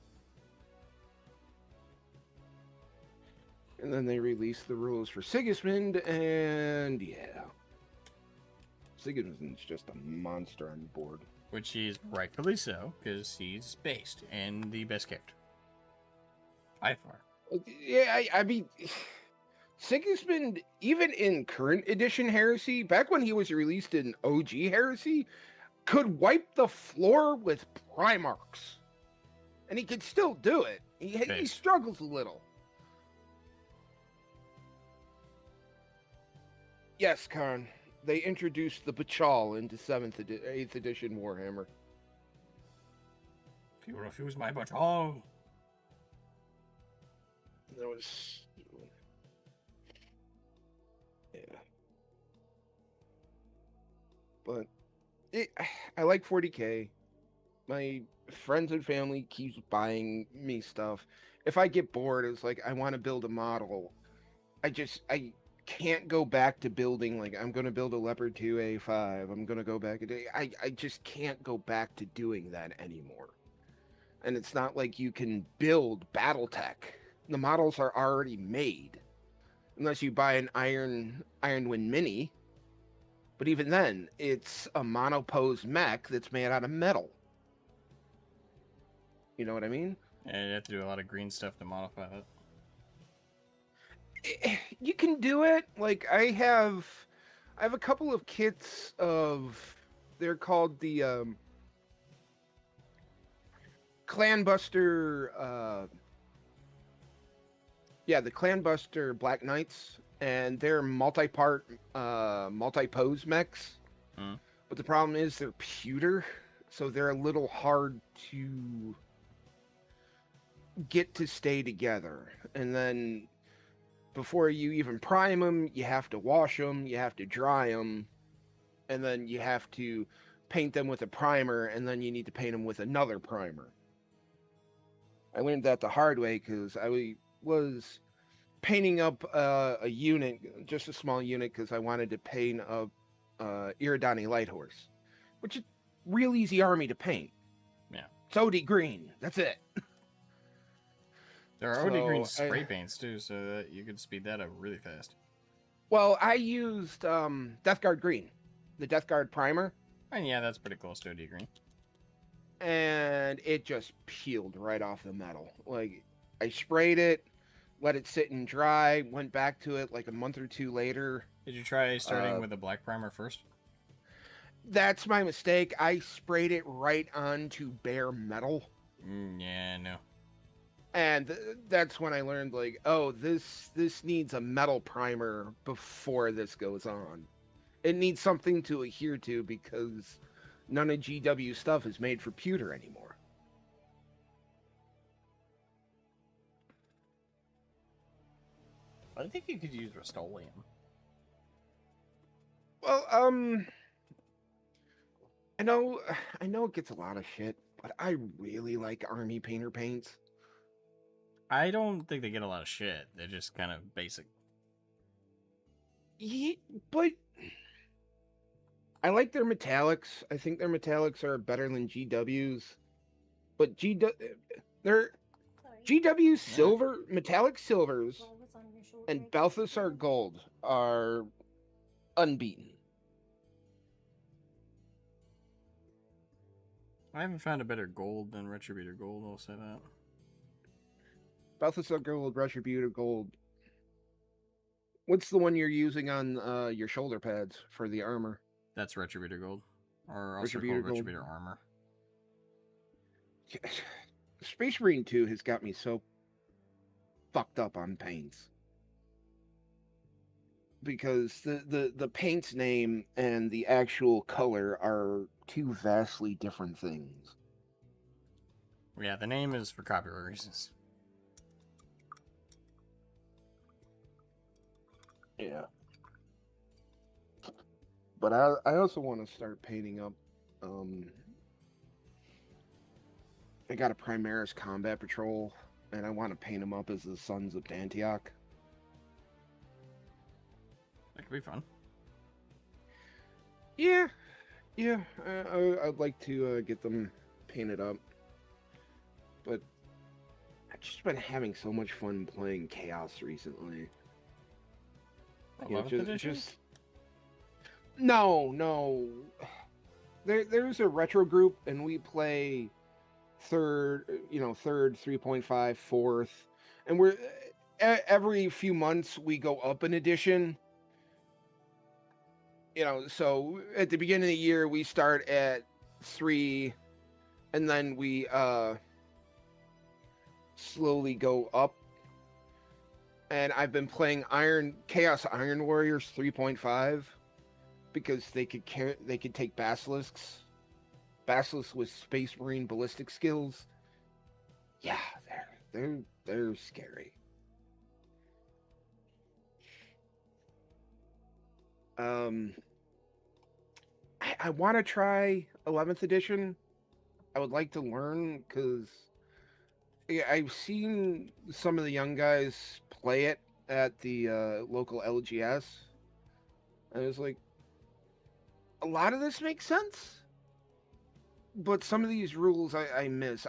And then they released the rules for Sigismund, and yeah. Sigismund's just a monster on the board. Which he's rightfully so, because he's based and the best character. By far. Yeah, I mean, Sigismund, even in current edition Heresy, back when he was released in OG Heresy, could wipe the floor with Primarchs. And he could still do it. He Based. struggles a little. Yes, Khan. They introduced the Bachal into 8th edition Warhammer. If you refuse my butt, oh. That was... yeah. But I like 40k. My friends and family keeps buying me stuff. If I get bored, it's like I want to build a model. I can't go back to building, like, I'm going to build a Leopard 2 A5. I'm going to go back. I just can't go back to doing that anymore. And it's not like you can build Battletech. The models are already made. Unless you buy an Ironwind Mini. But even then, it's a monopose mech that's made out of metal. You know what I mean? Yeah, you have to do a lot of green stuff to modify that. You can do it. Like, I have a couple of kits of, they're called the Clanbuster, the Clanbuster Black Knights, and they're multi-part, multi-pose mechs. Mm. But the problem is they're pewter, so they're a little hard to get to stay together. And then before you even prime them, you have to wash them, you have to dry them, and then you have to paint them with a primer, and then you need to paint them with another primer. I learned that the hard way because I was painting up a unit, just a small unit, because I wanted to paint a Iridani Lighthorse, which is real easy army to paint. Yeah. It's OD green. That's it. There are already green So, spray paints too, so that you could speed that up really fast. Well, I used Death Guard green, the Death Guard primer, And yeah, that's pretty close to OD green. and it just peeled right off the metal. Like, I sprayed it, let it sit and dry, went back to it like a month or two later. Did you try starting with a black primer first? That's my mistake. I sprayed it right onto bare metal. Yeah, no. And that's when I learned, like, oh, this needs a metal primer before this goes on. It needs something to adhere to because none of GW stuff is made for pewter anymore. I think you could use Rust-Oleum. Well, I know it gets a lot of shit, but I really like Army Painter paints. I don't think they get a lot of shit. They're just kind of basic. Yeah, but I like their metallics. I think their metallics are better than GW's. But their GW silver, metallic silvers, and Balthasar gold are unbeaten. I haven't found a better gold than Retributor Gold, I'll say that. Balthasar gold, Retributor gold. What's the one you're using on your shoulder pads for the armor? That's Retributor Gold. Or also Retributor called Gold. Retributor Armor. Space Marine 2 has got me so fucked up on paints. Because the paint's name and the actual color are two vastly different things. Yeah, the name is for copyright reasons. Yeah. But I also want to start painting up. I got a Primaris Combat Patrol, and I want to paint them up as the Sons of Dantioch. That could be fun. Yeah, I'd like to get them painted up. But I've just been having so much fun playing Chaos recently. You know, 11th edition? No. There's a retro group, and we play third, 3.5, fourth, and we're every few months we go up an edition. So at the beginning of the year we start at 3, and then we slowly go up. And I've been playing Chaos Iron Warriors 3.5 because they could take basilisks with Space Marine ballistic skills. Yeah, they're scary. I want to try 11th edition. I would like to learn because I've seen some of the young guys play it at the local LGS. I was like, a lot of this makes sense, but some of these rules I miss.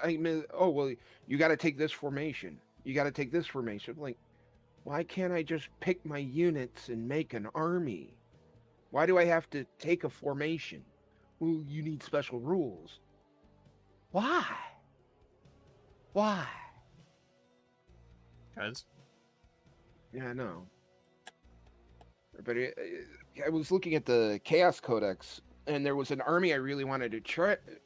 Oh, well, you got to take this formation. You got to take this formation. Like, why can't I just pick my units and make an army? Why do I have to take a formation? Well, you need special rules. Why? Guys. Yeah, I know. But I was looking at the Chaos Codex, and there was an army I really wanted to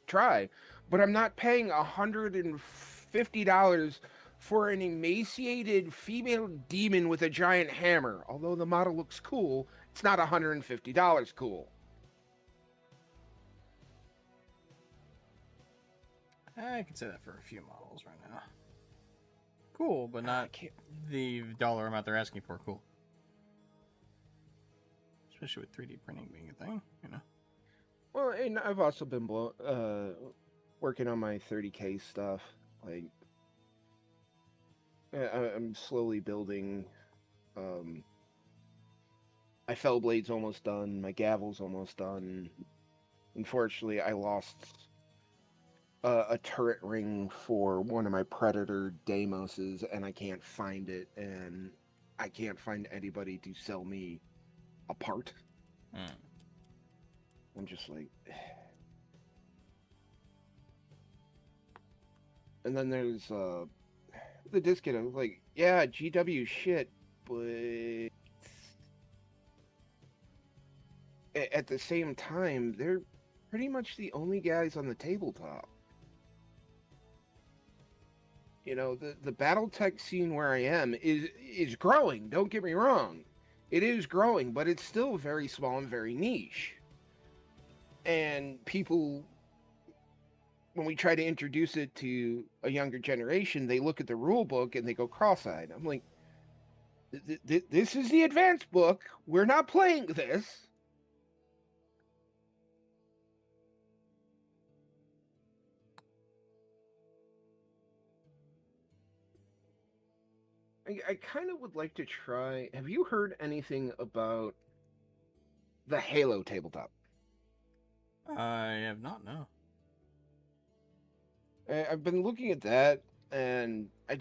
try, but I'm not paying $150 for an emaciated female demon with a giant hammer. Although the model looks cool, it's not $150 cool. I could say that for a few models right now. Cool, but not the dollar amount they're asking for. Cool. Especially with 3D printing being a thing, Well, and I've also been working on my 30K stuff. Like, I'm slowly building. My Fellblade's almost done. My Gavel's almost done. Unfortunately, I lost a turret ring for one of my Predator Deimoses, and I can't find it, and I can't find anybody to sell me a part. I'm just like... And then there's the discount. I was like, yeah, GW shit, but at the same time, pretty much the only guys on the tabletop. You know, the BattleTech scene where I am is growing. Don't get me wrong, it is growing, but it's still very small and very niche. And people, when we try to introduce it to a younger generation, they look at the rule book and they go cross-eyed. I'm like, this is the advanced book. We're not playing this. I kind of would like to try. Have you heard anything about the Halo tabletop? I have not, no. I've been looking at that, and I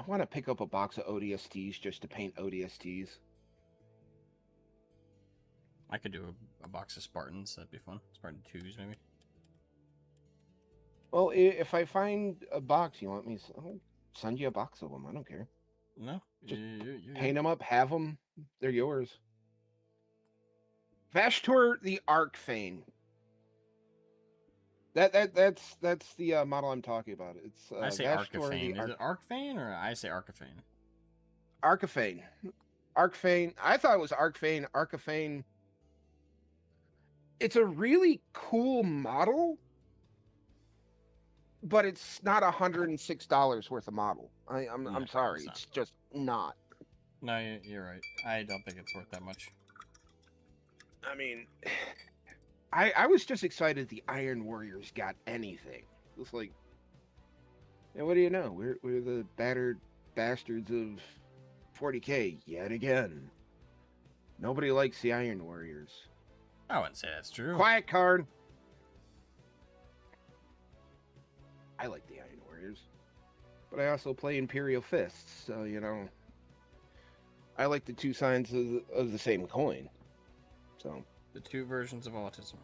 want to pick up a box of ODSTs just to paint ODSTs. I could do a box of Spartans. That'd be fun. Spartan 2s, maybe. Well, if I find a box, you want me? I'll send you a box of them. I don't care. No, Just you're paint them up, have them. They're yours. Vashtor the Arcfane. That's the model I'm talking about. It's I say Vashtor Arcafane. the Is it Arcfane or I say Arcafane? Arcafane. Arcfane. I thought it was Arcfane. Arcafane. It's a really cool model, but it's not $106 worth of model. I'm No, sorry, it's not. it's just not. No, you're right. I don't think it's worth that much. I mean, I was just excited the Iron Warriors got anything. It was like, and what do you know? We're the battered bastards of 40K yet again. Nobody likes the Iron Warriors. I wouldn't say that's true. Quiet, Karn. I like the Iron Warriors, but I also play Imperial Fists, so you know, I like the two sides of the same coin. So The two versions of autism.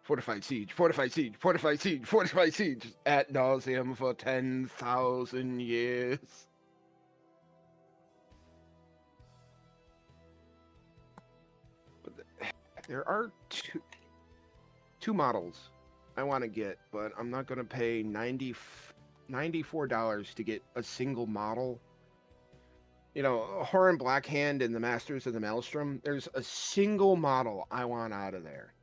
fortified siege, fortified siege, fortified siege, fortified siege, ad nauseum for 10,000 years. But there are two models I want to get, but I'm not going to pay $94 to get a single model. You know, Horan Blackhand and the Masters of the Maelstrom, there's a single model I want out of there.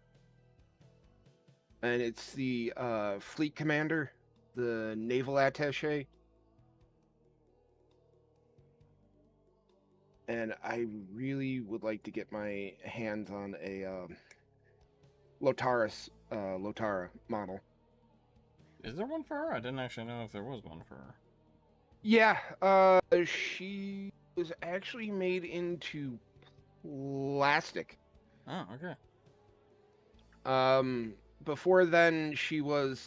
And it's the Fleet Commander, the Naval Attaché. And I really would like to get my hands on a Lotara model. Is there one for her? I didn't actually know if there was one for her. Yeah, she was actually made into plastic. Oh, okay. Before then, she was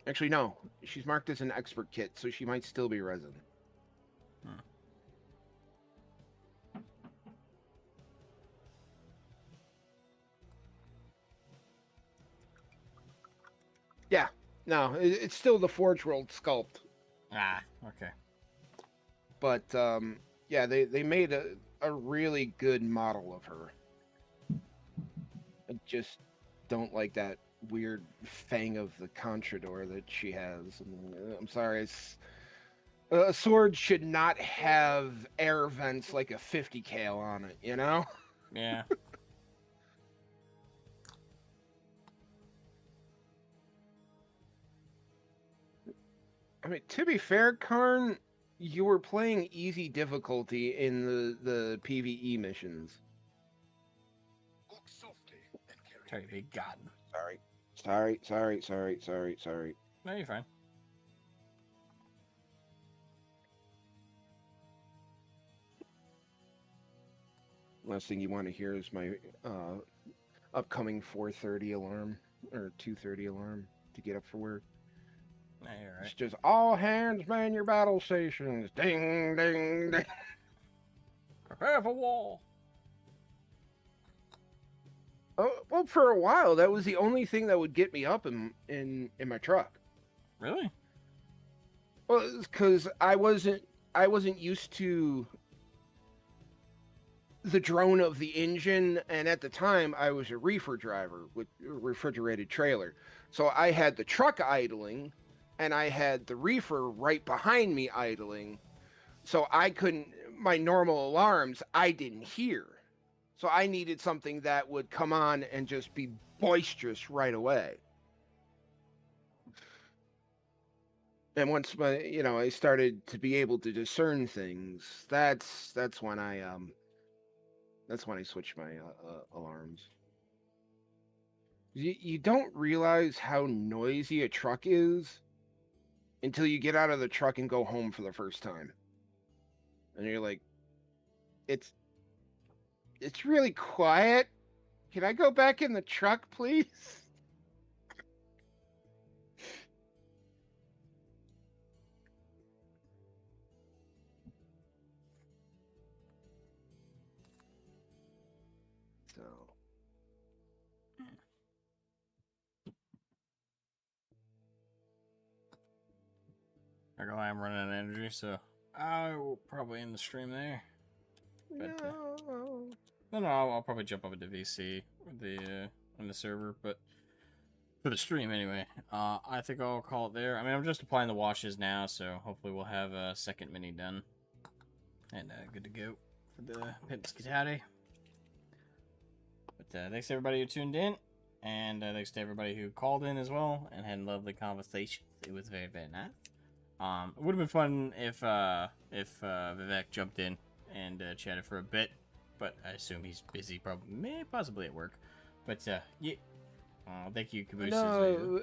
actually no, she's marked as an expert kit, so she might still be resin. Hmm. Yeah, no, it's still the Forge World sculpt, Ah, okay. but yeah, they made a really good model of her. I just don't like that weird fang of the Contrador that she has. I'm sorry, a sword should not have air vents like a 50 cal on it, you know? Yeah. I mean, to be fair, Karn, you were playing easy difficulty in the PvE missions. Sorry, big God. Sorry. No, you're fine. Last thing you want to hear is my upcoming 4:30 alarm or 2:30 alarm to get up for work. No, you're right. It's just all hands man your battle stations. Ding ding ding. Prepare for war. Oh, well, for a while that was the only thing that would get me up in my truck. Really? Well, it's because I wasn't used to the drone of the engine, and at the time I was a reefer driver with a refrigerated trailer. So I had the truck idling and I had the reefer right behind me idling. So I couldn't, my normal alarms, I didn't hear. So I needed something that would come on and just be boisterous right away. And once I started to be able to discern things, that's when I switched my alarms. You don't realize how noisy a truck is until you get out of the truck and go home for the first time. And you're like, it's really quiet. Can I go back in the truck, please? So, Not gonna lie, I'm running out of energy, so I will probably end the stream there. But, no, I'll probably jump over to VC on the server, but for the stream anyway. I think I'll call it there. I mean, I'm just applying the washes now, so hopefully we'll have a second mini done and good to go for the PIMP Skitarii. But thanks to everybody who tuned in, and thanks to everybody who called in as well and had lovely conversations. It was very, very nice. It would have been fun if Vivek jumped in and chatted for a bit, but I assume he's busy, possibly at work. But yeah, thank you, Caboose. no,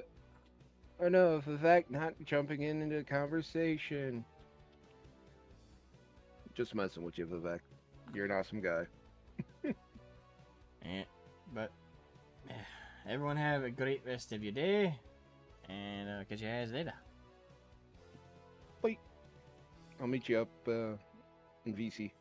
Vivek not jumping into the conversation. Just messing with you, Vivek. You're an awesome guy. Yeah, but everyone have a great rest of your day, and catch you guys later. Bye. I'll meet you up in VC.